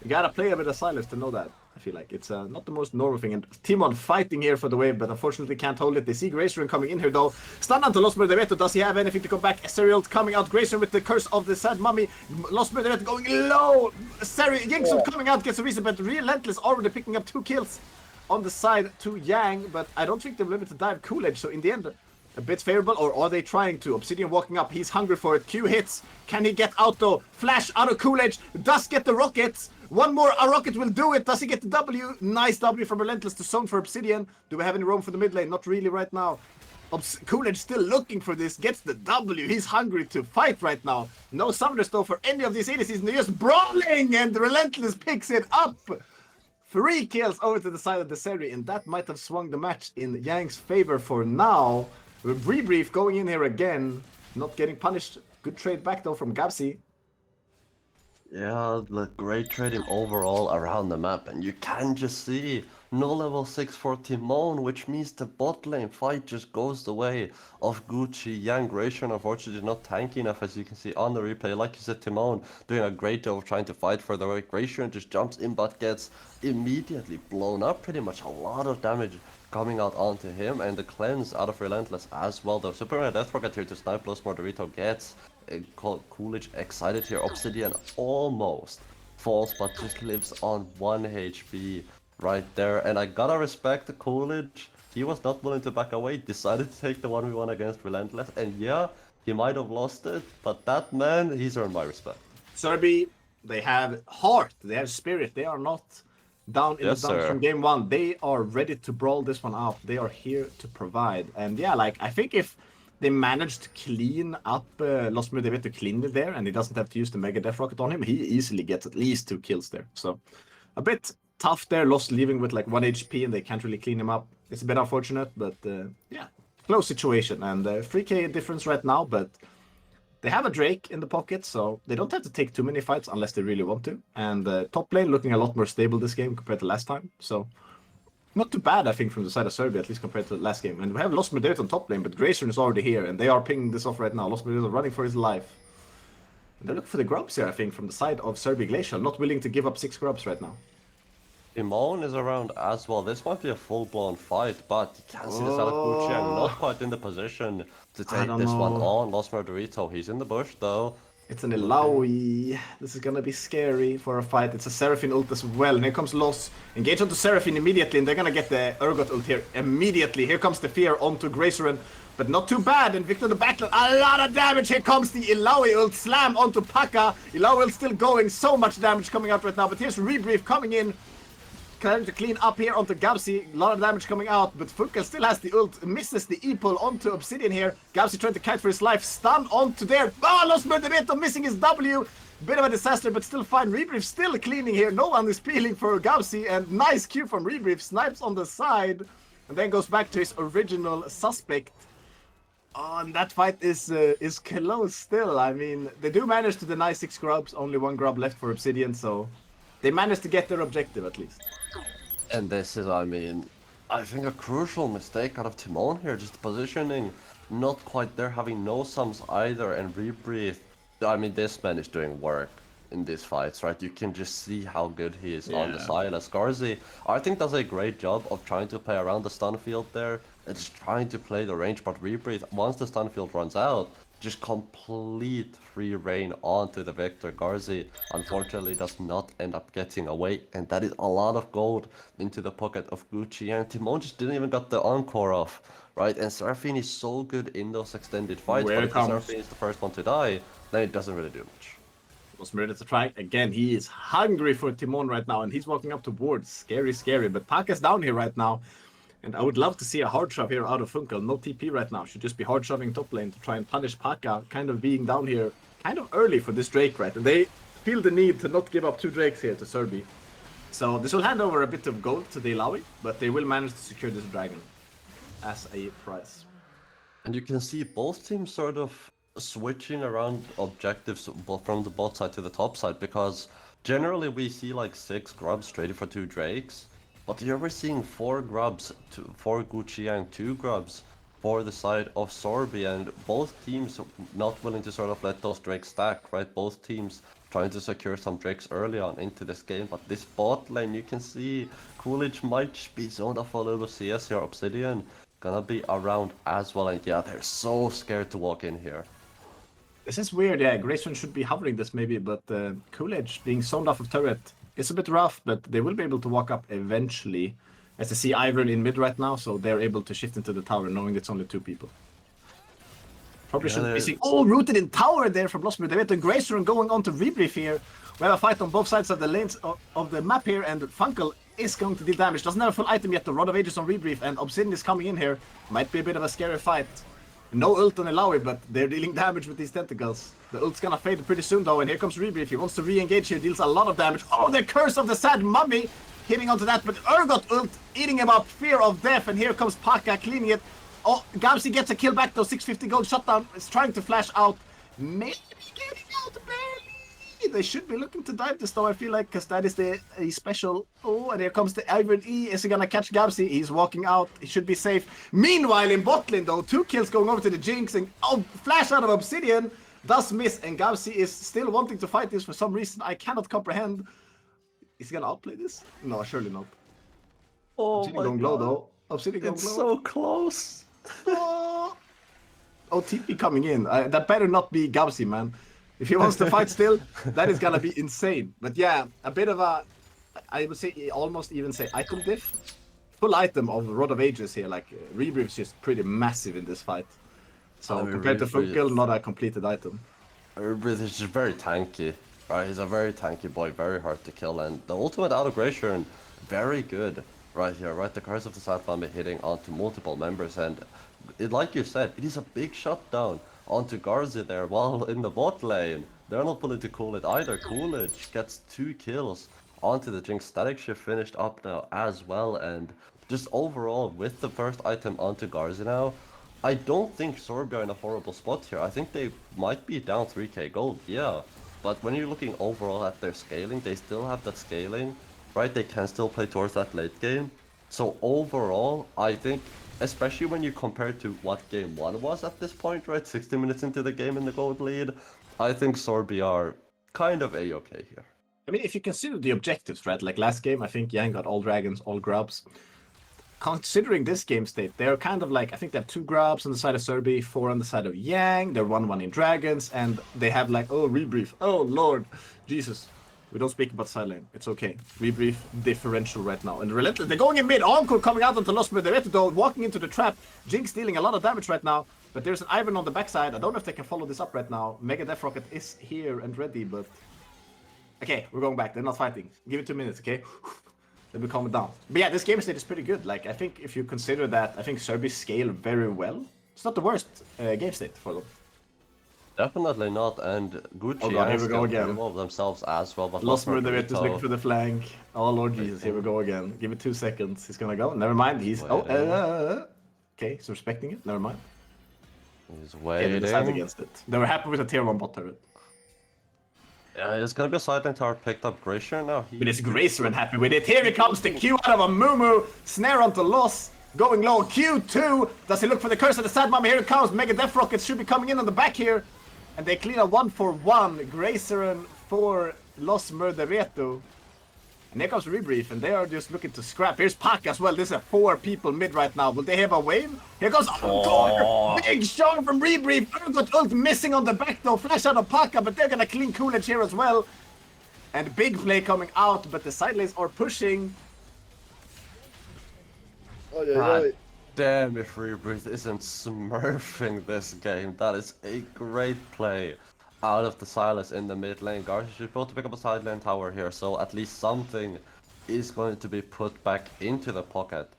you gotta play a bit of Silas to know that. I feel like it's not the most normal thing. And Timon fighting here for the wave, but unfortunately can't hold it. They see Grayson coming in here though. Stun onto Los Merdeveto. Does he have anything to come back? Serial coming out. Grayson with the curse of the sad mummy. Los Merdeveto going low. Yingsu coming out, gets a reason, but Relentless already picking up 2 kills on the side to Yang. But I don't think they're limited to dive Coolidge. So in the end, a bit favorable, or are they trying to? Obsidian walking up. He's hungry for it. Q hits. Can he get out though? Flash out of Coolidge. Does get the rockets. One more, a rocket will do it. Does he get the W? Nice W from Relentless to zone for Obsidian. Do we have any room for the mid lane? Not really right now. Coolidge still looking for this. Gets the W. He's hungry to fight right now. No summoners though for any of these ADCs. They're just brawling, and Relentless picks it up. 3 kills over to the side of the Seri, and that might have swung the match in Yang's favor for now. Rebrief going in here again. Not getting punished. Good trade back though from Gabsi. Yeah, the great trading overall around the map, and you can just see no level 6 for Timon, which means the bot lane fight just goes the way of Gucci Yang. Grayson unfortunately not tanky enough, as you can see on the replay. Like you said, Timon doing a great job of trying to fight for the way. Grayson just jumps in but gets immediately blown up. Pretty much a lot of damage coming out onto him, and the cleanse out of Relentless as well. The Superman Death Rocket here to snipe Los Margarito gets Coolidge excited here. Obsidian almost falls, but just lives on 1 HP right there. And I gotta respect the Coolidge. He was not willing to back away, decided to take the 1v1 against Relentless. And yeah, he might have lost it, but that man, he's earned my respect. Serbi, they have heart, they have spirit. They are not down in Yes, the dumps sir. from game one. They are ready to brawl this one out. They are here to provide. And yeah, like, I think if they manage to clean up Lost Motivator cleanly there, and he doesn't have to use the Mega Death Rocket on him, he easily gets at least 2 kills there. So a bit tough there. Lost leaving with like 1 HP, and they can't really clean him up. It's a bit unfortunate, but yeah, close situation. And 3k difference right now, but they have a Drake in the pocket, so they don't have to take too many fights unless they really want to. And top lane looking a lot more stable this game compared to last time. So not too bad, I think, from the side of Serbia, at least compared to the last game. And we have Lost Motivator on top lane, but Grayson is already here, and they are pinging this off right now. Lost Motivator running for his life. And they're looking for the grubs here, I think, from the side of Serbia Glacial. Not willing to give up 6 grubs right now. Timon is around as well. This might be a full-blown fight, but you can see the side of Gucciang not quite in the position to take this one on. Lost Murderito, he's in the bush though. It's an Illaoi. This is gonna be scary for a fight. It's a Seraphine ult as well. And here comes Lost. Engage onto Seraphine immediately, and they're gonna get the Urgot ult here immediately. Here comes the Fear onto Gracerin, but not too bad. And Victor the Backline, a lot of damage. Here comes the Illaoi ult, slam onto Paka. Illaoi ult still going, so much damage coming out right now. But here's Rebrief coming in. Trying to clean up here onto Gabsi. A lot of damage coming out, but Funkel still has the ult. Misses the E-pull onto Obsidian here. Gabsi trying to kite for his life. Stun onto there. Oh, Lost Motivator missing his W. Bit of a disaster, but still fine. Rebrief still cleaning here. No one is peeling for Gabsi. And nice Q from Rebrief. Snipes on the side. And then goes back to his original suspect. Oh, and that fight is close still. I mean, they do manage to deny 6 grubs. Only 1 grub left for Obsidian, so they managed to get their objective at least. And this is, I mean, I think a crucial mistake out of Timon here. Just positioning not quite there, having no sums either, and Rebreathe. I mean, this man is doing work in these fights, right? You can just see how good he is on the side. As Garzi, I think does a great job of trying to play around the stun field there. And just trying to play the range, but Rebreathe, once the stun field runs out, just complete free reign onto the Victor. Garzi unfortunately does not end up getting away, and that is a lot of gold into the pocket of Gucci. And Timon just didn't even got the encore off, right? And Seraphine is so good in those extended fights, but if Seraphine is the first one to die, then it doesn't really do much. Was ready to try again. He is hungry for Timon right now, and he's walking up towards. Scary, scary. But Paka's down here right now. And I would love to see a hard shove here out of Funkel. No TP right now. Should just be hard shoving top lane to try and punish Paka, kind of being down here kind of early for this Drake, right? And they feel the need to not give up 2 Drakes here to Serbi. So this will hand over a bit of gold to the Illaoi, but they will manage to secure this dragon as a prize. And you can see both teams sort of switching around objectives from the bot side to the top side, because generally we see like 6 grubs traded for 2 Drakes. But here we're seeing 4 grubs for Gucciang, 2 grubs for the side of Sorbi, and both teams not willing to sort of let those Drakes stack, right? Both teams trying to secure some Drakes early on into this game, but this bot lane, you can see Coolidge might be zoned off for a little CS here. Obsidian gonna be around as well, and yeah, they're so scared to walk in here. This is weird, yeah. Grayson should be hovering this maybe, but Coolidge being zoned off of turret. It's a bit rough, but they will be able to walk up eventually. As I see Ivern in mid right now, so they're able to shift into the tower, knowing it's only 2 people. Probably shouldn't be seeing. Oh, rooted in tower there from Lost Motivator. Grayson going on to Rebrief here. We have a fight on both sides of the lanes of the map here, and Funkel is going to deal damage. Doesn't have a full item yet. The Rod of Ages on Rebrief, and Obsidian is coming in here. Might be a bit of a scary fight. No ult on Illaoi, but they're dealing damage with these tentacles. The ult's gonna fade pretty soon though, and here comes Rebrief. He wants to re-engage here, deals a lot of damage. Oh, the Curse of the Sad Mummy hitting onto that, but Urgot ult eating him up, Fear of Death, and here comes Paka cleaning it. Oh, Gabsi gets a kill back though, 650 gold shutdown. Is trying to flash out. Maybe getting out barely. They should be looking to dive this though, I feel like, because that is a special. Oh, and here comes the Ivern E. Is he gonna catch Gabsi? He's walking out. He should be safe. Meanwhile, in bot lane though, 2 kills going over to the Jinx, and oh, flash out of Obsidian. Does miss, and Gabsi is still wanting to fight this for some reason I cannot comprehend. Is he gonna outplay this? No, surely not. Oh Obsidian going low though. Obsidian going it's low. so close. Oh, TP coming in. That better not be Gabsi, man. If he wants to fight still, that is gonna be insane. But yeah, a bit of a, I would say, almost even say item diff. Full item of Rod of Ages here. Like Rebrief is just pretty massive in this fight. So compared to Funkel, not a completed item. Rebrief is just very tanky, right? He's a very tanky boy, very hard to kill, and the ultimate out of Grayshorn very good right here, right? The Curse of the Sad Family hitting onto multiple members, and like you said, it is a big shutdown onto Garza there while in the bot lane. They're not willing to cool it either. Coolidge gets 2 kills onto the Jinx. Static Shift finished up now as well, and just overall with the first item onto Garza now, I don't think Sorbia are in a horrible spot here. I think they might be down 3k gold, yeah. But when you're looking overall at their scaling, they still have that scaling, right? They can still play towards that late game. So overall, I think, especially when you compare to what game 1 was at this point, right? 60 minutes into the game in the gold lead, I think Sorbia are kind of a-okay here. I mean, if you consider the objectives, right? Like last game, I think Yang got all dragons, all grubs. Considering this game state, they're kind of like, I think they have 2 grubs on the side of Serbi, 4 on the side of Yang, they're 1-1 in dragons, and they have like, oh, rebrief, oh lord, Jesus. We don't speak about side lane, it's okay. Rebrief differential right now. And Relentless, they're going in mid, Encore coming out onto Lost Murderetto, walking into the trap, Jinx dealing a lot of damage right now, but there's an Ivan on the backside. I don't know if they can follow this up right now. Mega Death Rocket is here and ready, but... Okay, we're going back, they're not fighting. Give it 2 minutes, okay? Let me calm it down. But yeah, this game state is pretty good. Like, I think if you consider that, I think Serbi scale very well. It's not the worst game state for them. Definitely not, and Gucci Oh god, here we go again. involve themselves as well, but Lost Murderetto is looking for the flank. Oh lord Jesus, here we go again. Give it 2 seconds. He's gonna go. Never mind, he's... Okay, he's respecting it. Never mind. He's Okay, they decided waiting. against it. They were happy with the tier 1 bot turret. Yeah, it's gonna be a side lane tower picked up Gracier now. But it's Gracer and happy with it. Here he comes, the Q out of a Mumu. Snare onto Loss. Going low. Q2. Does he look for the curse of the Sad Mama? Here it comes. Mega Death Rockets should be coming in on the back here. And they clean a 1-for-1. Gracer for Los Murderetto. And here comes Rebrief, and they are just looking to scrap. Here's Pac as well. This is 4 people mid right now. Will they have a wave? Here goes Encore! Big shot from Rebrief. Urgot ult missing on the back though. Flash out of Paca, but they're gonna clean Coolidge here as well. And big play coming out, but the side lanes are pushing. Oh, God damn if Rebreathe isn't smurfing this game. That is a great play out of the Silas in the mid lane. Garcia should be able to pick up a side lane tower here, so at least something is going to be put back into the pocket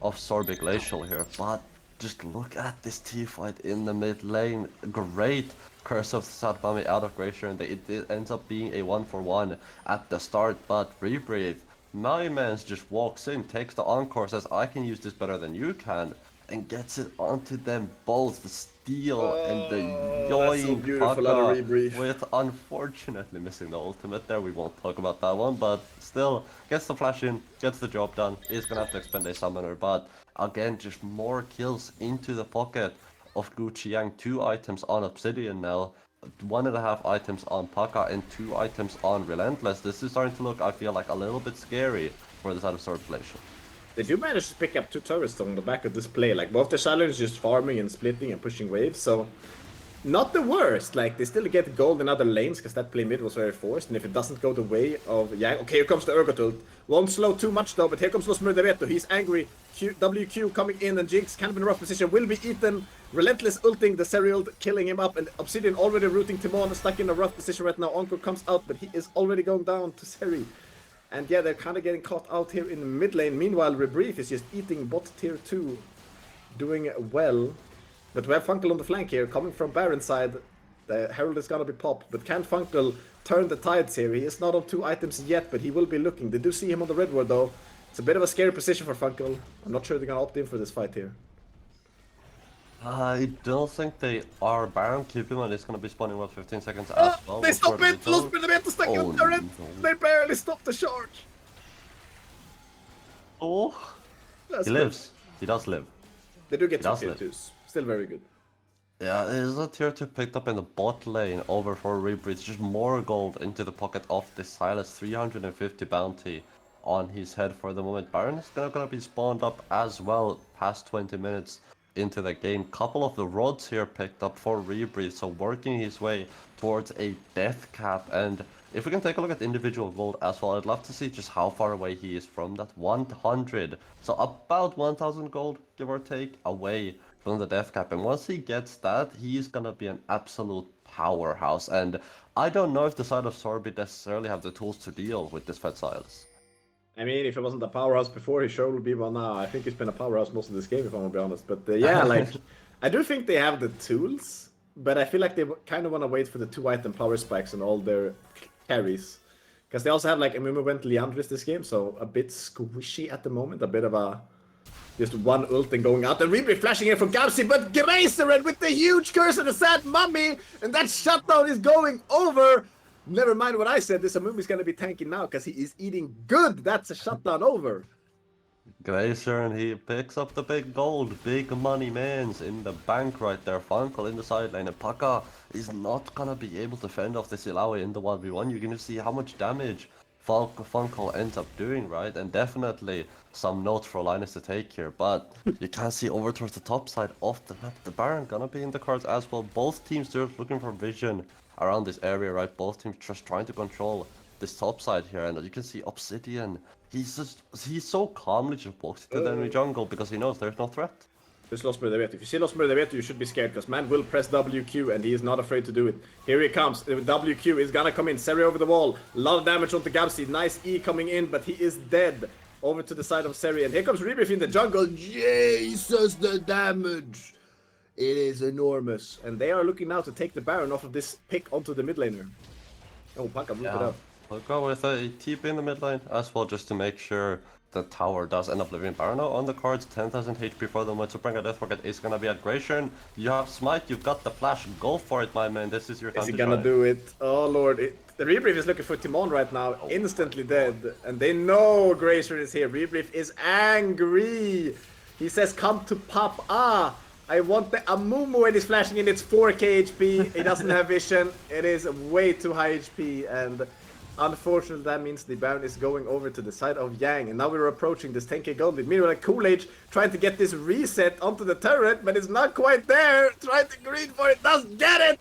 of Sorbi Glacial here. But just look at this T-fight in the mid lane. Great Curse of Sadbami out of Glacier, and it ends up being a 1-for-1 at the start, but Rebreathe, my man just walks in, takes the Encore, says I can use this better than you can, and gets it onto them both. The steal and the yoink Paka with unfortunately missing the ultimate there. We won't talk about that one, but still gets the flash in, gets the job done. Is gonna have to expend a summoner, but again, just more kills into the pocket of Gucci Yang. 2 items on Obsidian now, 1.5 items on Paka, and 2 items on Relentless. This is starting to look, I feel like, a little bit scary for the side of Sword Glacial. They do manage to pick up 2 turrets on the back of this play. Like, both the challenge just farming and splitting and pushing waves, so not the worst. Like, they still get gold in other lanes because that play mid was very forced, and if it doesn't go the way of Yang... Okay, here comes the Urgot ult. Won't slow too much though, but here comes Los Murderetto. He's angry. WQ coming in, and Jinx kind of in a rough position. Will be eaten. Relentless ulting the Serial, killing him up, and Obsidian already rooting Timon, stuck in a rough position right now. Encore comes out, but he is already going down to Seri. And yeah, they're kind of getting caught out here in the mid lane. Meanwhile, Rebrief is just eating bot tier 2, doing well. But we have Funkel on the flank here, coming from Baron side. The Herald is gonna be popped, but can Funkel turn the tides here? He is not on 2 items yet, but he will be looking. They do see him on the red ward though. It's a bit of a scary position for Funkel. I'm not sure they're gonna opt in for this fight here. I don't think they are. Baron, keep in mind it's gonna be spawning about 15 seconds as well. They stop it! Los Murderetto stuck in the turret! They barely stopped the charge! Oh, That's he good. lives. He does live. They do get 2 does tier live. 2s. Still very good. Yeah, there's a tier 2 picked up in the bot lane over for Rebreathe. Just more gold into the pocket of the Silas. 350 bounty on his head for the moment. Baron is gonna be spawned up as well past 20 minutes into the game. Couple of the rods here picked up for Rebreathe, so working his way towards a death cap. And if we can take a look at individual gold as well, I'd love to see just how far away he is from that 100. So about 1000 gold, give or take, away from the death cap. And once he gets that, he's gonna be an absolute powerhouse. And I don't know if the side of Sorbi necessarily have the tools to deal with this Fed Silas. I mean, if it wasn't a powerhouse before, he sure will be one now. I think he's been a powerhouse most of this game, if I'm gonna be honest. But yeah, like, I do think they have the tools, but I feel like they kind of want to wait for the 2-item power spikes and all their carries. Because they also have, like, Amumu went Leandris this game, so a bit squishy at the moment. A bit of a... Just one ult and going out. And Rebirth flashing here from Gabsy, but Gracered with the huge curse of the sad mummy! And that shutdown is going over! Never mind what I said, this Amumu is gonna be tanking now, because he is eating good! That's a shutdown over! Glacier, and he picks up the big gold. Big money mans in the bank right there. Funkel in the side lane, and Paka is not gonna be able to fend off this Illaoi in the 1v1. You're gonna see how much damage Funkel ends up doing, right? And definitely some notes for Linus to take here, but you can see over towards the top side of the map, the Baron gonna be in the cards as well. Both teams just looking for vision around this area, right? Both teams just trying to control this top side here, and you can see Obsidian. He's so calmly just walks into the enemy jungle because he knows there's no threat. This Los Murder If you see Los Murder you should be scared, because man will press WQ and he is not afraid to do it. Here he comes. WQ is gonna come in. Seri over the wall. A lot of damage onto Gabsy. Nice E coming in, but he is dead. Over to the side of Seri, and here comes Rebirth in the jungle. Jesus, the damage! It is enormous. And they are looking now to take the Baron off of this pick onto the mid laner. Oh, Paka moved it up. We'll go with a TP in the mid lane as well, just to make sure the tower does end up living. Baron on the cards, 10,000 HP for them. With Supranga Death Rocket is gonna be aggression. You have Smite, you've got the flash. Go for it, my man. This is your time to Is he gonna do it? Oh lord. The Rebirth is looking for Timon right now, instantly dead. And they know Gracer is here. Rebirth is angry. He says, come to pop. I want the Amumu, and he's flashing in. It's 4k HP. He doesn't have vision. It is way too high HP, and unfortunately that means the Baron is going over to the side of Yang. And now we're approaching this 10k gold lead. Meanwhile, Coolage trying to get this reset onto the turret, but it's not quite there. Trying to green for it, doesn't get it!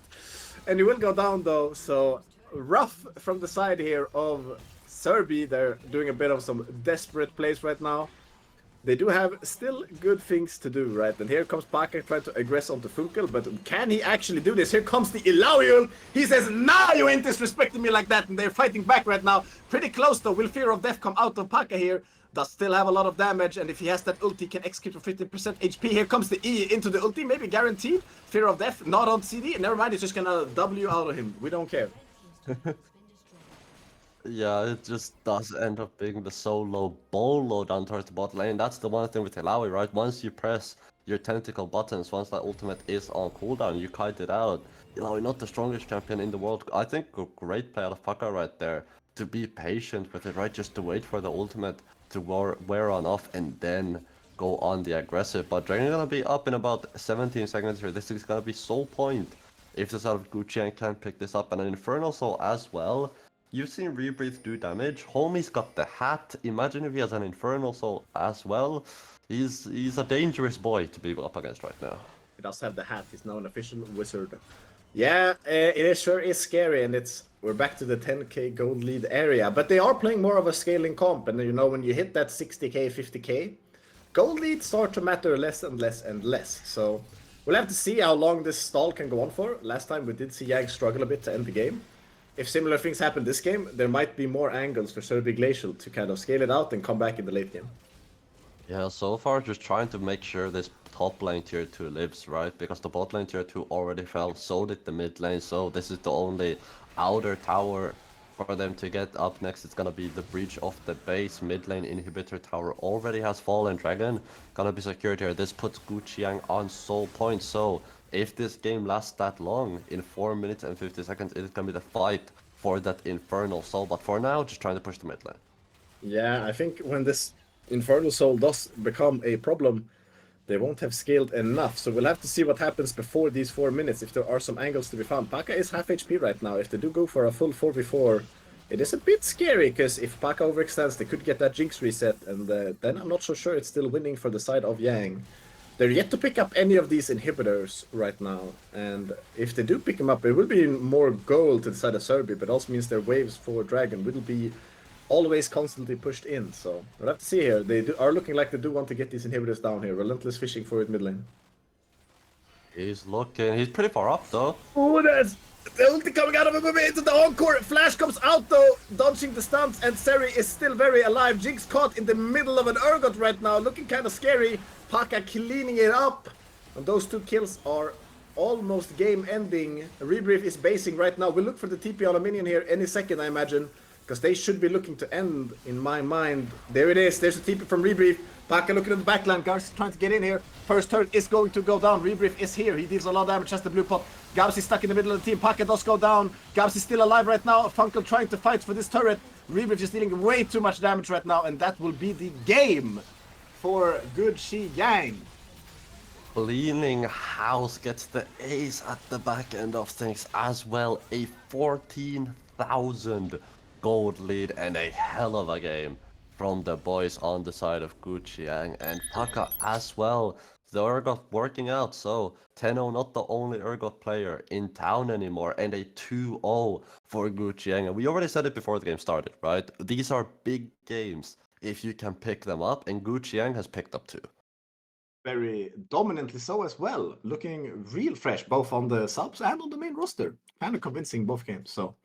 And he will go down though, so rough from the side here of Serbi. They're doing a bit of some desperate plays right now. They do have still good things to do, right? And here comes Paka trying to aggress onto Funkel, but can he actually do this? Here comes the Illaoi. He says, nah, you ain't disrespecting me like that, and they're fighting back right now. Pretty close though. Will Fear of Death come out of Paka here? Does still have a lot of damage, and if he has that ulti, he can execute for 50% HP. Here comes the E into the ulti, maybe guaranteed. Fear of Death, not on CD. Never mind, it's just gonna W out of him. We don't care. Yeah, it just does end up being the solo bolo down towards the bot lane. That's the one thing with Illaoi, right? Once you press your tentacle buttons, once that ultimate is on cooldown, you kite it out. Illaoi, not the strongest champion in the world. I think a great play out of Paka right there. To be patient with it, right? Just to wait for the ultimate to wear on off and then go on the aggressive. But Dragon gonna be up in about 17 seconds here. This is gonna be Soul Point if the side of Gucci can pick this up. And an Infernal Soul as well. You've seen Rebreathe do damage. Homie's got the hat. Imagine if he has an Infernal Soul as well. He's a dangerous boy to be up against right now. He does have the hat. He's now an official wizard. Yeah, it sure is scary, and we're back to the 10k gold lead area. But they are playing more of a scaling comp, and you know, when you hit that 60k, 50k, gold leads start to matter less and less and less. So we'll have to see how long this stall can go on for. Last time we did see Yang struggle a bit to end the game. If similar things happen this game, there might be more angles for Serbi Glacial to kind of scale it out and come back in the late game. Yeah, so far just trying to make sure this top lane tier 2 lives, right? Because the bot lane tier 2 already fell, so did the mid lane, so this is the only outer tower for them to get. Up next, it's gonna be the breach of the base. Mid lane inhibitor tower already has fallen. Dragon gonna be secured here. This puts Guqiang on soul point, so if this game lasts that long, in 4 minutes and 50 seconds, it is gonna be the fight for that Infernal Soul. But for now, just trying to push the mid lane. Yeah, I think when this Infernal Soul does become a problem, they won't have scaled enough. So we'll have to see what happens before these 4 minutes, if there are some angles to be found. Paka is half HP right now. If they do go for a full 4v4, it is a bit scary, because if Paka overextends, they could get that Jinx reset, and then I'm not so sure it's still winning for the side of Yang. They're yet to pick up any of these inhibitors right now, and if they do pick them up, it will be more gold to the side of Serbi, but also means their waves for Dragon will be always constantly pushed in. So we'll have to see here. They are looking like they do want to get these inhibitors down here. Relentless fishing for it mid lane. He's looking. He's pretty far up though. Oh, The ulti coming out of him into the encore. Flash comes out though, dodging the stunts, and Seri is still very alive. Jinx caught in the middle of an Urgot right now, looking kind of scary. Paka cleaning it up. And those 2 kills are almost game ending. Rebrief is basing right now. We'll look for the TP on a minion here any second, I imagine. Because they should be looking to end, in my mind. There it is. There's a TP from Rebrief. Paka looking at the backline. Gars trying to get in here. First turret is going to go down. Rebrief is here. He deals a lot of damage. Has the blue pot. Gabs is stuck in the middle of the team. Paka does go down. Gabs is still alive right now. Funkel trying to fight for this turret. Rebrief is dealing way too much damage right now. And that will be the game for Gucci Yang. Cleaning House gets the ace at the back end of things as well. A 14,000 gold lead and a hell of a game from the boys on the side of Gucci and Paka as well. The Urgot working out, so Tenno not the only Urgot player in town anymore, and a 2-0 for Gucci. And we already said it before the game started, right? These are big games if you can pick them up, and Gucci has picked up 2. Very dominantly so as well. Looking real fresh, both on the subs and on the main roster. Kind of convincing both games, so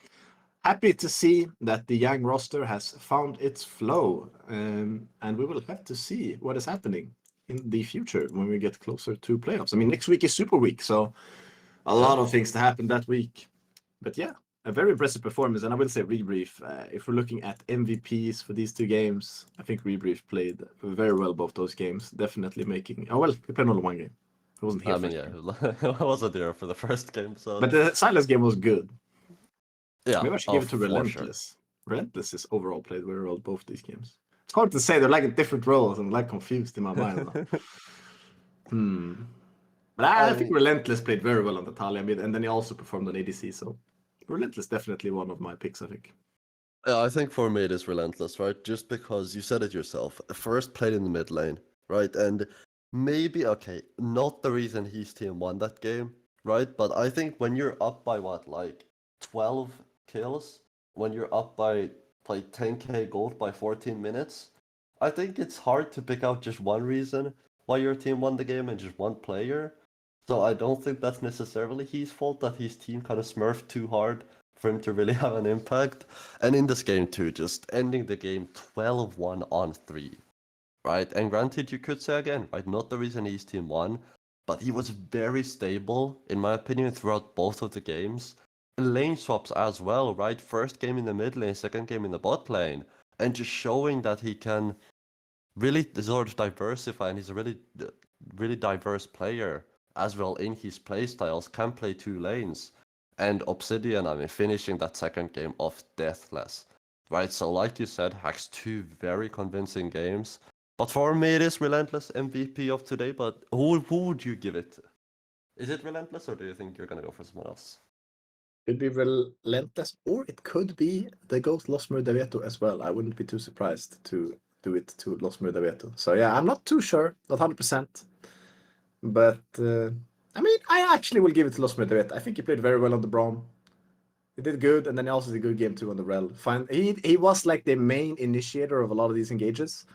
happy to see that the Yang roster has found its flow, and we will have to see what is happening in the future when we get closer to playoffs. I mean, next week is Super Week, so a lot of things to happen that week. But yeah, a very impressive performance, and I will say Rebrief, if we're looking at MVPs for these 2 games, I think Rebrief played very well both those games, definitely making... Oh, well, we played only 1 game. I wasn't here. I mean, yeah, I wasn't there for the first game, so... But the Silas game was good. Yeah, maybe I should give it to Relentless. Sure. Relentless is overall played very well both these games. It's hard to say. They're like in different roles. I'm like confused in my mind. But I think Relentless played very well on the Talia mid, and then he also performed on ADC. So Relentless definitely one of my picks, I think. Yeah, I think for me it is Relentless, right? Just because you said it yourself. First played in the mid lane, right? And maybe, okay, not the reason his team won that game, right? But I think when you're up by what, like 12 kills, when you're up by like 10k gold by 14 minutes, I think it's hard to pick out just one reason why your team won the game and just one player. So I don't think that's necessarily his fault that his team kind of smurfed too hard for him to really have an impact. And in this game too, just ending the game 12-1 on 3, right? And granted, you could say again, right, not the reason his team won, but he was very stable, in my opinion, throughout both of the games. Lane swaps as well, right? First game in the mid lane, second game in the bot lane, and just showing that he can really sort of diversify, and he's a really diverse player as well in his playstyles, can play 2 lanes. And Obsidian, I mean, finishing that second game off deathless, right? So like you said, Hax, 2 very convincing games. But for me, it is Relentless MVP of today, but who would you give it to? Is it Relentless, or do you think you're going to go for someone else? Could be Relentless, or it could be the GOAT Losmer Daveto as well. I wouldn't be too surprised to do it to Losmer Daveto. So yeah, I'm not too sure, not 100%. But I mean, I actually will give it to Losmer Daveto. I think he played very well on the Braum. He did good, and then he also did a good game too on the Rel. Fine, he was like the main initiator of a lot of these engages,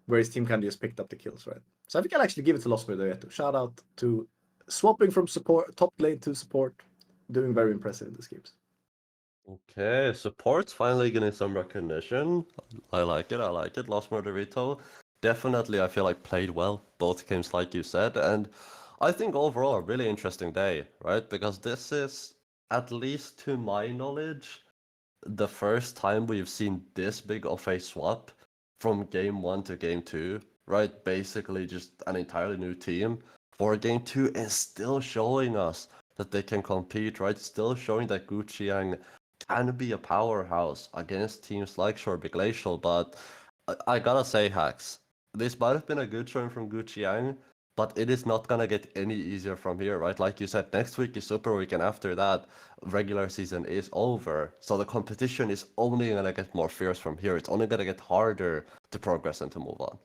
where his team kind of just picked up the kills, right? So I think I'll actually give it to Losmer Daveto. Shout out to swapping from support, top lane to support. Doing very impressive in these games. Okay, support's finally getting some recognition. I like it. Losmer Daveto definitely, I feel like, played well both games, like you said. And I think overall a really interesting day, right? Because this is, at least to my knowledge, the first time we've seen this big of a swap from game 1 to game 2, right? Basically just an entirely new team for game 2, and still showing us that they can compete, right? Still showing that Gucci can be a powerhouse against teams like Shoreby Glacial. But I gotta say, Hax, this might have been a good showing from Gucci, but it is not gonna get any easier from here, right? Like you said, next week is Super Week, and after that, regular season is over. So the competition is only gonna get more fierce from here. It's only gonna get harder to progress and to move on.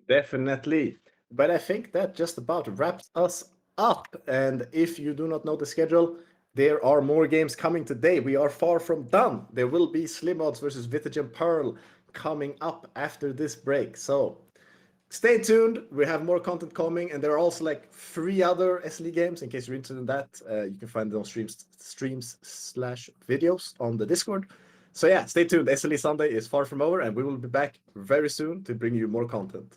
Definitely. But I think that just about wraps us up. And if you do not know the schedule, there are more games coming today. We are far from done. There will be Slim Odds versus Vitagen Pearl coming up after this break. So stay tuned. We have more content coming, and there are also like 3 other SLE games. In case you're interested in that, you can find them on streams/videos on the Discord. So yeah, stay tuned. SLE Sunday is far from over, and we will be back very soon to bring you more content.